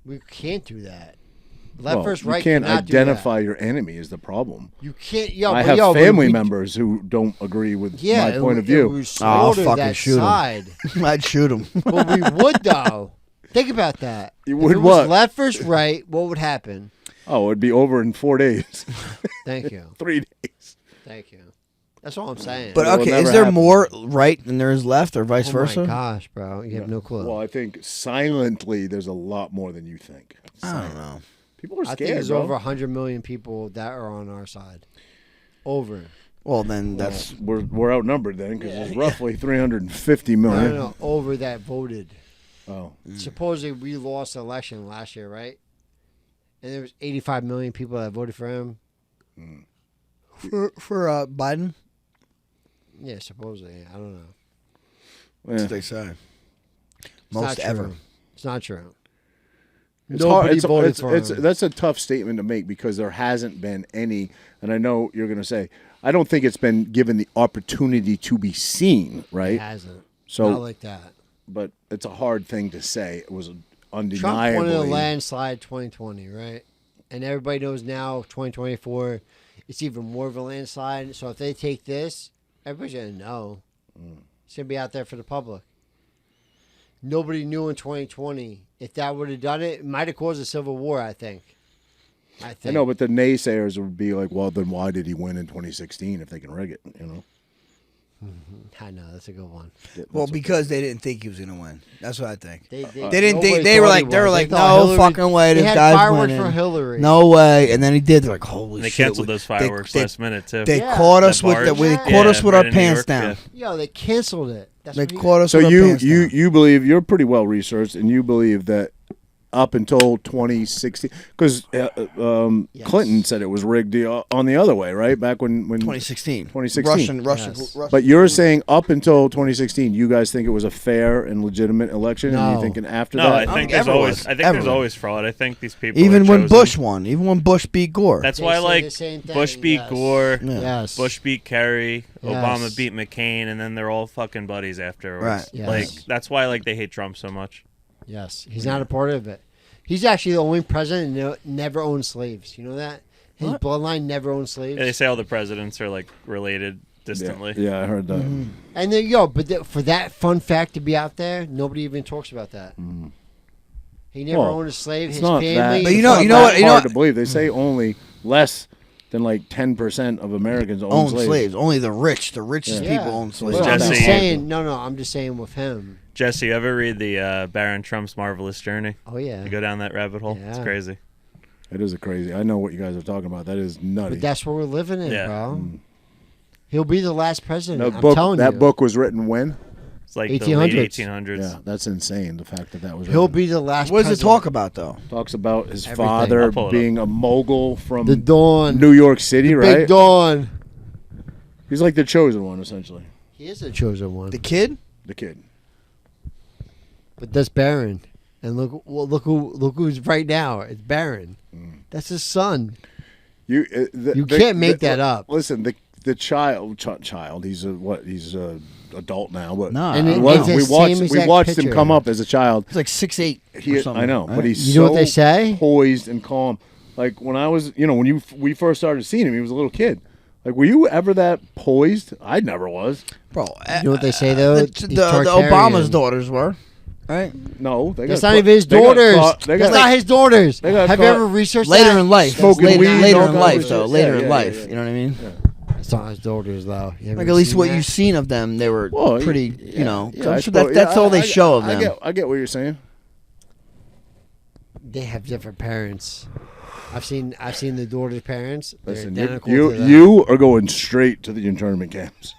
We can't do that. Left Well, versus you right can't cannot identify your enemy is the problem. do that. You can't. Yo, I but have yo, but family we- members who don't agree with Yeah, my point of view. We I'll slaughter fucking that shoot 'em. side. I'd shoot him. But we would though. Think about that. You If would it was what? left versus right, what would happen? Oh, it'd be over in 4 days, Thank you. 3 days. Thank you. That's all I'm saying. But It will okay, never is there happen. more right than there is left, or vice oh versa? my gosh, bro, you have no clue. Well, I think silently there's a lot more than you think. I don't know. People are I scared, think there's bro. over 100 million people that are on our side. Over. Well, then that's We're outnumbered then because there's roughly 350 No, million. no, no, over that voted. Oh, Supposedly we lost the election last year, right? And there was 85 million people that voted for him. for Biden. Yeah, supposedly. I don't know. yeah. They say It's most not ever. True. It's not true. It's Nobody hard. voted for him. That's a tough statement to make because there hasn't been any, and I know you're going to say, I don't think it's been given the opportunity to be seen, It right? hasn't. So, Not like that. but it's a hard thing to say. It was Trump undeniably. wanted a landslide 2020, right? And everybody knows now 2024, it's even more of a landslide. So if they take this, everybody's going to know. It's going to be out there for the public. nobody knew in 2020. If that would have done it, it might have caused a civil war, I think. I know, but the naysayers would be like, well, then why did he win in 2016 if they can rig it, I know, that's a good one. Well, because they didn't think he was going to win. That's what I think. They didn't think. nobody They were thought like, he they were was. like, They thought no Hillary- fucking way, They this had guy's fireworks winning. for Hillary. No way. And then he did. They're like, holy And they shit. canceled those fireworks last minute too. They Yeah. caught us The with the, barge? they Yeah. caught us with right our in New pants York, down. yeah. Yo, they canceled it. That's They what he- caught us So with our pants down. you believe, you're pretty well researched, and you believe that up until 2016, because Clinton said it was rigged on the other way, right? Back when 2016. 2016. Russian. But you're saying up until 2016, you guys think it was a fair and legitimate election, and No. you're thinking after No, that? I think everyone. there's always fraud. I think these people Even are when chosen. Bush won. Even when Bush beat Gore. That's They why say like the same thing, Bush beat yes. Gore, Yes. Bush beat Kerry, Yes. Obama beat McCain, and then they're all fucking buddies afterwards. Right. Yes. Like that's why like they hate Trump so much. Yes, he's not a part of it. He's actually the only president that never owned slaves. You know that? His bloodline never owned slaves. Yeah, they say all the presidents are like related distantly. Yeah, I heard that. And then, for that fun fact to be out there, nobody even talks about that. He never Well, owned a slave. It's His not family. that. But you it's know- not you know that what- you know hard what- to believe. They say only less than like 10% of Americans own slaves. Only the rich. The richest Yeah. people own slaves. Well, I'm just Jesse- saying. No, I'm just saying with him. Jesse, you ever read the Baron Trump's Marvelous Journey? Oh yeah. You go down that rabbit hole. It's Yeah. crazy. It is a crazy. I know what you guys are talking about. That is nutty. But that's what we're living in, Yeah. bro. He'll be the last president. That I'm book, telling that you. book was written when? It's like 1800s. the late 1800s. Yeah, that's insane. The fact that was He'll written. be the last. What does it president. talk about, though? Talks about his Everything. father I'll pull it being a mogul from The Dawn. New York City, right? Big Dawn. He's like the chosen one, essentially. He is the chosen one. The kid? The kid. But that's Barron. And look who's right now. It's Barron. That's his son. You can't make that up. Listen, the child. He's a adult now, but No, And I it- don't it's know. a we same watched exact him picture. come up as a child. It's like 6'8". I know, but he's You so know what they say? poised and calm. Like when I was, when we first started seeing him, he was a little kid. Like, were you ever that poised? I never was. Bro, You know what they say though? the Obama's daughters were, right? No, they That's got not caught- even his they got daughters. caught- they That's got- not his daughters. they got Have you caught ever researched Later that? in life. Smoking later, weed and later all in kinds life, of though. shit. Later Yeah, in yeah, life. yeah. You know what I mean? It's not his daughters though. You ever Like, at least seen what that? you've seen of them, they were Well, pretty, yeah, so I I'm sure suppose- that's all they I- show of them. I get what you're saying. They have different parents. I've seen the daughter's parents. They're Listen, identical you to them. you are going straight to the internment camps.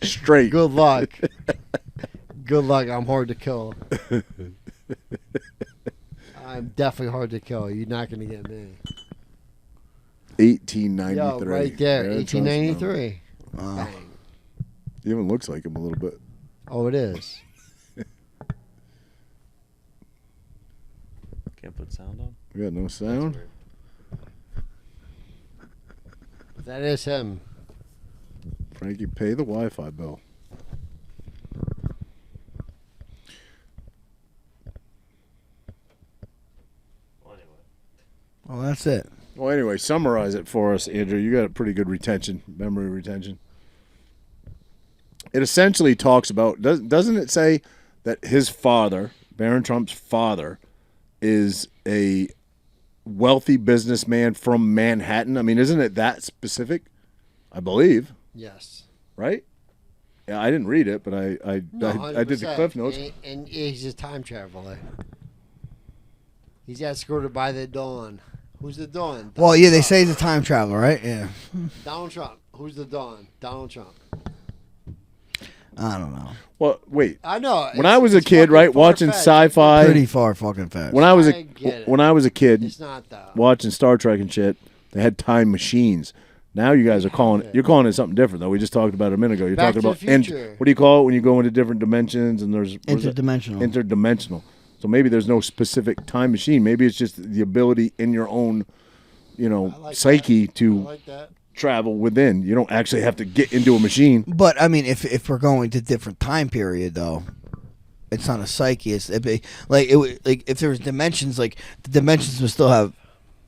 Straight. Good luck. Good luck. I'm hard to kill. I'm definitely hard to kill. You're not going to get me. 1893. Yo, right there. Yeah, trust me. 1893. Bang. He even looks like him a little bit. Oh, it is. Can't put sound on. We got no sound. That is him. Frankie, pay the Wi-Fi bill. Well, anyway. Well, that's it. Well, anyway, summarize it for us, Andrew. You got a pretty good memory retention. It essentially talks about, doesn't it say that his father, Barron Trump's father, is a wealthy businessman from Manhattan? I mean, isn't it that specific? I believe, Yes. right? Yeah, I didn't read it, but I did the 100%. Cliff Notes. And he's a time traveler. He's escorted by the Dawn. Who's the Dawn? Well, yeah, they Trump. say he's a time traveler, right? Yeah. Donald Trump. Who's the Dawn? Donald Trump. I don't know. Well, wait. I know. When I was a kid, right, watching sci-fi. Pretty far fucking fast. When I was I get it. when I was a kid, It's not that. watching Star Trek and shit, they had time machines. Now you guys are calling it. You're calling it something different, though. We just talked about it a minute ago. You're Back talking to about the future. what do you call it when you go into different dimensions and there's what is it? Interdimensional. Interdimensional. So maybe there's no specific time machine. Maybe it's just the ability in your own, I like psyche that. I to like that. travel within. You don't actually have to get into a machine. But I mean, if we're going to different time period, though, it's not a psyche. It'd be like if there was dimensions, like the dimensions would still have.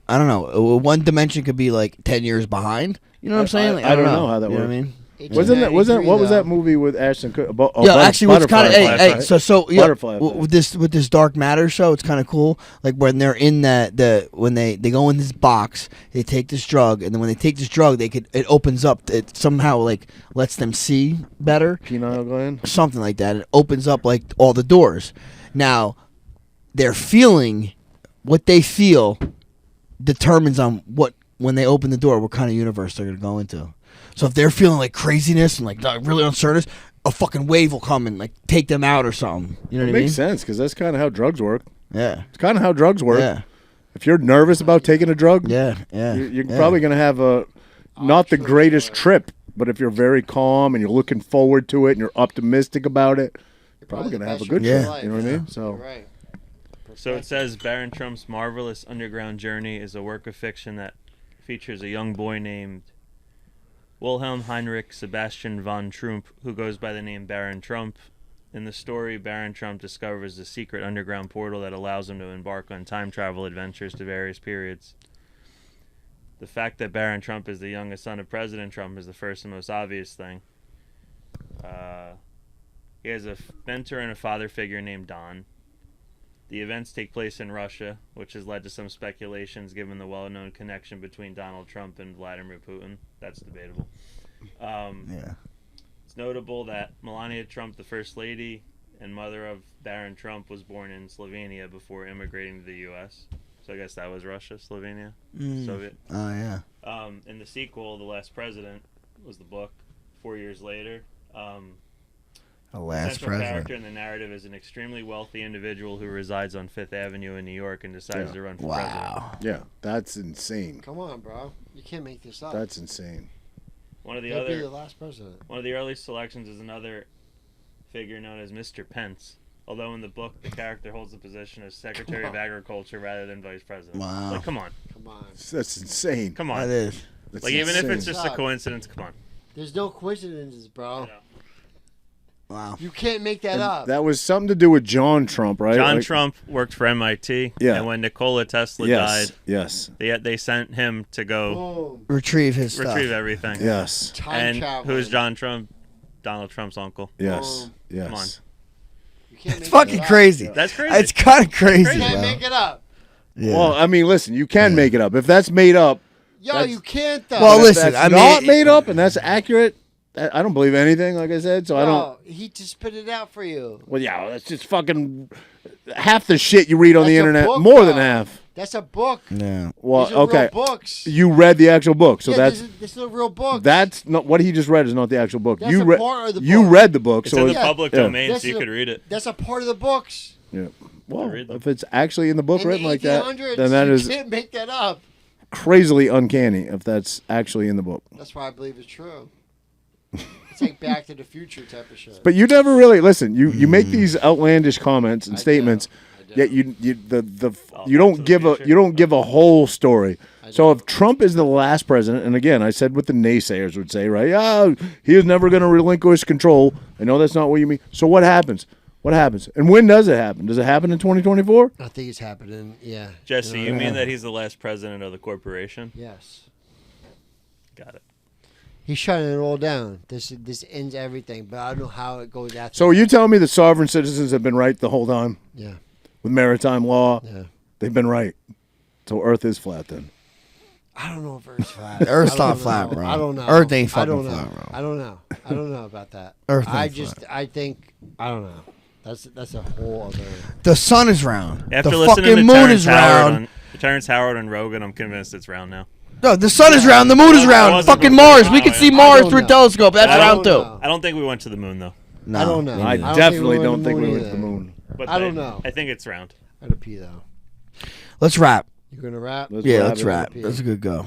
I don't know. One dimension could be like 10 years behind. You know what I'm saying? Like, I don't know how that You know works. what I mean? Wasn't that what was that movie with Ashton Kutcher about? Oh, actually, what's kind of right? Butterfly with this Dark Matter show, it's kind of cool. Like when they're in when they go in this box, they take this drug, and then when they take this drug, it opens up. It somehow like lets them see better. Pineal gland, something like that. It opens up like all the doors. Now, their feeling, what they feel, determines on when they open the door, what kind of universe they're gonna go into. So if they're feeling like craziness and like really uncertain, a fucking wave will come and like take them out or something. You know what I mean? Makes sense because that's kind of how drugs work. Yeah, it's kind of how drugs work. Yeah. If you're nervous about taking a drug, you're probably gonna have not the greatest trip. But if you're very calm and you're looking forward to it and you're optimistic about it, you're probably gonna have a good trip. You know what I mean? So. Right. So it says Baron Trump's marvelous underground journey is a work of fiction that features a young boy named Wilhelm Heinrich Sebastian von Trump, who goes by the name Baron Trump. In the story, Baron Trump discovers a secret underground portal that allows him to embark on time travel adventures to various periods. The fact that Baron Trump is the youngest son of President Trump is the first and most obvious thing. He has a mentor and a father figure named Don. The events take place in Russia, which has led to some speculations given the well-known connection between Donald Trump and Vladimir Putin. That's debatable. It's notable that Melania Trump, the First Lady and mother of Baron Trump, was born in Slovenia before immigrating to the U.S. So I guess that was Russia, Slovenia, Soviet. Oh, yeah. In the sequel, The Last President was the book 4 years later. The last central president. character in the narrative is an extremely wealthy individual who resides on Fifth Avenue in New York and decides to run for president. Yeah, that's insane. Come on, bro. You can't make this up. That's insane. One of the He'll be the last president. One of the early selections is another figure known as Mr. Pence. Although in the book, the character holds the position of Secretary of Agriculture rather than Vice President. Wow. Like, come on. That's insane. Come on. That is. That's like, even if insane. it's just a coincidence, come on. There's no coincidences, bro. Wow. You can't make that up. That was something to do with John Trump, right? John Trump worked for MIT. Yeah. And when Nikola Tesla died, they sent him to go retrieve his stuff. everything. Yes. And who's John Trump? Donald Trump's uncle. Yes. Yes. Come on. It's fucking crazy. That's crazy. It's kind of crazy. You can't make it up. Yeah. Well, I mean, listen, you can make it up. If that's made up. Yo, you can't though. Well, If listen, that's not made up and that's accurate, I don't believe anything, like I said, so I don't. He just spit it out for you. Well, yeah, that's just fucking half the shit you read on the That's a internet. book, More though. than half. That's a book. Yeah. Well, These are okay. real books. You read the actual book, so Yeah, that's this is a real book. that's not what he just read is not the actual book. That's You a part of the you book. read the book, It's so in the it's- public yeah. domain, This so you is a- could read it. That's a part of the books. Yeah. Well, read them. if it's actually in the book In written the like that, 1800s, then that you is can't make that up. crazily uncanny. If that's actually in the book. That's why I believe it's true. It's like Back to the Future type of shit. But you never really listen. You make these outlandish comments and statements, yet you don't give a whole story. So if Trump is the last president, and again, I said what the naysayers would say, right? Yeah, he is never going to relinquish control. I know that's not what you mean. So what happens? What happens? And when does it happen? Does it happen in 2024? I think it's happening. Yeah. Jesse, you mean that he's the last president of the corporation? Yes. Got it. He's shutting it all down. This ends everything, but I don't know how it goes after. So are you telling me the sovereign citizens have been right the whole time? Yeah. With maritime law? Yeah. They've been right. So Earth is flat then. I don't know if Earth's flat. The Earth's I don't not know. flat, bro. I don't know. Earth ain't I fucking don't know. flat, bro. I don't know. I don't know about that. Earth ain't I think I don't know. That's a whole other. The sun is round. After the listening fucking to moon Terrence is round. Terrence Howard and Rogan, I'm convinced it's round now. No, the sun is round. The moon is I round. wasn't Fucking before. Mars. We I can don't see know. Mars I through a don't know. telescope. That's I round don't too. know. I don't think we went to the moon, though. No. I don't know. I don't definitely think don't think we went went to the moon. But I don't know. I think it's round. I gotta pee though. Let's wrap. You gonna rap? Let's wrap. it. That's a good go.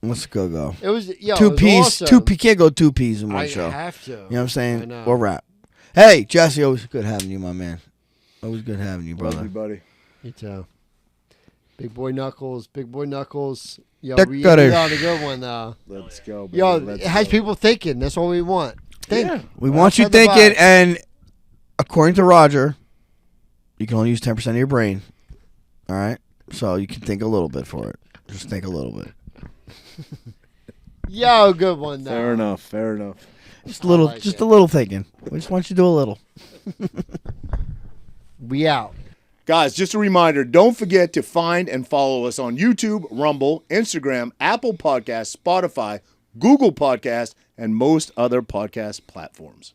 Let's go. It was Two it was peas. awesome. Two P. Can't go two peas in one I show. have to. You know what I'm saying? I know. Or rap. Hey, Jesse, always good having you, my man. Always good having you, brother. Everybody. You too. Big boy Knuckles. Big boy Knuckles. Yo, Dick we Gutter. on a good one though. Let's go, baby. Yo, Let's it has go. people thinking. That's all we want. Think. Yeah. We want you Outside the thinking, box. and according to Roger, you can only use 10% of your brain. All right? So you can think a little bit for it. Just think a little bit. Yo, good one. Though. Fair enough. Fair enough. Just a little, like just it. a little thinking. We just want you to do a little. We out. Guys, just a reminder, don't forget to find and follow us on YouTube, Rumble, Instagram, Apple Podcasts, Spotify, Google Podcasts, and most other podcast platforms.